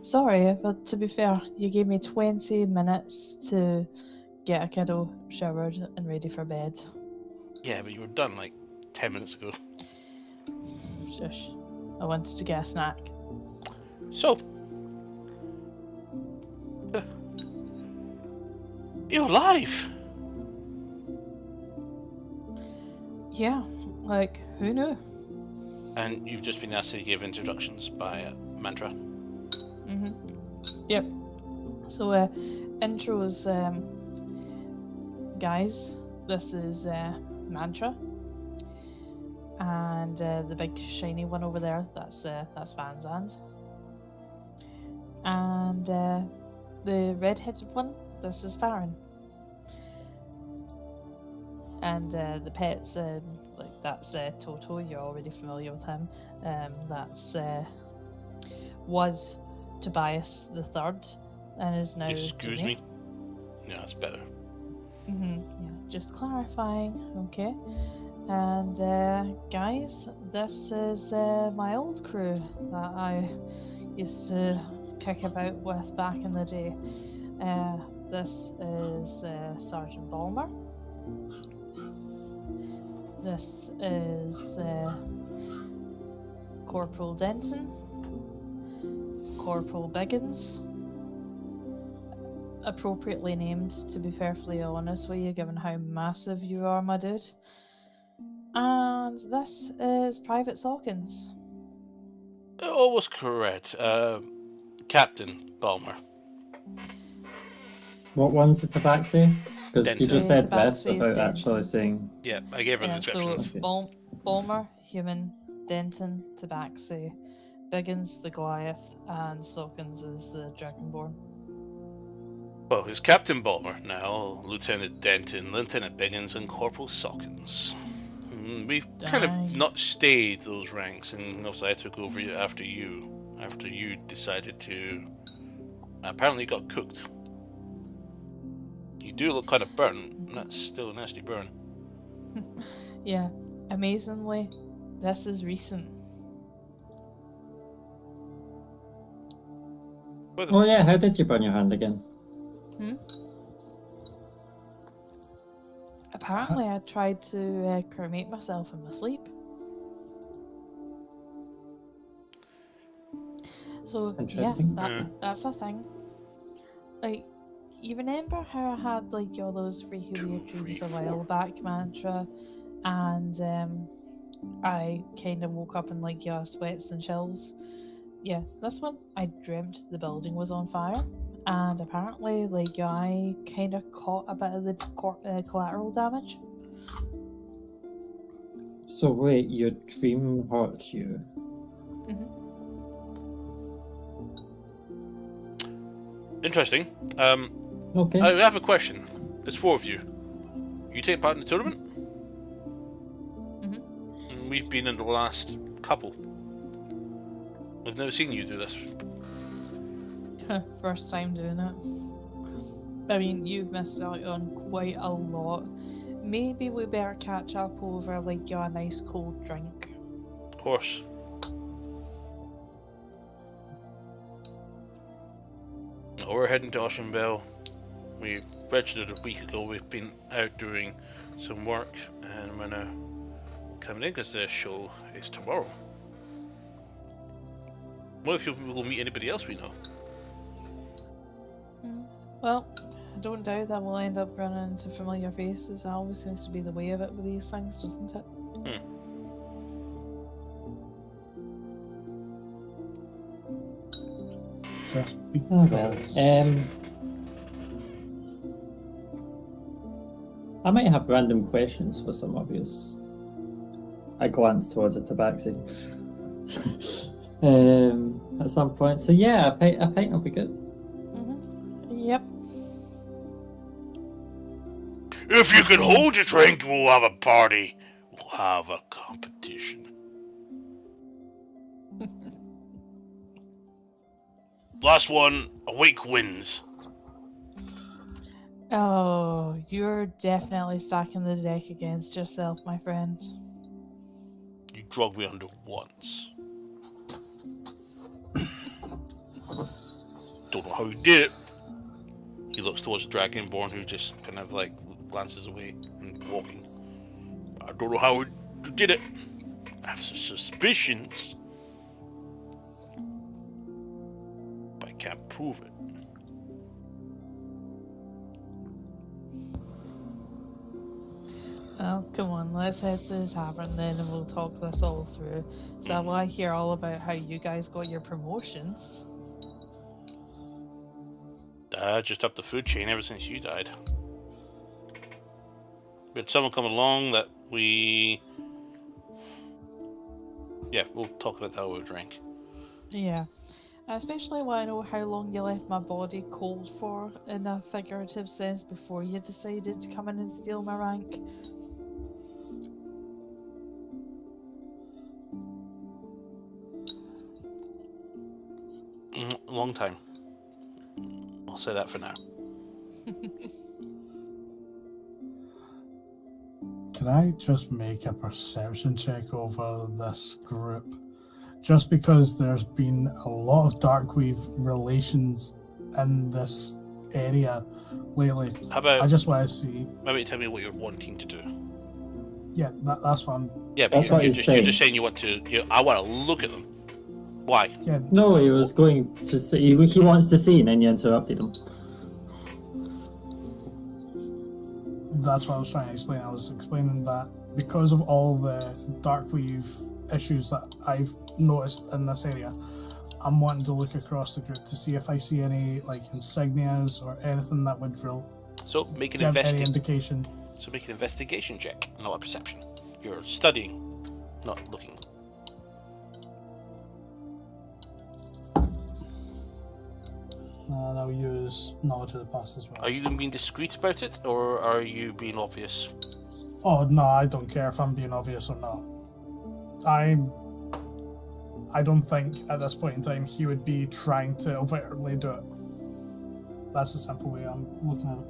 Sorry, but to be fair, you gave me 20 minutes to get a kiddo showered and ready for bed. Yeah, but you were done like 10 minutes ago. Shush. I wanted to get a snack. So, you're alive. Yeah, like, who knew? And you've just been asked to give introductions by Mantra. Mm-hmm. Yep. So, intros, guys. This is Mantra, and the big shiny one over there. That's Van Zandt, and the red-headed one. This is Farron, and the pets. Like that's Toto. You're already familiar with him. That's was Tobias the Third, and is now. Excuse Jimmy. me? No, it's better. Yeah, just clarifying, okay. And guys, this is my old crew that I used to kick about with back in the day. This is Sergeant Balmer. This is Corporal Denton, Corporal Biggins. Appropriately named, to be perfectly honest with you, given how massive you are, my dude. And this is Private Sawkins. Almost correct. Captain Balmer. What one's the tabaxi? Because you Denton. just said Tabaxi this is without Denton. actually saying. Yeah, I gave her the Yeah, so descriptions. Okay. Balmer, human, Denton, Tabaxi, Biggins, the Goliath, and Sawkins is the Dragonborn. Well, who's Captain Balmer now? Lieutenant Denton, Lieutenant Biggins, and Corporal Sawkins. We've kind of Dang. not stayed those ranks, and also I took over after you. After you decided to. Apparently got cooked. You do look kind of burnt, and that's still a nasty burn. Yeah, amazingly, this is recent. Where the Oh yeah, how did you burn your hand again? Apparently, I tried to cremate myself in my sleep. So yeah, Interesting. that's a thing. Like, you remember how I had like all those freaky weird dreams a while back, Mantra, and I kind of woke up in like sweats and chills. Yeah, this one I dreamt the building was on fire, And apparently, like, your eye kind of caught a bit of the collateral damage. So wait, your dream hurt you? Interesting. Okay. I have a question. There's 4 of you. You take part in the tournament? And we've been in the last couple. I've never seen you do this. First time doing it. I mean, you've missed out on quite a lot. Maybe we better catch up over, like, a nice cold drink. Of course. Well, we're heading to Ashenvale. We registered a week ago. We've been out doing some work, and we're now coming in because the show is tomorrow. What if we will meet anybody else we know? Well, I don't doubt that we'll end up running into familiar faces. That always seems to be the way of it with these things, doesn't it? Just because. Okay. I might have random questions for some of you. I glance towards the tabaxi. At some point. So yeah, a pint will be good. Yep. If you can hold your drink, we'll have a party. We'll have a competition. Last one, awake wins. Oh, you're definitely stacking the deck against yourself, my friend. You drugged me under once. Don't know how you did it. He looks towards the Dragonborn, who just kind of like glances away and walking. I don't know how you did it. I have some suspicions, but I can't prove it. Well, come on, let's head to the tavern then and we'll talk this all through. So I want to hear all about how you guys got your promotions. Just up the food chain ever since you died. We had someone come along that we... Yeah, we'll talk about that over a drink. Yeah. I especially want to know how long you left my body cold for, in a figurative sense, before you decided to come in and steal my rank. A long time. I'll say that for now. Can I just make a perception check over this group? Just because there's been a lot of Darkweave relations in this area lately. How about... I just want to see... Maybe tell me what you're wanting to do. Yeah, that's what I'm... Yeah, but That's what he's saying. you're just saying you want to... I want to look at them. Why? Yeah, No, he was going to say he wants to see, and then you interrupted him. that's what I was trying to explain. I was explaining that because of all the Darkweave issues that I've noticed in this area, I'm wanting to look across the group to see if I see any like insignias or anything that would So make an give any indication. So make an investigation check, not a perception. You're studying, not looking. And I'll use knowledge of the past as well. Are you being discreet about it, or are you being obvious? Oh no, I don't care if I'm being obvious or not. I don't think at this point in time he would be trying to overtly do it. That's the simple way I'm looking at it.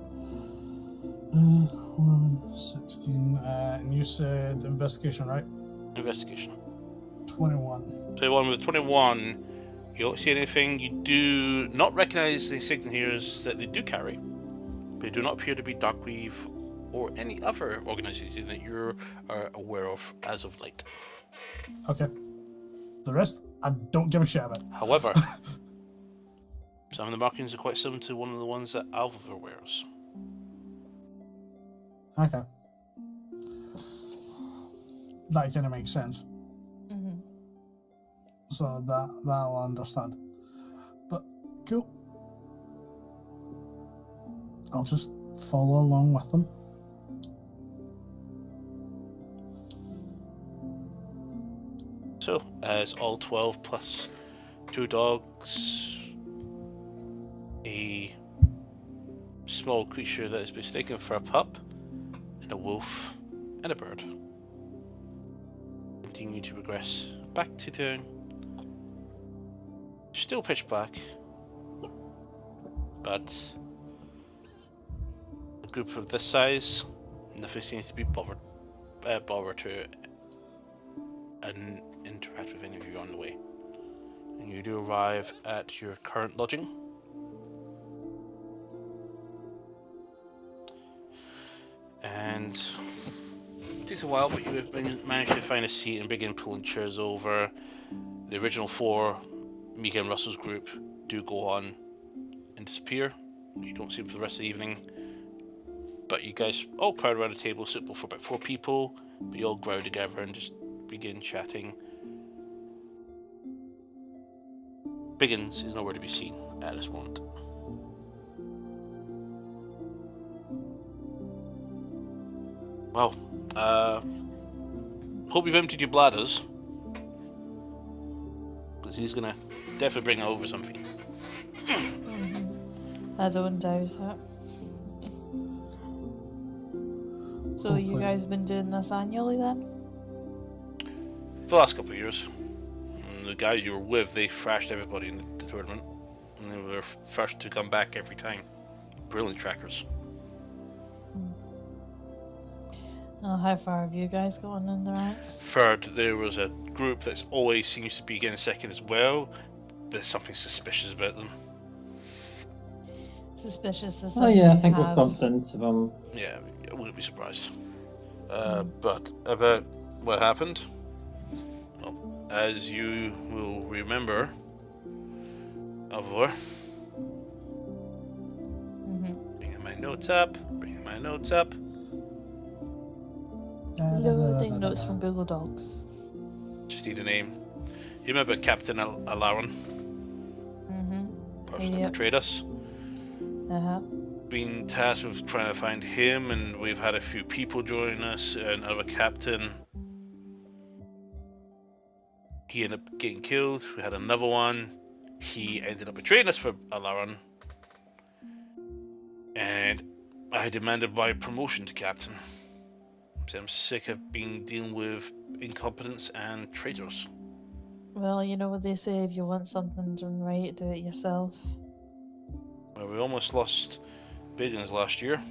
11, 16, and you said investigation, right? Investigation. 21. 21 with 21, you don't see anything. You do not recognize the signatures that they do carry. They do not appear to be Darkweave or any other organization that you are aware of as of late. Okay. The rest, I don't give a shit about. However, some of the markings are quite similar to one of the ones that Alva wears. Okay. That kind of makes sense. Mm-hmm. So that I'll understand. But cool. I'll just follow along with them. So, as all 12 plus 2 dogs, a small creature that is mistaken for a pup, and a wolf, and a bird, continue to progress back to town. Still pitch black, but a group of this size, nothing seems to be bothered to and interact with any of you on the way. And you do arrive at your current lodging. And it takes a while, but you have managed to find a seat and begin pulling chairs over. The original 4, Mika and Russell's group, do go on and disappear. You don't see them for the rest of the evening. But you guys all crowd around a table suitable for about 4 people, but you all grow together and just begin chatting. Biggins is nowhere to be seen at this moment. Well, hope you've emptied your bladders, because he's gonna definitely bring over something. I don't doubt it. So Hopefully. you guys been doing this annually then? For the last couple of years, the guys you were with, they thrashed everybody in the tournament, and they were first to come back every time. Brilliant trackers. How far have you guys gone in the ranks? Third, there was a group that always seems to be getting second as well, but there's something suspicious about them. Suspicious as Oh yeah, I something think you we've have. bumped into them. Yeah, I wouldn't be surprised. But about what happened, well, as you will remember, Alvor, bringing my notes up. Loading notes from Google Docs. Just need a name. You remember Captain Alaron? Person that betrayed us? Been tasked with trying to find him, and we've had a few people join us. Another captain. He ended up getting killed. We had another one. He ended up betraying us for Alaron. And I demanded my promotion to captain. So I'm sick of dealing with incompetence and traitors. Well, you know what they say, if you want something done right, do it yourself. Well, we almost lost Biggins last year.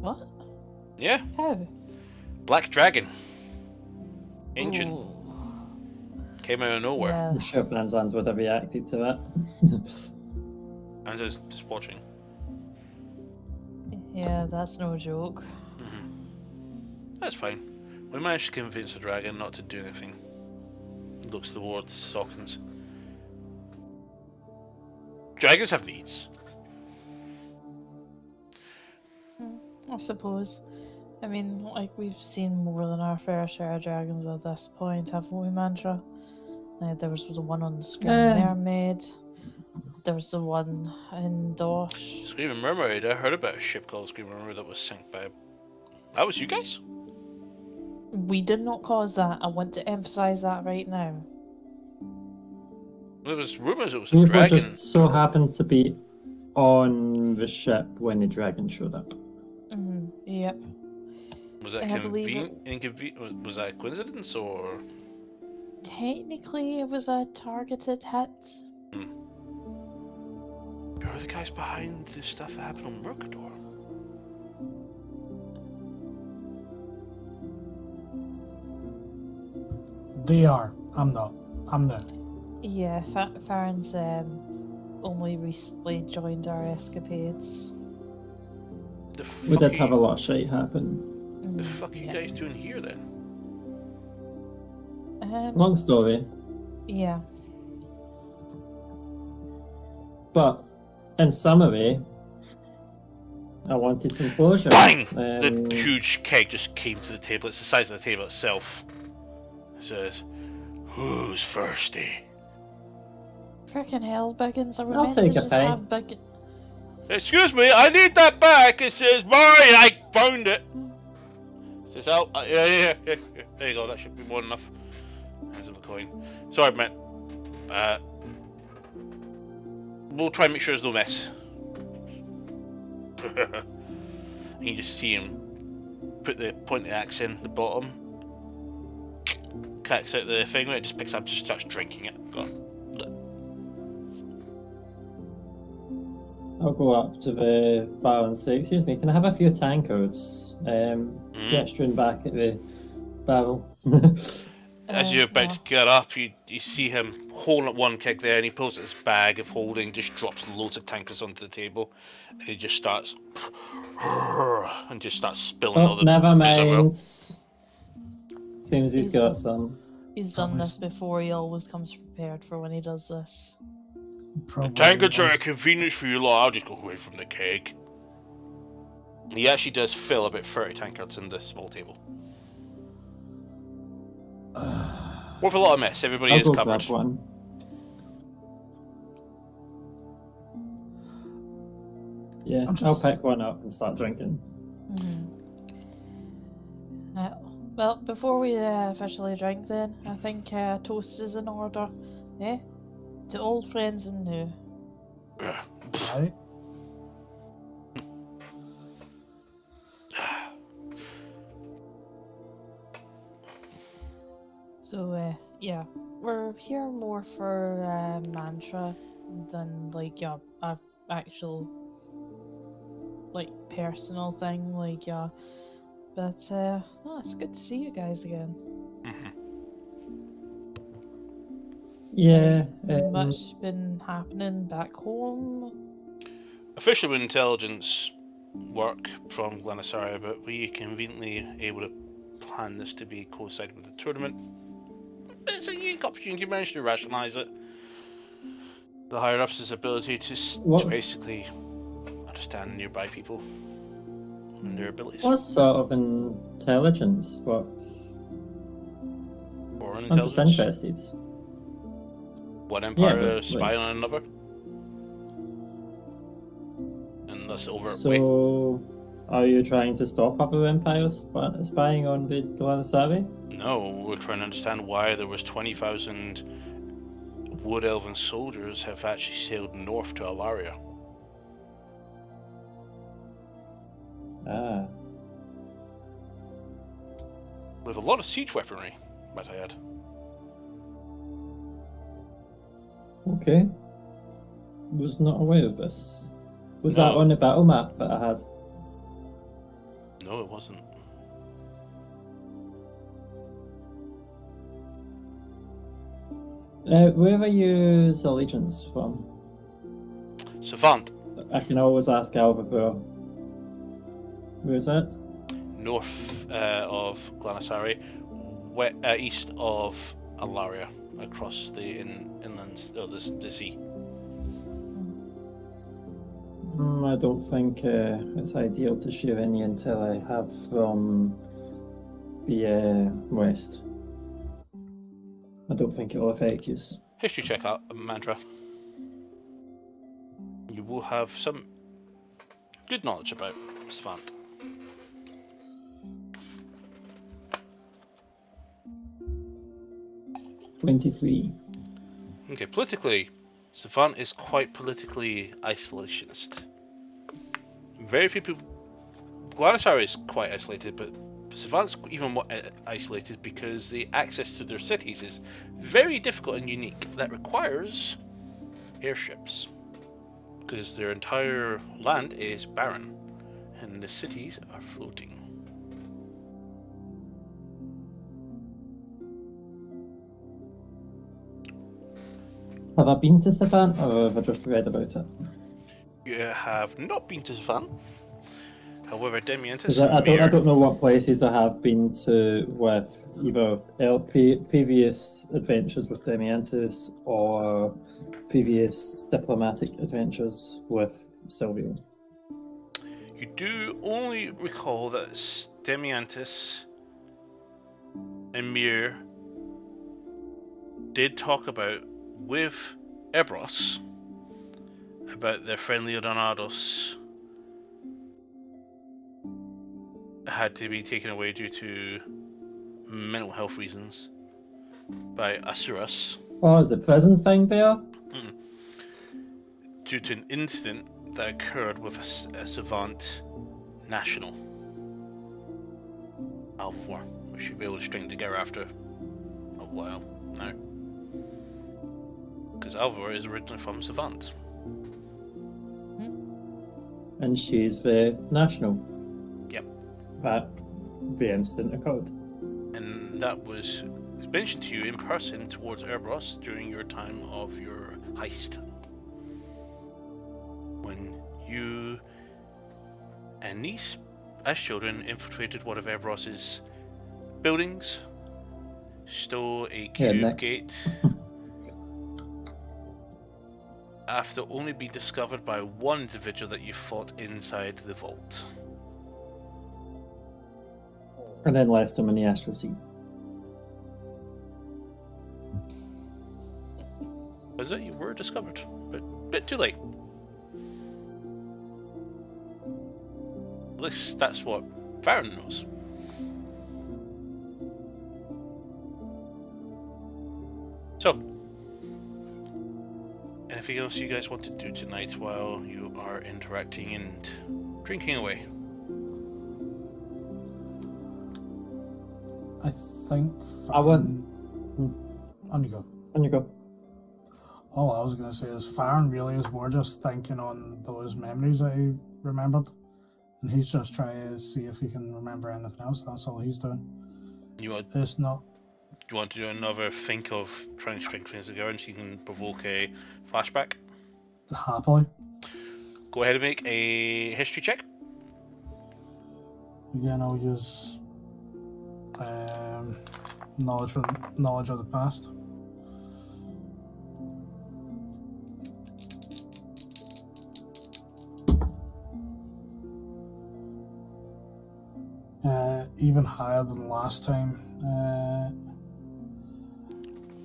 What? Yeah, How? Black Dragon. Ancient. Ooh. Came out of nowhere. Yeah. I'm sure Branzand would have reacted to that. I'm just watching. Yeah, that's no joke. That's fine. We managed to convince the dragon not to do anything. Looks towards Sawkins. Dragons have needs. I suppose. I mean, like, we've seen more than our fair share of dragons at this point, haven't we, Mantra? There was the one on the Screaming Mermaid. There was the one in Dosh. Screaming Mermaid, I heard about a ship called Screaming Mermaid that was sunk by... That was you guys? We did not cause that. I want to emphasize that right now. There was rumours it was a People dragon. just so happened to be on the ship when the dragon showed up. Yep. Was that I believe was that a coincidence or? Technically, it was a targeted hit. Who are the guys behind the stuff that happened on Mercador? They are. I'm not. I'm not. Yeah, Farron's only recently joined our escapades. We did have a lot of shit happen. The fuck are you guys doing here then? Long story, Yeah. but in summary, I wanted some closure. Bang! The huge keg just came to the table. It's the size of the table itself. It says, "Who's thirsty?" Frickin' hell, Biggins. Are we I'll meant take to a just pint. have Biggins? Excuse me, I need that back. It says mine. I found it. It says, oh, yeah. There you go. That should be more than enough. Here's a coin. Sorry, mate. We'll try and make sure there's no mess. You just see him put the point of the axe in the bottom, cracks out the thing, it just picks up, just starts drinking it. I'll go up to the bar and say, excuse me, can I have a few tankards? Gesturing back at the barrel. As you're about to get up, you see him holding up one kick there, and he pulls out his bag of holding, just drops loads of tankards onto the table, and he just starts and just starts spilling all the. Never mind. Seems he's got some. He's done this before. He always comes prepared for when he does this. Tankards are a convenience for you lot. I'll just go away from the keg. He actually does fill about 30 tankards in this small table. With a lot of mess, everybody is covered. Grab one. Yeah, I'll pick one up and start drinking. Well, before we officially drink then, I think a toast is in order. Eh? To old friends and new. Right. So, yeah, we're here more for mantra than like a actual like personal thing, like but no, it's good to see you guys again. Yeah. Much been happening back home. Official intelligence work from Galanasari, but we conveniently able to plan this to be coincided with the tournament. It's a unique opportunity. Managed to rationalise it. The higher ups' ability to basically understand nearby people and their abilities. What sort of intelligence works? Foreign I'm just intelligence. interested. One empire spy on another, and that's over. So, are you trying to stop other empires spying on the Galanasari? No, we're trying to understand why there was 20,000 wood elven soldiers have actually sailed north to Alaria. Ah. With a lot of siege weaponry, might I add. Okay. Was not aware of this. Was that on the battle map that I had? No, it wasn't. Where are you allegiance from? Savant. I can always ask Alva for. Where's that? North of Galanasari, east of Alaria, across the inlands, the sea. I don't think it's ideal to share any intel I have from the west. I don't think it will affect you. History check out, Mantra. You will have some good knowledge about Savant. Okay, politically, Savant is quite politically isolationist. Very few people. Galanasari is quite isolated, but Savant's even more isolated because the access to their cities is very difficult and unique. That requires airships, because their entire land is barren, and the cities are floating. Have I been to Savant, or have I just read about it? You have not been to Savant. However, Demiantis. I don't know what places I have been to with either previous adventures with Demiantis or previous diplomatic adventures with Silvio. You do only recall that Demiantis and Mir did talk about with Ebros about their friend Leonardos had to be taken away due to mental health reasons by Asuras. Oh, is it prison thing there? Due to an incident that occurred with a savant national, Alvor, which you'll be able to string together after a while now. Because Alvor is originally from Savant. And she's the national. Yep. That the incident occurred. And that was mentioned to you in person towards Erebos during your time of your heist. When you and Nice, as children, infiltrated one of Erebos's buildings, stole a cube gate, after only being discovered by one individual that you fought inside the vault. And then left him in the astral sea. Was it? You were discovered, but a bit too late. At least that's what Farron knows. So, anything else you guys want to do tonight while you are interacting and drinking away? I think. I want. On you go. On you go. All I was going to say is Farron really is more just thinking on those memories that he remembered. And he's just trying to see if he can remember anything else. That's all he's doing. It's not. You want to do another think of trying to string things together and so you can provoke a flashback? Happily. Go ahead and make a history check. Again, I'll use knowledge of the past. Even higher than last time.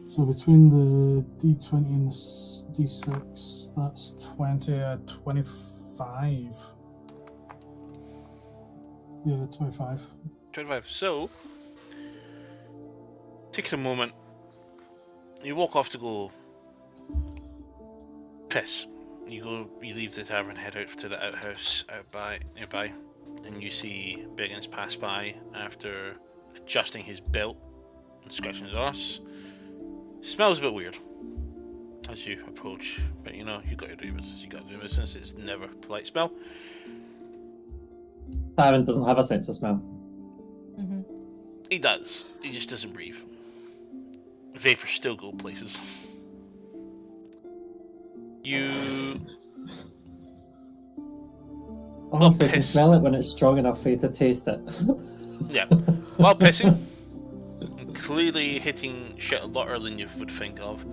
So between the D20 and the D6, that's 20, 25. Yeah, 25. 25. So, take a moment. You walk off to go piss. You leave the tavern, head out to the outhouse nearby, and you see Biggins pass by after adjusting his belt and scratching his arse. Smells a bit weird as you approach, but you know, you got to do business. It's never a polite smell. Farron doesn't have a sense of smell. Mm-hmm. He does. He just doesn't breathe. Vapors still go places. You. Oh, so you can smell it when it's strong enough for you to taste it. Yeah. While pissing, and clearly hitting shit a lot earlier than you would think of,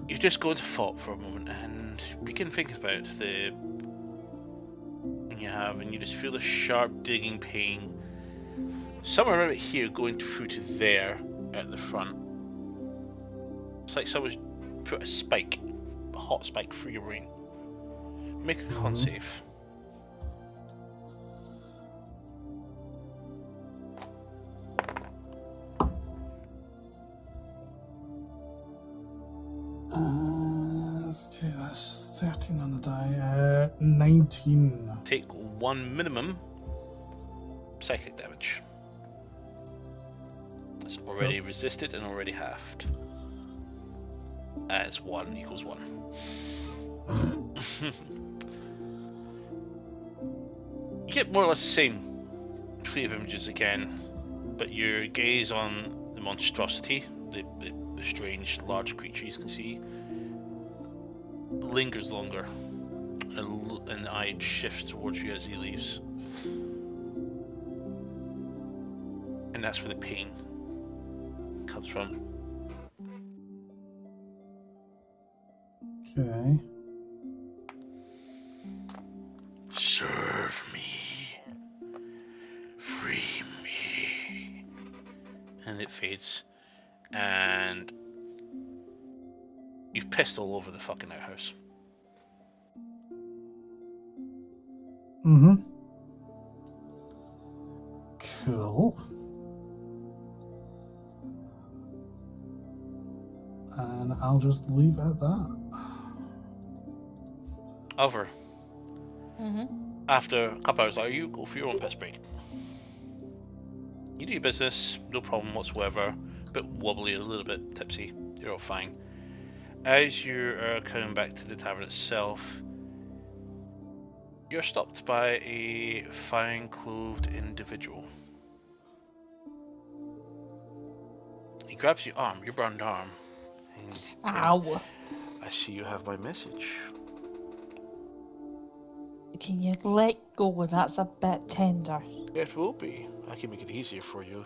you just go into thought for a moment and begin thinking about the you have, and you just feel the sharp digging pain somewhere around here going through to there at the front. It's like someone's put a hot spike through your brain. Make a con save. Okay, that's 13 on the die. 19. Take one minimum psychic damage. It's already resisted and already halved. As 1 equals 1. You get more or less the same fleet of images again, but your gaze on the monstrosity, the strange large creature you can see, lingers longer, and the eye shifts towards you as he leaves. And that's where the pain comes from. Okay. Serve me. Free me. And it fades. And you've pissed all over the fucking outhouse. Mm-hmm. Cool. And I'll just leave it at that. Over. Mm-hmm. After a couple hours later, you go for your own piss break. You do your business, no problem whatsoever. A bit wobbly, a little bit tipsy. You're all fine. As you're coming back to the tavern itself, you're stopped by a fine-clothed individual. He grabs your arm, your burned arm. And, Ow. I see you have my message. Can you let go? That's a bit tender. It will be. I can make it easier for you.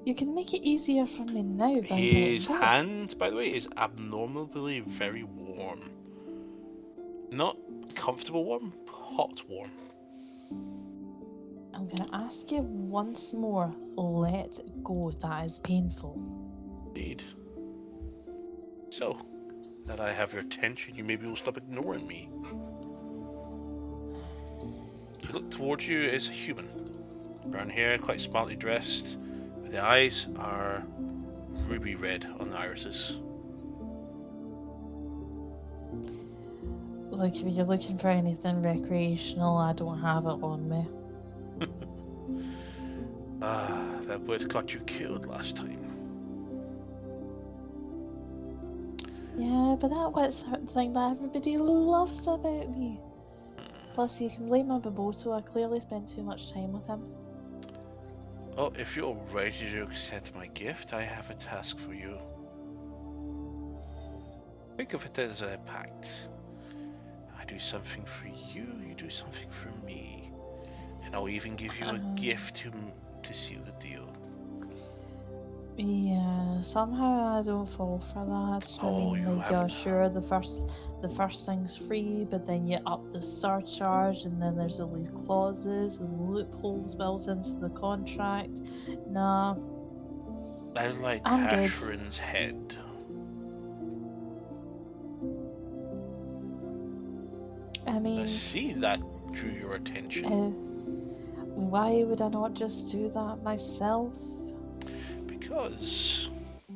You can make it easier for me now by His letting go. hand, by the way, is abnormally very warm. Not comfortable warm, hot warm. I'm gonna ask you once more. Let go. That is painful. Indeed. So, that I have your attention, you maybe will stop ignoring me. He looked towards you as a human. Brown hair, quite smartly dressed. The eyes are ruby red on the irises. Look, if you're looking for anything recreational, I don't have it on me. That would got you killed last time. Yeah, but that was the thing that everybody loves about me. Plus, you can blame my Boboto. I clearly spent too much time with him. Oh, if you're ready to accept my gift, I have a task for you. Think of it as a pact. I do something for you, you do something for me. And I'll even give you a gift to seal the deal. Yeah, somehow I don't fall for that. Oh, I mean, you like, haven't. sure, the first thing's free, but then you up the surcharge, and then there's all these clauses and loopholes built into the contract. Nah, I like I'm good. Ashrin's head. I mean, I see that drew your attention. Why would I not just do that myself? Because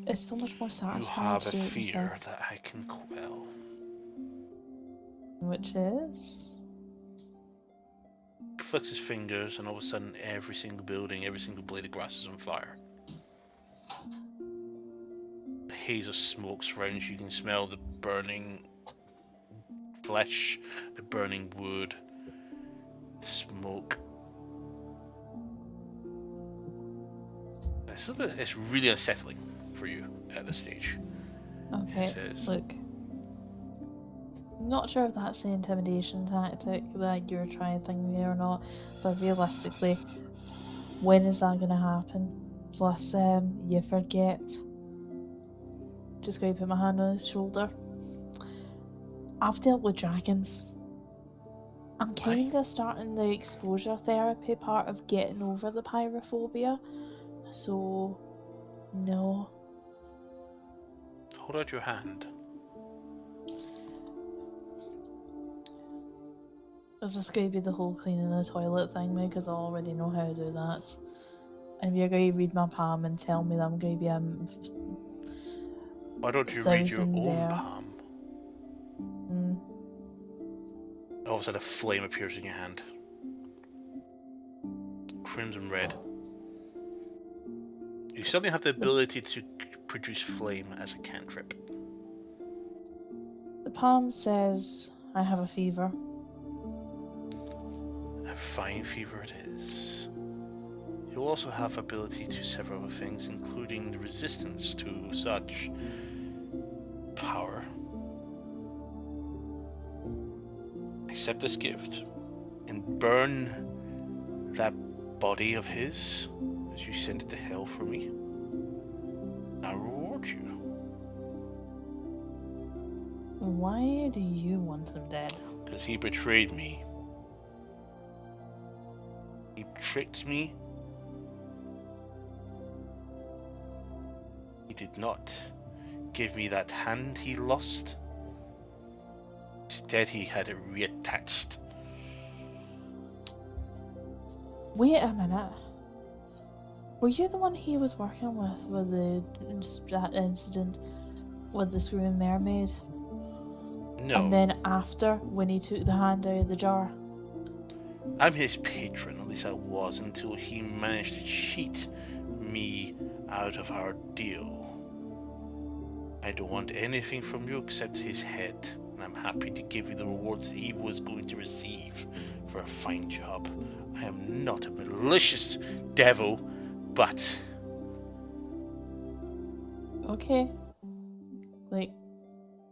It's so much more you satisfying have to a do it fear yourself. that I can quell. Which is? He flicks his fingers, and all of a sudden, every single building, every single blade of grass is on fire. The haze of smoke surrounds you. You can smell the burning flesh, the burning wood, the smoke. It's really unsettling for you at this stage. Okay, look. I'm not sure if that's the intimidation tactic that you're trying to think me or not, but realistically, when is that gonna happen? Plus, you forget. Just gonna put my hand on his shoulder. I've dealt with dragons. I'm kinda starting the exposure therapy part of getting over the pyrophobia. So, no. Hold out your hand. Is this going to be the whole cleaning the toilet thing, because I already know how to do that? And you're going to read my palm and tell me that I'm going to be a Why don't you read your own thousandaire. palm? All of a sudden, a flame appears in your hand. Crimson red. You suddenly have the ability to produce flame as a cantrip. The palm says, I have a fever. A fine fever it is. You'll also have ability to several other things, including the resistance to such power. Accept this gift and burn that body of his as you send it to hell for me. I'll reward you. Why do you want him dead? Because he betrayed me. He tricked me. He did not give me that hand he lost. He's Instead, he had it reattached. Wait a minute. Were you the one he was working with that incident with the screaming mermaid? No, And then after, when he took the hand out of the jar? I'm his patron, at least I was, until he managed to cheat me out of our deal. I don't want anything from you except his head, and I'm happy to give you the rewards he was going to receive for a fine job. I am not a malicious devil, but... Okay. Like,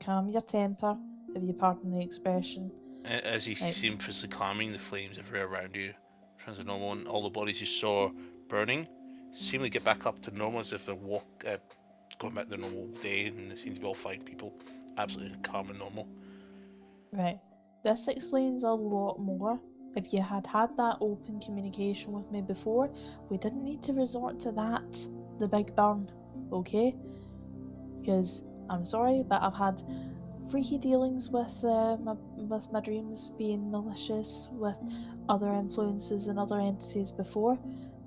calm your temper, if you pardon the expression. As you see him physically calming, the flames everywhere around you turns to normal, and all the bodies you saw burning seem to get back up to normal, as if they're going back to their normal day, and they seem to be all fine people, absolutely calm and normal. Right. This explains a lot more. If you had had that open communication with me before, we didn't need to resort to that, the big burn, okay? Because, I'm sorry, but I've had freaky dealings with my dreams being malicious, with other influences and other entities before.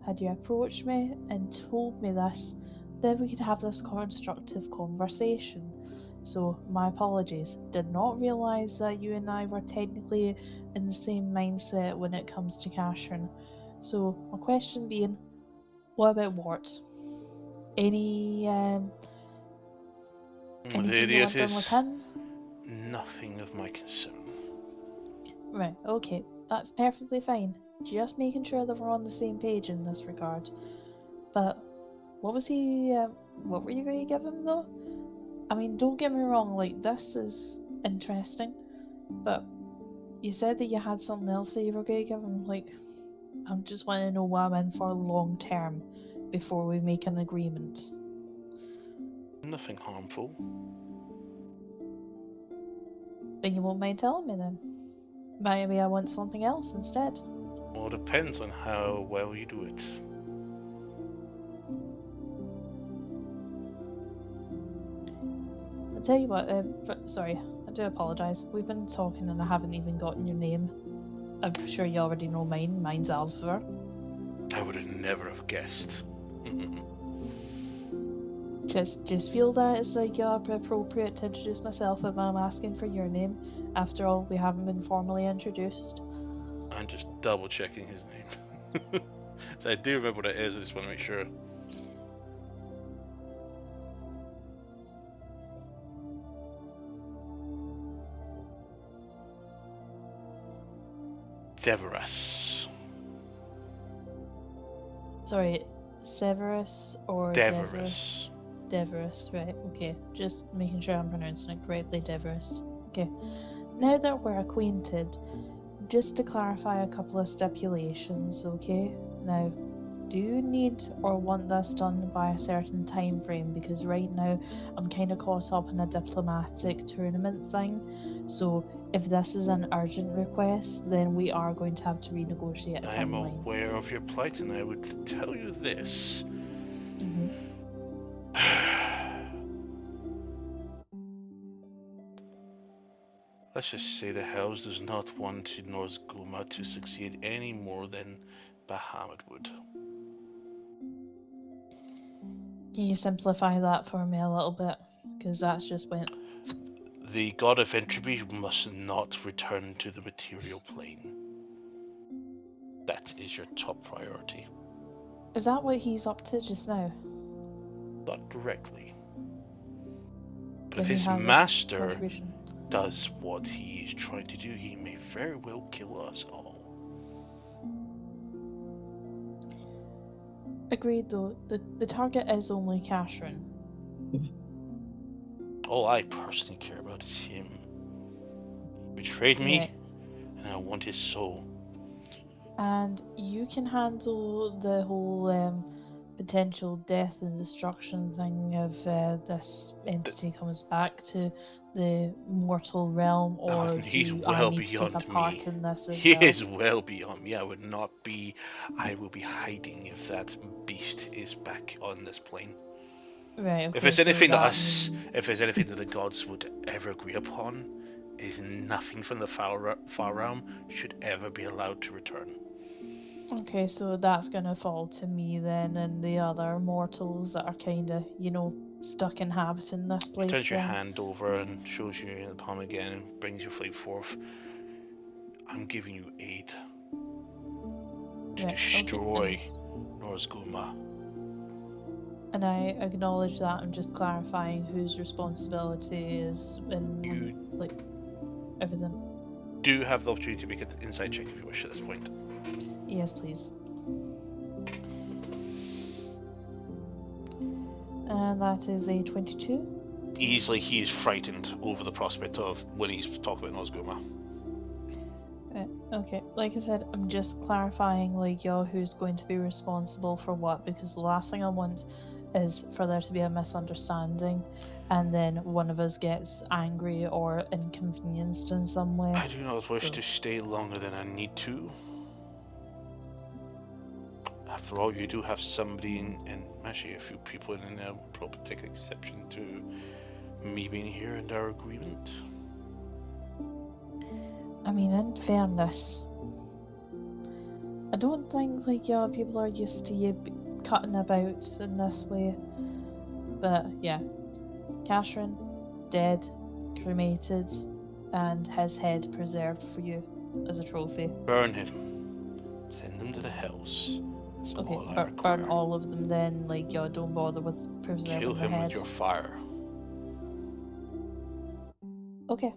Had you approached me and told me this, then we could have this constructive conversation. So, my apologies. Did not realise that you and I were technically in the same mindset when it comes to Catherine. So, my question being, what about Wart? Anything The you idiot want done with him? nothing of my concern. Right, okay. That's perfectly fine. Just making sure that we're on the same page in this regard. But, what was he, what were you going to give him though? I mean, don't get me wrong, like, this is interesting, but you said that you had something else that you were going to give him, like, I'm just wanting to know what I'm in for long term before we make an agreement. Nothing harmful. Then you won't mind telling me then? Maybe I want something else instead. Well, it depends on how well you do it. I'll tell you what, sorry, I do apologise. We've been talking and I haven't even gotten your name. I'm sure you already know mine. Mine's Alpha. I would have never have guessed. Just feel that it's like appropriate to introduce myself if I'm asking for your name. After all, we haven't been formally introduced. I'm just double checking his name. So I do remember what it is, I just want to make sure. Deverus. Sorry, Severus or Deverus. Deverus, right, okay. Just making sure I'm pronouncing it correctly, Deverus. Okay. Now that we're acquainted, just to clarify a couple of stipulations, okay? Now, do you need or want this done by a certain time frame? Because right now, I'm kind of caught up in a diplomatic tournament thing. So, if this is an urgent request, then we are going to have to renegotiate a I am timeline. aware of your plight, and I would tell you this. Mm-hmm. Let's just say the house does not want Norzguma to succeed any more than Bahamut would. Can you simplify that for me a little bit? Because that's just went... The god of entropy must not return to the material plane. That is your top priority. Is that what he's up to just now? Not directly. But Then if he his has a master contribution. does what he is trying to do, he may very well kill us all. Agreed though, the target is only Catherine. All I personally care about is him. He betrayed me, Right. and I want his soul. And you can handle the whole potential death and destruction thing if this entity comes back to the mortal realm, or He's do well I need to take a beyond part me. in this as He well? is well beyond me. I will be hiding if that beast is back on this plane. Right, okay, If there's so anything that if there's anything that the gods would ever agree upon, is nothing from the far realm should ever be allowed to return. Okay, so that's gonna fall to me then, and the other mortals that are kinda, stuck inhabiting this place Turns your then. hand over and shows you the palm again and brings your fleet forth. I'm giving you aid to Right, okay, destroy Norzguma. And I acknowledge that. I'm just clarifying whose responsibility is in You everything. do have the opportunity to make an insight check if you wish at this point. Yes, please. And that is a 22. Easily, he is frightened over the prospect of when he's talking about Norzguma. Okay, like I said, I'm just clarifying, who's going to be responsible for what, because the last thing I want is for there to be a misunderstanding, and then one of us gets angry or inconvenienced in some way. I do not wish to stay longer than I need to. After all, you do have somebody and actually a few people in there will probably take exception to me being here and our agreement. I mean, in fairness, I don't think people are used to you cutting about in this way. But yeah, Catherine, dead, cremated, and his head preserved for you as a trophy. Burn him. Send them to the hells. That's Okay, all I burn require. all of them then. Don't bother with preserving Kill the him head. with your fire. Okay.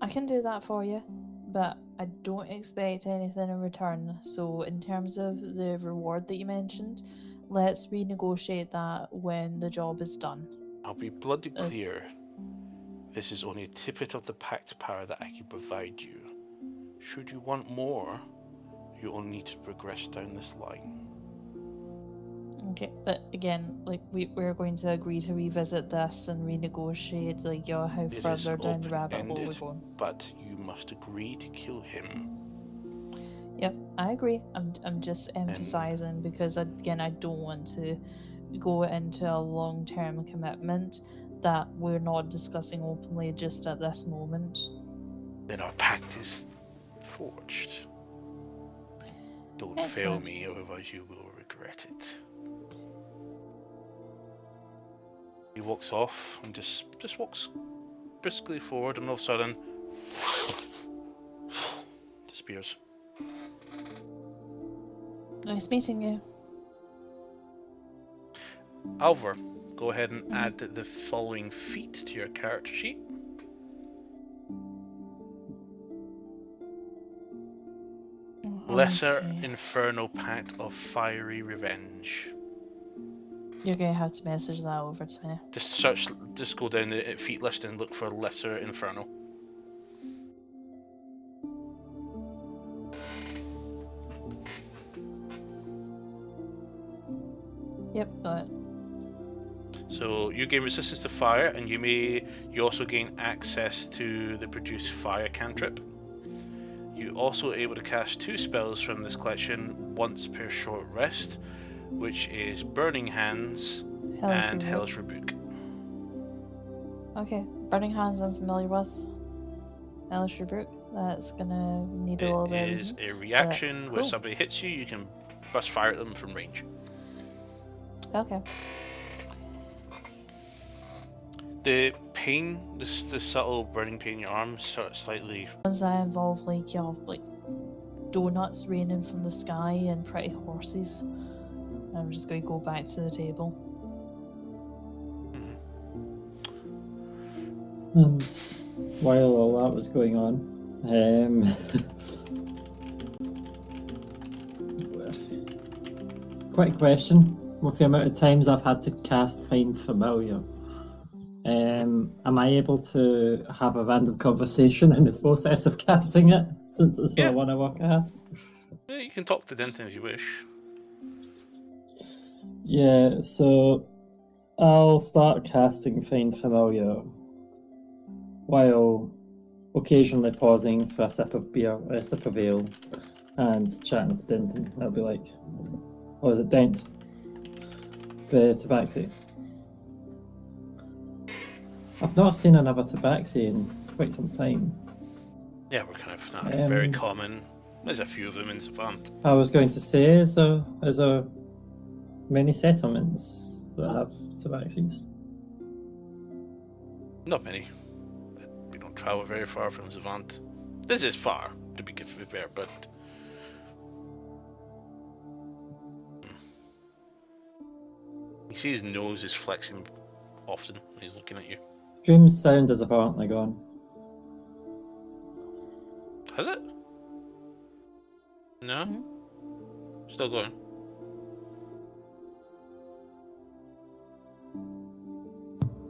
I can do that for you, but I don't expect anything in return. So in terms of the reward that you mentioned, let's renegotiate that when the job is done. I'll be bloody clear. This is only a tippet of the pact power that I can provide you. Should you want more, you will need to progress down this line. Okay, but again, we're going to agree to revisit this and renegotiate, how It further is down the rabbit hole we're open-ended, going. but you must agree to kill him. Yep, I agree. I'm just emphasizing because again, I don't want to go into a long-term commitment that we're not discussing openly just at this moment. Then our pact is forged. Don't fail me, otherwise you will regret it. He walks off and just walks briskly forward, and all of a sudden disappears. Nice meeting you. Alvar, go ahead and add the following feat to your character sheet. Lesser Inferno Pact of Fiery Revenge. You're gonna have to message that over to me. Just go down the feat list and look for Lesser Inferno. Yep, got it. So you gain resistance to fire, and you also gain access to the produce fire cantrip. You also able to cast 2 spells from this collection once per short rest, which is Burning Hands and Hellish Rebuke. Okay, Burning Hands I'm familiar with. Hellish Rebuke, that's gonna need a little bit. It is a reaction where somebody hits you, you can burst fire at them from range. Okay. The pain, the subtle burning pain in your arm, slightly. Ones that involve donuts raining from the sky and pretty horses. I'm just going to go back to the table. And while all that was going on, quick question: with the amount of times I've had to cast Find Familiar, am I able to have a random conversation in the process of casting it, since it's not one hour cast? Yeah, you can talk to Denton if you wish. Yeah, so I'll start casting Find Familiar while occasionally pausing for a sip of beer, a sip of ale, and chatting to Denton. I'll be like, "Oh, is it Dent? The Tabaxi?" I've not seen another tabaxi in quite some time. Yeah, we're kind of not very common. There's a few of them in Savant. I was going to say, is there many settlements that have tabaxis? Not many. We don't travel very far from Savant. This is far, to be fair, but... You see his nose is flexing often when he's looking at you. Dream's sound is apparently gone. Has it? No? Still going.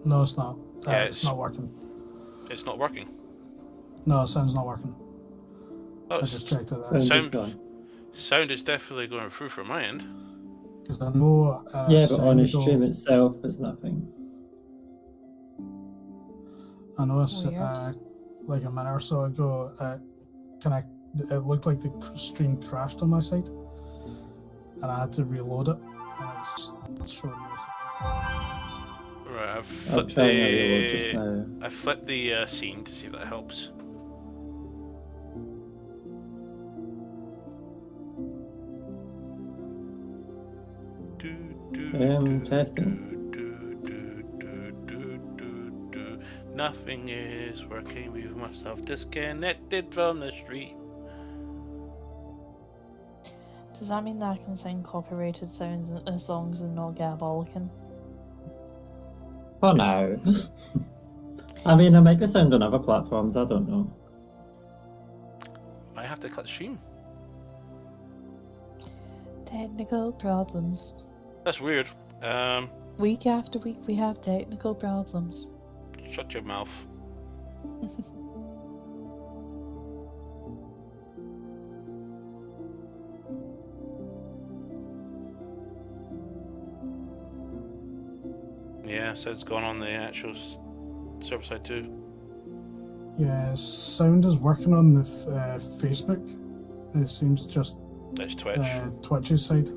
No, it's not. Yeah, it's not working. It's not working. No, sound's not working. Oh, I just checked it there. Sound is gone. Sound is definitely going through from my end. Because I know. Yeah, but on the stream itself, there's nothing. I know it's like a minute or so ago. It looked like the stream crashed on my side, and I had to reload it. And it's showing me. Right, I'm trying to reload just now. I flipped the scene to see if that helps. Testing. Nothing is working. We must have disconnected from the stream. Does that mean that I can sing copyrighted songs and not get a bollocking? For now. I mean, I might be sound on other platforms, I don't know. I have to cut the stream. Technical problems. That's weird. Week after week we have technical problems. Shut your mouth. Yeah, so it's gone on the actual server side too. Yeah, sound is working on the Facebook. It seems just. That's Twitch. Twitch's side.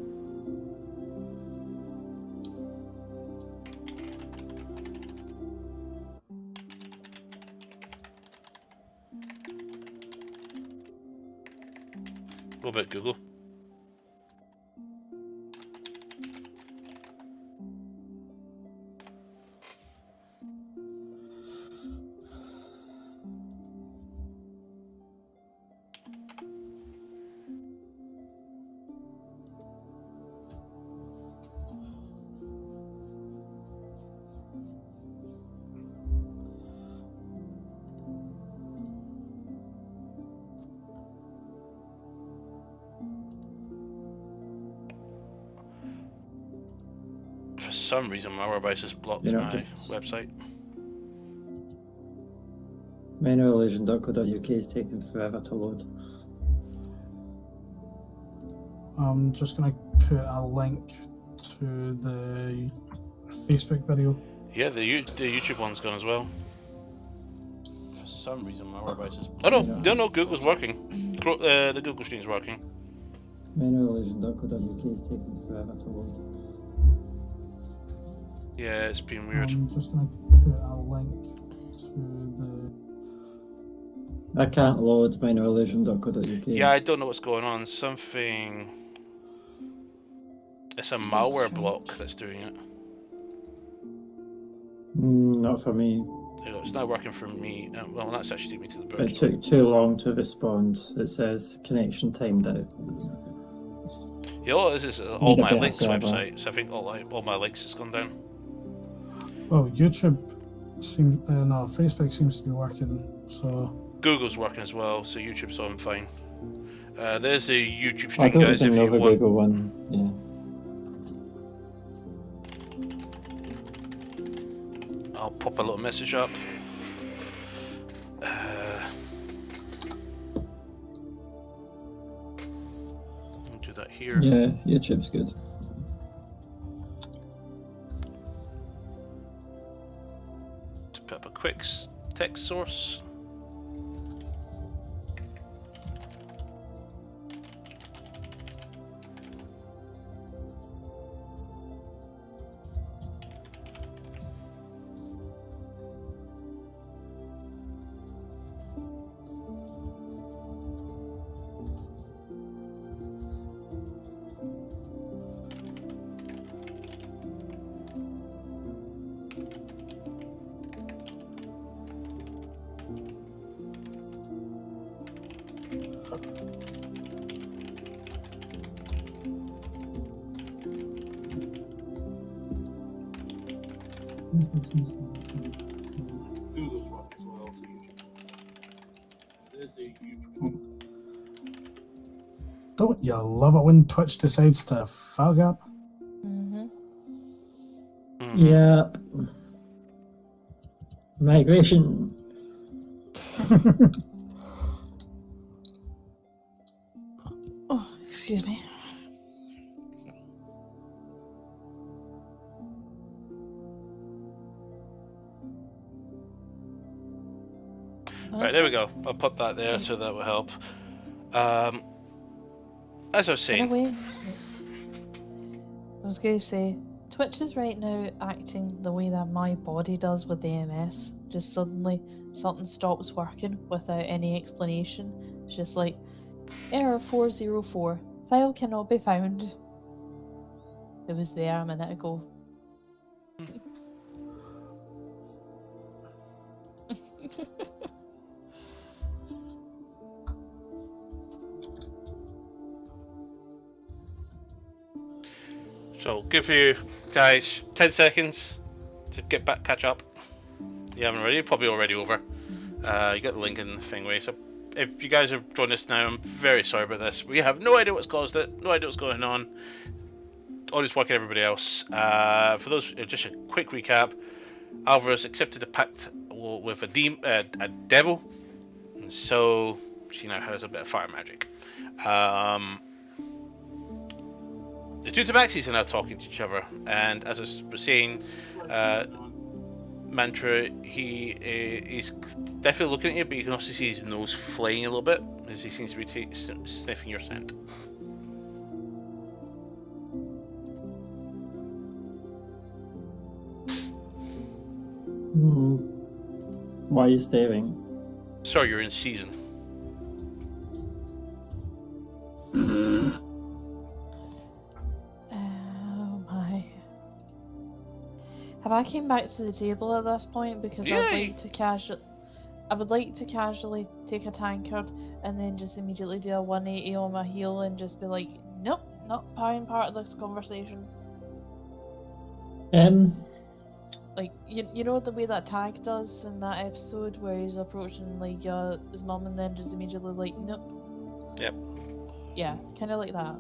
What about Google? For some reason, Malwarebytes has blocked my website. Manualillusion.co.uk is taking forever to load. I'm just going to put a link to the Facebook video. Yeah, the YouTube one's gone as well. For some reason, Malwarebytes is... Oh no, Google's working. The Google stream's working. Manualillusion.co.uk is taking forever to load. Yeah, it's been weird. I'm just going to put a link to the... I can't load manualillusion.co.uk. Yeah, I don't know what's going on. Something... It's a malware block that's doing it. Not for me. It's not working for me. Well, that's actually taking me to the It browser. took too long to respond. It says connection timed out. Yeah, all it is all my links website. So I think all my links has gone down. Well, YouTube seems... no, Facebook seems to be working, so... Google's working as well, so YouTube's on fine. There's a YouTube I stream, don't guys, if even know you the want. Google one. Yeah. I'll pop a little message up. I'll do that here. Yeah, YouTube's good. To put up a quick text source. do those ones as well. So there's a huge. Don't you love it when Twitch decides to fog up? Yep. Migration. Oh, excuse me. Right, there we go. I'll put that there so that will help. As I was In a saying, way, I was going to say, Twitch is right now acting the way that my body does with the MS. Just suddenly something stops working without any explanation. It's just like, error 404, file cannot be found. It was there a minute ago. so give you guys 10 seconds to get back, catch up. You haven't already, probably already over. You got the link in the thing way. So if you guys have joined us now, I'm very sorry about this. We have no idea what's caused it, no idea what's going on. All this work and everybody else. For those, just a quick recap. Alvarez accepted a pact with a devil, and so she now has a bit of fire magic. The two tabaxis are now talking to each other, and as I was saying, Mantra, he's definitely looking at you, but you can also see his nose flaying a little bit as he seems to be sniffing your scent. Why are you staring? Sorry, you're in season. Oh my. Have I came back to the table at this point? Because Yeah. I would like to casually take a tankard and then just immediately do a 180 on my heel and just be like, nope, not being part of this conversation. Like, you know the way that Tag does in that episode where he's approaching like his mum and then just immediately like, nope. Yep. Yeah, kind of like that.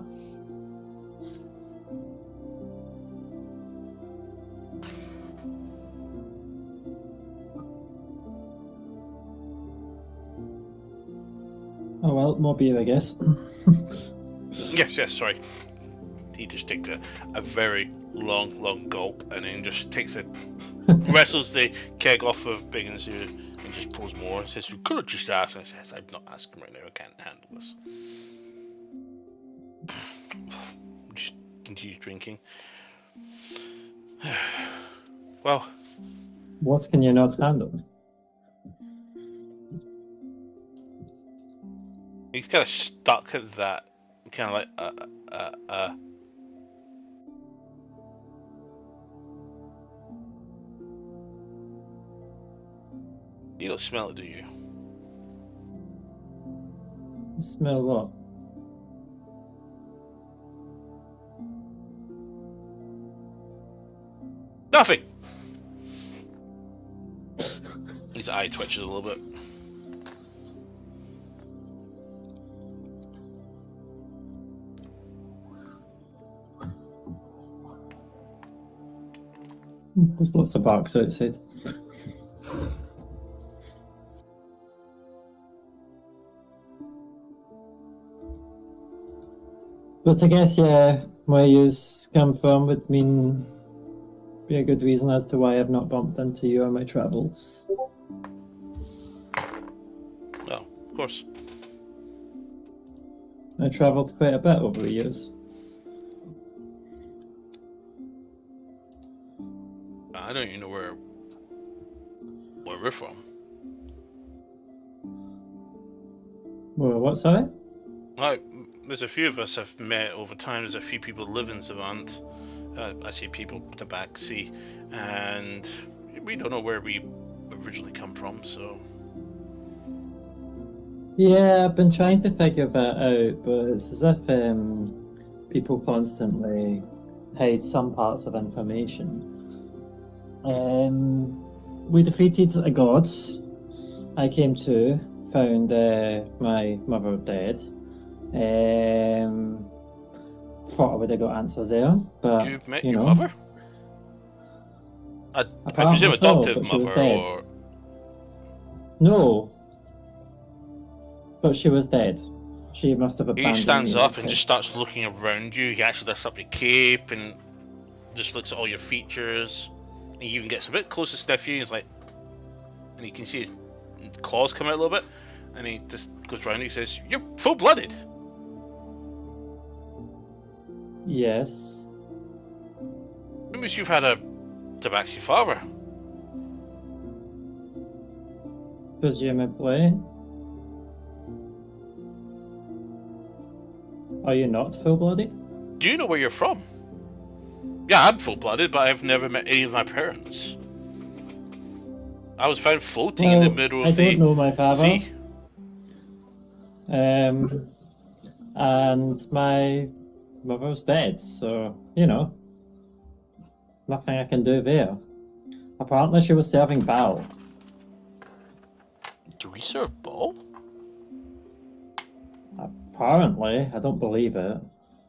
Oh well, more beer, I guess. Yes, sorry. He just takes a very long gulp and then just wrestles the keg off of Biggin's ear and just pulls more and says, "You could have just asked." And I says, "I'm not asking right now, I can't handle this." Just continue drinking. Well, What can you not handle? he's kind of stuck at that, kind of like, You don't smell it, do you? Smell what? Nothing! His eye twitches a little bit. There's lots of barks outside. But I guess, yeah, where you come from would be a good reason as to why I've not bumped into you on my travels. Well, of course. I travelled quite a bit over the years. I don't even know where we're from. Well, what, sorry? There's a few of us have met over time. There's a few people who live in Savant. I say people, Tabaxi, and we don't know where we originally come from, so... Yeah, I've been trying to figure that out, but it's as if people constantly hide some parts of information. We defeated a gods. I came to, found my mother dead. Thought I would have got answers there, but You've met you your know, mother? I apparently presume so, adoptive but she was mother, dead. or No, but she was dead. She must have he abandoned stands me as a up and kid. just starts looking around you. He actually lifts up your cape and just looks at all your features. And he even gets a bit close to sniff you. He's like, and you can see his claws come out a little bit. And he just goes around and he says, "You're full-blooded." Yes. It means you've had a tabaxi father. Presumably. Are you not full-blooded? Do you know where you're from? Yeah, I'm full-blooded, but I've never met any of my parents. I was found floating in the middle of I the don't know my father. sea. And my mother's dead, so, you know, nothing I can do there. Apparently she was serving Bao. Do we serve ball? Apparently, I don't believe it.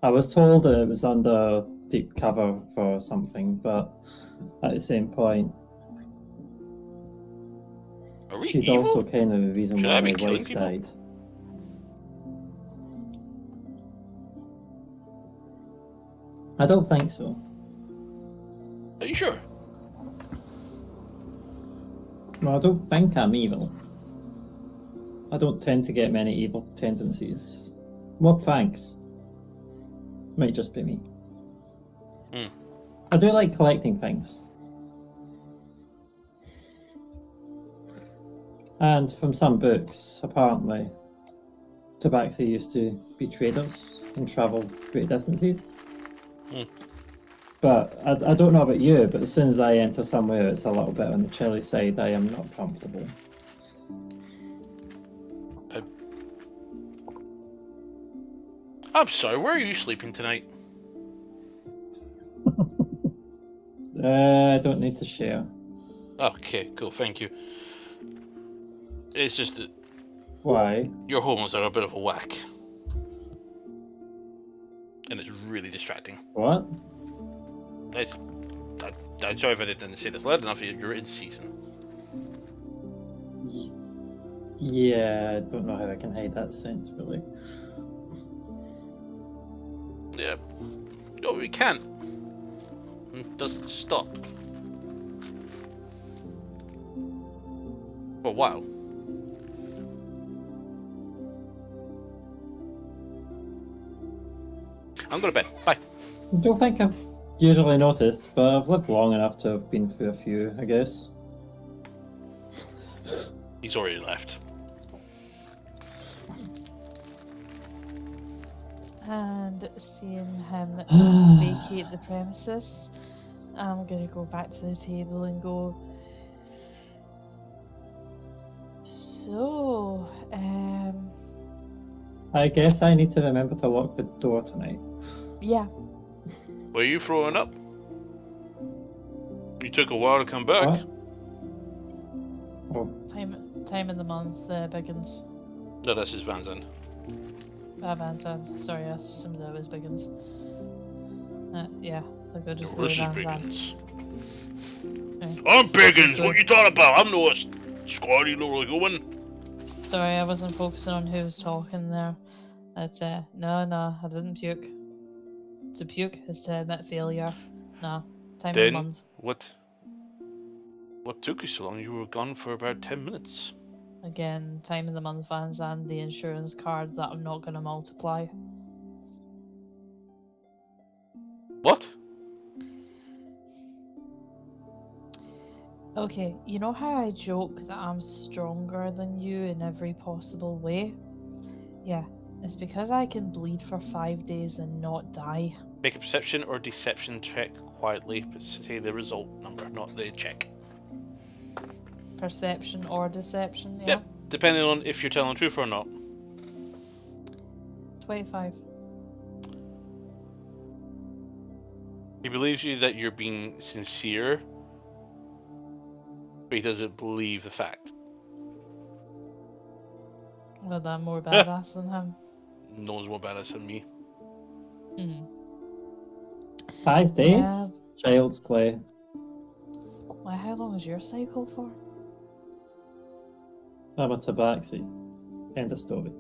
I was told it was under deep cover for something, but at the same point, Are we she's evil? also kind of the reason Should why I be my killing wife people? died. I don't think so. Are you sure? No, I don't think I'm evil. I don't tend to get many evil tendencies. Well, thanks. Might just be me. I do like collecting things. And from some books, apparently, tabaxi used to be traders and travel great distances. But I don't know about you, but as soon as I enter somewhere it's a little bit on the chilly side, I am not comfortable. I'm sorry, where are you sleeping tonight? I don't need to share. Okay, cool, thank you. It's just that Why? your hormones are a bit of a whack. And it's really distracting. What? I'm sorry if I didn't say this loud enough, you're in season. Yeah, I don't know how I can hide that sense, really. Yeah. No, we can't. It doesn't stop. For a while. I'm going to bed. Bye. I don't think I've usually noticed, but I've lived long enough to have been through a few, I guess. He's already left. And seeing him vacate the premises, I'm gonna go back to the table and go. So, I guess I need to remember to lock the door tonight. yeah. Were you throwing up? You took a while to come back. What? Oh, Time in the month, Biggins. No, that's his Van's End. Van's End. Sorry, I assumed that was Biggins. Yeah, I'll go just No, go this to is Van's End. Biggins. Right. I'm Biggins! What you talking about? I'm no squatty little going. Sorry, I wasn't focusing on who was talking there. It's no, I didn't puke. To puke is to admit failure. No, time of the Then, month. what took you so long? You were gone for about 10 minutes. Again, time of the month, Vans, and the insurance card that I'm not gonna multiply. What? Okay, you know how I joke that I'm stronger than you in every possible way? Yeah, it's because I can bleed for 5 days and not die. Make a perception or deception check quietly, but say the result number, not the check. Perception or deception, yeah? Yep, depending on if you're telling the truth or not. 25. He believes you that you're being sincere, but he doesn't believe the fact. Well, I'm more badass than him. No one's more badass than me. 5 days? Yeah. Child's play. Well, how long is your cycle for? I'm a tabaxi. End of story.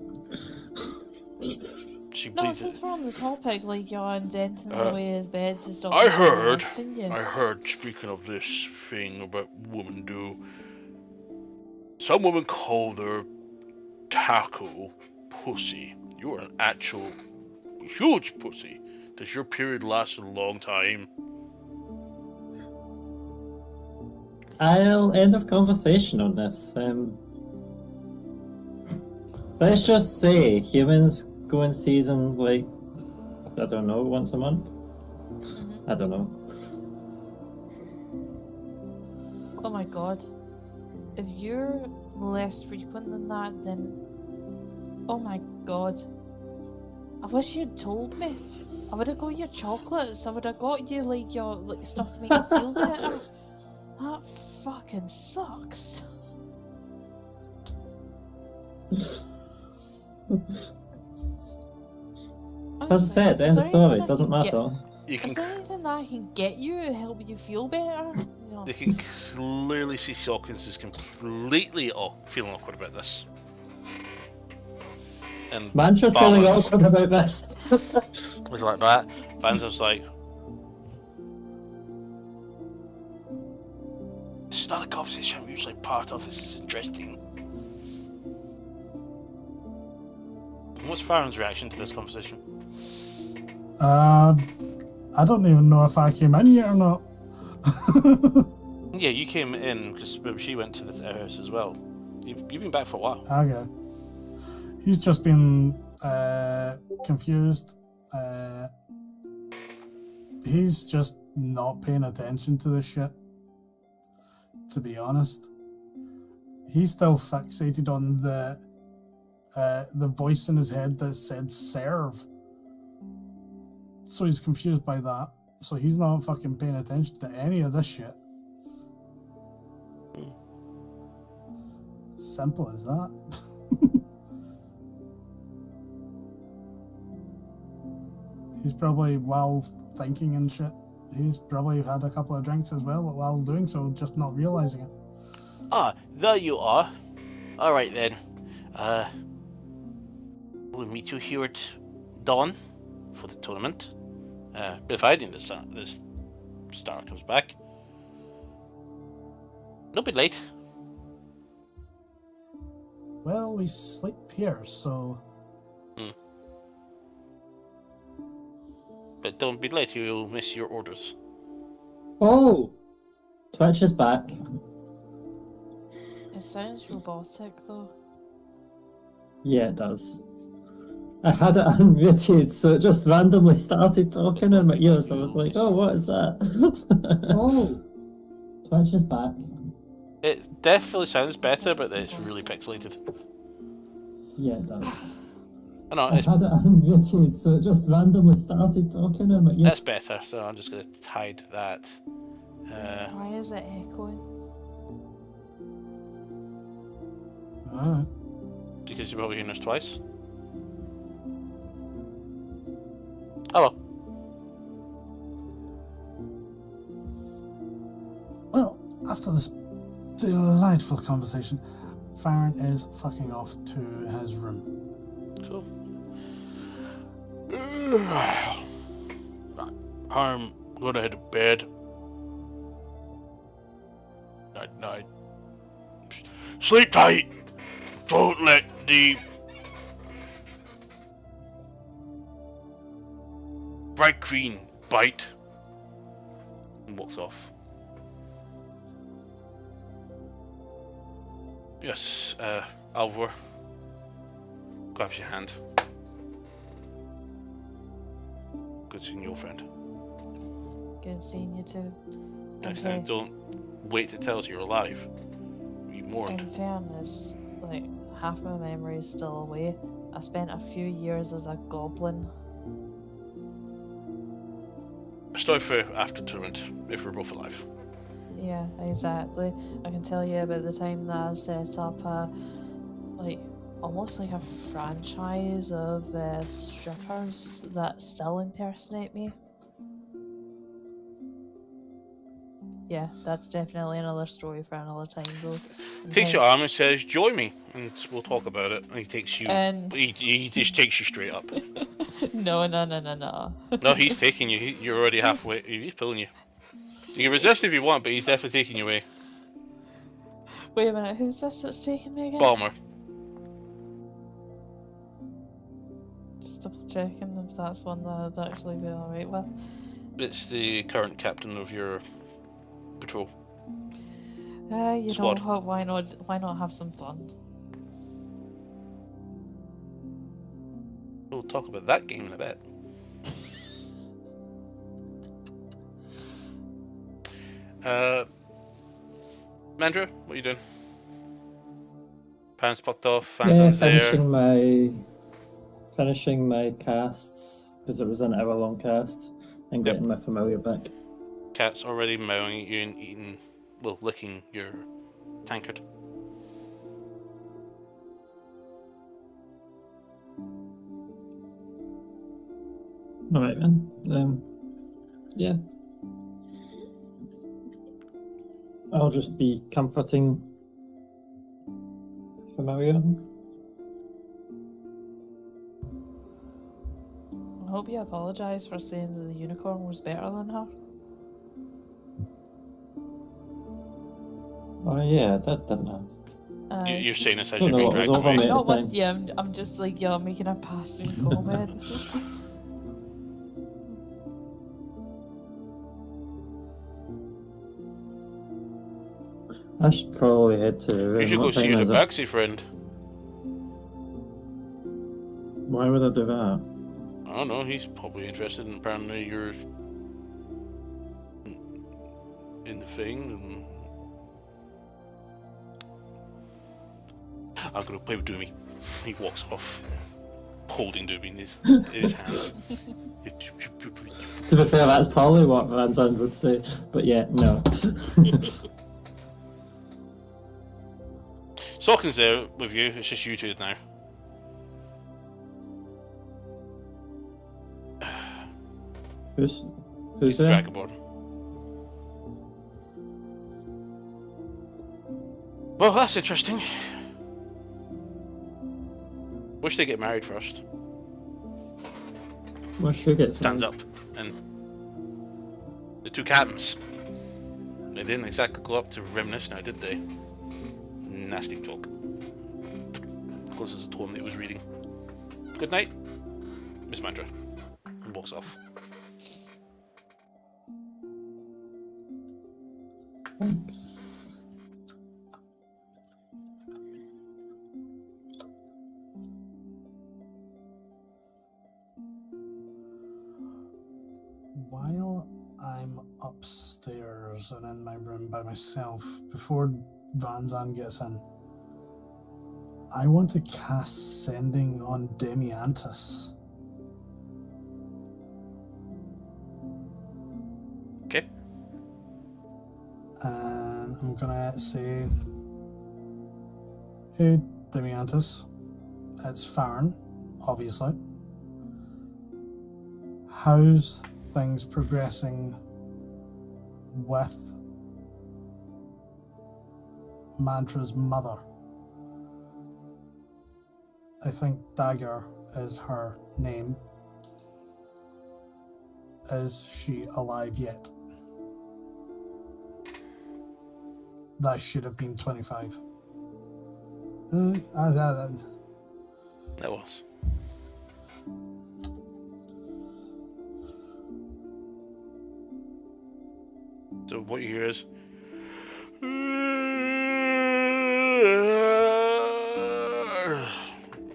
She No, believes since it. we're on the topic, like, and Denton's away his bed to stop I him from heard, molesting you. speaking of this thing about women do, some women call their taco pussy. You're an actual huge pussy. Does your period last a long time? I'll end of conversation on this. Let's just say humans go in season, like, I don't know, once a month? I don't know. Oh my god. If you're less frequent than that, then... Oh my god. I wish you'd told me. I would have got you chocolates. I would have got you, like, your stuff to make you feel better. That fucking sucks. As I said, end of story, doesn't matter. You Is can there anything that I can get you to help you feel better? You know. They can clearly see Sawkins is completely feeling awkward about this. And Mantra's feeling awkward about this. was like that. Van's like, this is not a conversation I'm usually part of. This is interesting. What's Farron's reaction to this conversation? I don't even know if I came in yet or not. Yeah, you came in because she went to the house as well. You've been back for a while. Okay. He's just been confused. He's just not paying attention to this shit, to be honest. He's still fixated on the voice in his head that said serve. So he's confused by that. So he's not fucking paying attention to any of this shit. Simple as that. He's probably, while thinking and shit, he's probably had a couple of drinks as well while doing so, just not realizing it. Ah, there you are. Alright then. We'll meet you here at dawn for the tournament. Providing this star comes back. Don't be late. Well, we sleep here, so... But don't be late, you'll miss your orders. Oh! Twitch is back. It sounds robotic though. Yeah, it does. I had it unmuted, so it just randomly started talking in my ears. I was like, oh, what is that? Oh! Twitch is back. It definitely sounds better, but it's really pixelated. Yeah, it does. I know, I had it unmuted, so it just randomly started talking in my ears. that's better, so I'm just going to hide that. Why is it echoing? Because you're probably hearing us twice. Hello. Well, after this delightful conversation, Farron is fucking off to his room. Cool. I'm gonna head to bed. Night. Sleep tight. Don't let the bright green bite. And walks off. Yes, Alvor grabs your hand. Good seeing your friend. Good seeing you too. Next time, don't wait to tell us you're alive. You mourned. In fairness, like, half my memory is still away. I spent a few years as a goblin. A story for after tournament, if we're both alive. Yeah, exactly. I can tell you about the time that I set up almost like a franchise of strippers that still impersonate me. Yeah, that's definitely another story for another time, though. Takes your arm and says, "Join me," and we'll talk about it. And he takes you. And He just takes you straight up. no. No, he's taking you. You're already halfway. He's pulling you. You can resist if you want, but he's definitely taking you away. Wait a minute, who's this that's taking me again? Balmer. Just double checking if that's one that I'd actually be alright with. It's the current captain of your patrol. You Squad. know what? Why not have some fun? We'll talk about that game in a bit. Mandra, what are you doing? Pants plucked off, Phantom's there. Finishing my casts, because it was an hour-long cast, and Yep. getting my familiar back. Cat's already mowing at you and licking your tankard. Alright then. Yeah. I'll just be comforting familiar. I hope you apologise for saying that the unicorn was better than her. Oh yeah, that didn't happen. You're saying this as Don't you're know being what was dragged over away. me. Not time. with you, I'm just like, you're making a passing comment. I should probably head to. You should go what see time your is it? tabaxi friend. Why would I do that? I don't know, he's probably interested in apparently you're in the thing. I'm gonna play with Doomy. He walks off, holding Doomy in his hands. To be fair, that's probably what Van Zandt would say, but yeah, no. Sorkin's there with you, it's just you two now. Who's He's the there? Dragonborn. Well, that's interesting. Wish they get married first. Well, sure gets Stands married. up, and the two captains. They didn't exactly go up to reminisce now, did they? Nasty talk. Close as the tone that he was reading. Good night, Miss Mandra. And walks off. Thanks. While I'm upstairs and in my room by myself, before Van Zandt gets in, I want to cast Sending on Demiantus. Okay. And I'm gonna say, hey, Demiantus, it's Farron, obviously. How's things progressing with Mantra's mother? I think Dagger is her name. Is she alive yet? That should have been 25. That was. So what you hear is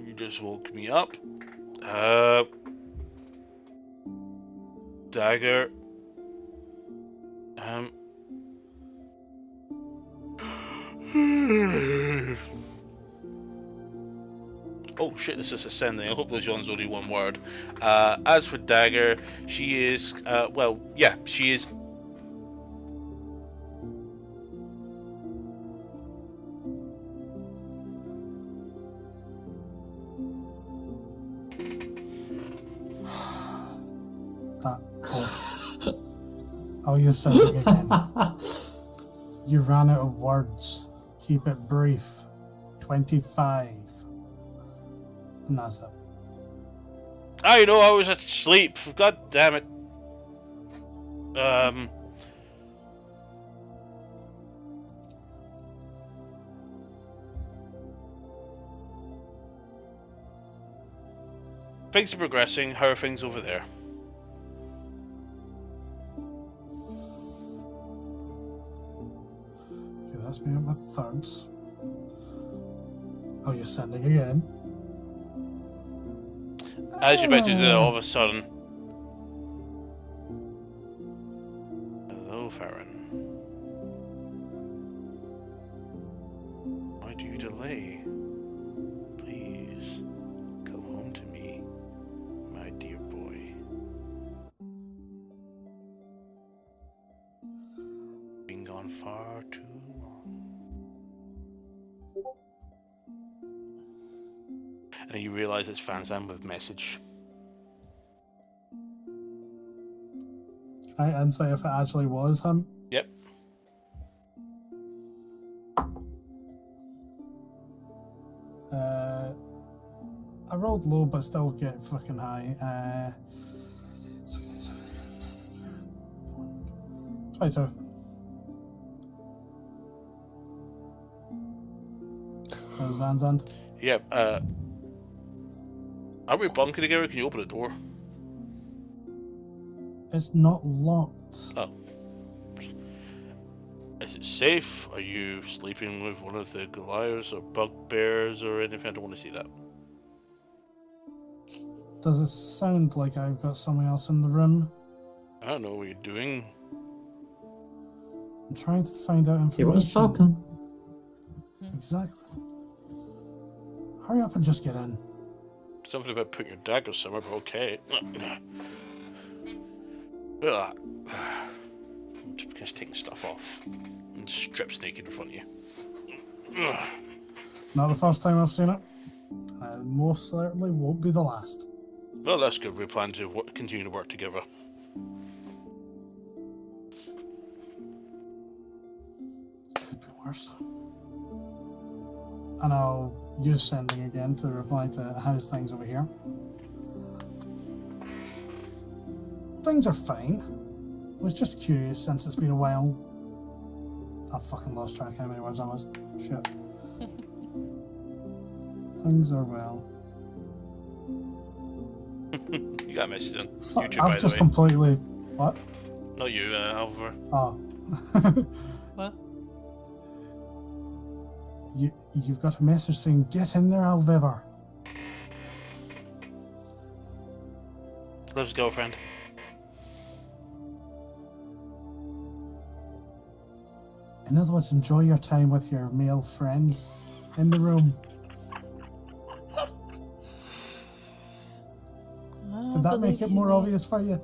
you just woke me up. Dagger. Oh shit, this is ascending. I hope there's only one word. As for Dagger, she is, well, yeah, she is I'll use sending again. You ran out of words. Keep it brief. 25. And that's it. I know I was asleep. God damn it. Things are progressing. How are things over there? Okay, that's me at my thirds. Oh, you're sending again? As you're about to do that, all of a sudden... Hello, Farron. Why do you delay? Please, come home to me, my dear boy. Been gone far too long. And you realise it's Fanzan with message. Can I insight if it actually was him? Yep. I rolled low, but still get fucking high. 22. That was Van's end. Yep. Are we bunking together? Can you open the door? It's not locked. Oh. Is it safe? Are you sleeping with one of the Goliaths or bugbears or anything? I don't want to see that. Does it sound like I've got someone else in the room? I don't know what you're doing. I'm trying to find out He was information. talking. Exactly. Hurry up and just get in. Something about putting your dagger somewhere, but okay. Ugh. I'm just taking stuff off and strips naked in front of you. Ugh. Not the first time I've seen it. Most certainly won't be the last. Well, that's good. We plan to continue to work together. Could be worse. And I'll use sending again to reply to how's things over here. Things are fine. I was just curious since it's been a while. I fucking lost track how many words that was. Shit. Things are well. You got a message on Fuck, YouTube, by I've the just way. completely... What? Not you, Alvar. Oh. What? You've got a message saying, get in there, Alvivar. Liv's girlfriend. In other words, enjoy your time with your male friend in the room. Did that make it more obvious for you?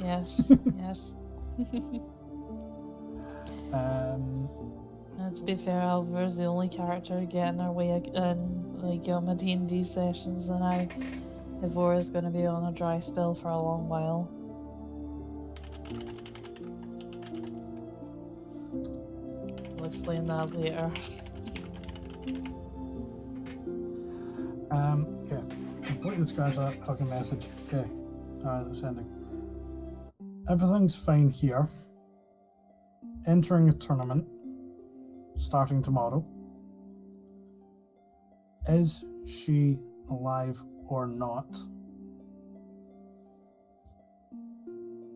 Yes, yes. To be fair, Alvar's the only character getting our way in like my D&D sessions, and Ivora's going to be on a dry spell for a long while. I'll explain that later. Okay. Completely scratch that fucking message. Okay. Alright, sending. Everything's fine here. Entering a tournament. Starting tomorrow. Is she alive or not?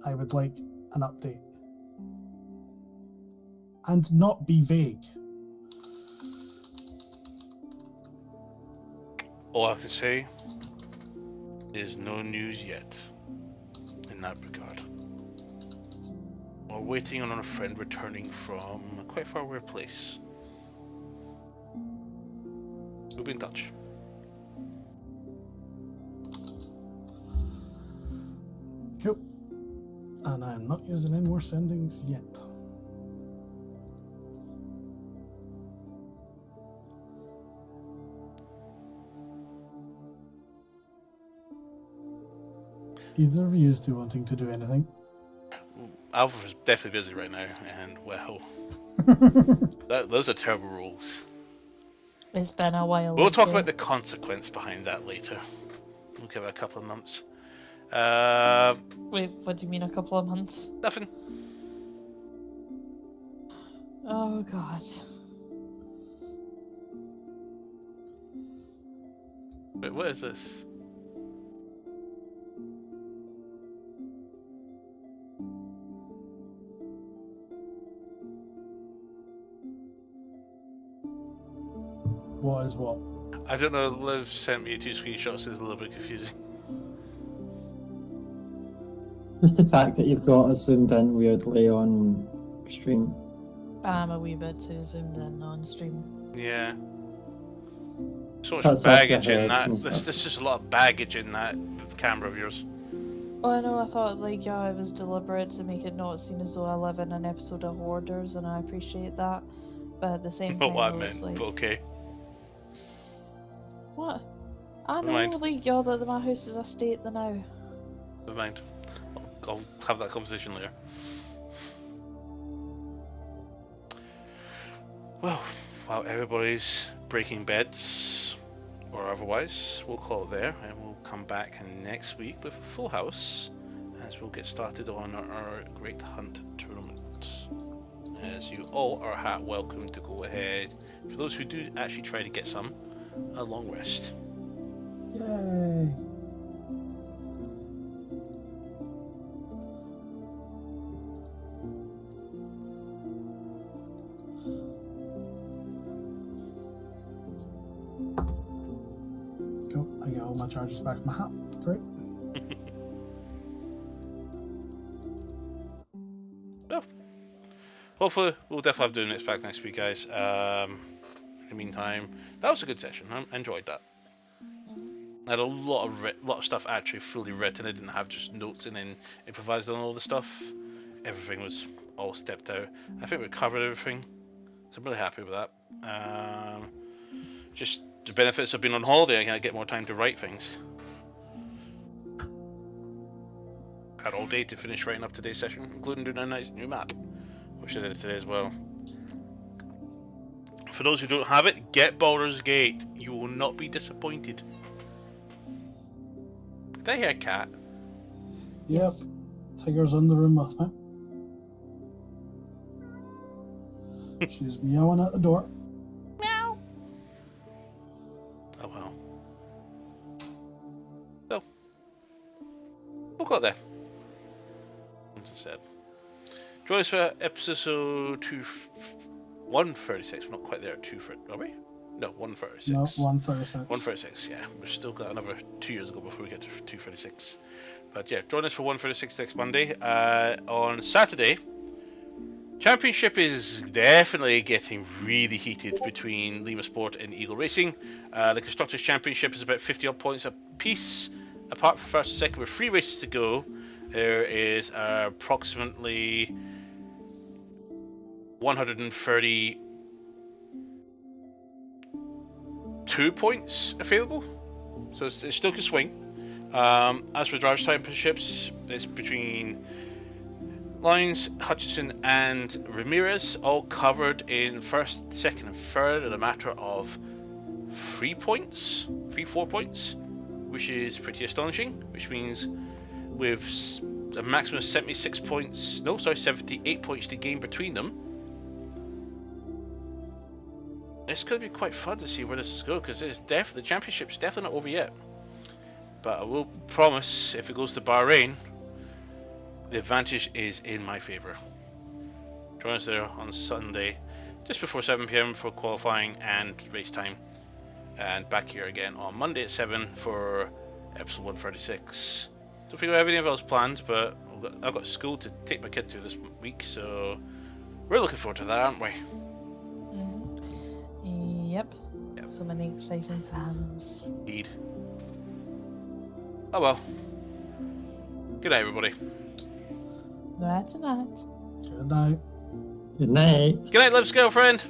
I would like an update. And not be vague. All I can say is no news yet in that regard. We're waiting on a friend returning from a quite far away place. We'll be in touch. Cool. And I'm not using any more sendings yet. Either of you two wanting to do anything? Alpha's definitely busy right now, and well, those are terrible rules. It's been a while. We'll talk okay. about the consequence behind that later. We'll give it a couple of months. Wait, what do you mean a couple of months? Nothing. Oh god. Wait, what is this? What is what? I don't know. Liv sent me 2 screenshots. It's a little bit confusing. Just the fact that you've got us zoomed in weirdly on stream. I'm a wee bit too zoomed in on stream. Yeah. So much Cuts off baggage your in head that. and There's stuff. just a lot of baggage in that camera of yours. Oh, I know, I thought, like, yeah, it was deliberate to make it not seem as though I live in an episode of Hoarders, and I appreciate that. But at the same Not time, what I I meant, was like, but okay. what? I know, Mind. like, yeah, that my house is a state the now. Never mind. I'll have that conversation later. Well, while everybody's breaking beds, or otherwise, we'll call it there, and we'll come back next week with a full house, as we'll get started on our Great Hunt tournament. As you all are welcome to go ahead, for those who do actually try to get some, a long rest. Yay! Cool. I get all my charges back in my hat. Great. Well, hopefully we'll definitely have doing this back next week, guys. In the meantime, that was a good session. I enjoyed that. I had a lot of stuff actually fully written. I didn't have just notes and then improvised on all the stuff. Everything was all stepped out. I think we covered everything, so I'm really happy with that. Just the benefits of being on holiday, I get more time to write things. Had all day to finish writing up today's session, including doing a nice new map, which I did today as well. For those who don't have it, get Baldur's Gate. You will not be disappointed. Did I hear a cat? Yep. Tiger's in the room with me. She's meowing at the door. Meow! Oh well. So, we'll go there. As I said. Join us for episode 136. We're not quite there at 230, are we? No, 136. No, 136. 136, yeah. We've still got another 2 years ago before we get to 236. But yeah, join us for 136 next Monday. On Saturday, Championship is definitely getting really heated between Lima Sport and Eagle Racing. The Constructors' Championship is about 50 odd points a piece. Apart from first and second, with 3 races to go, there is approximately 132 points available, so it still can swing. As for Drivers' Championships, it's between Lyons, Hutchinson and Ramirez, all covered in first, second and third in a matter of 4 points, which is pretty astonishing, which means with a maximum of 78 points to gain between them. It's going to be quite fun to see where this is going, because the championship's definitely not over yet. But I will promise, if it goes to Bahrain, the advantage is in my favour. Join us there on Sunday, just before 7 PM for qualifying and race time. And back here again on Monday at 7 for episode 136. Don't think I have anything else planned, but I've got school to take my kid to this week, so we're looking forward to that, aren't we? Yep. So many exciting plans. Indeed. Oh well. Good night, everybody. Night to night. Good night. Good night. Good night, Liv's girlfriend.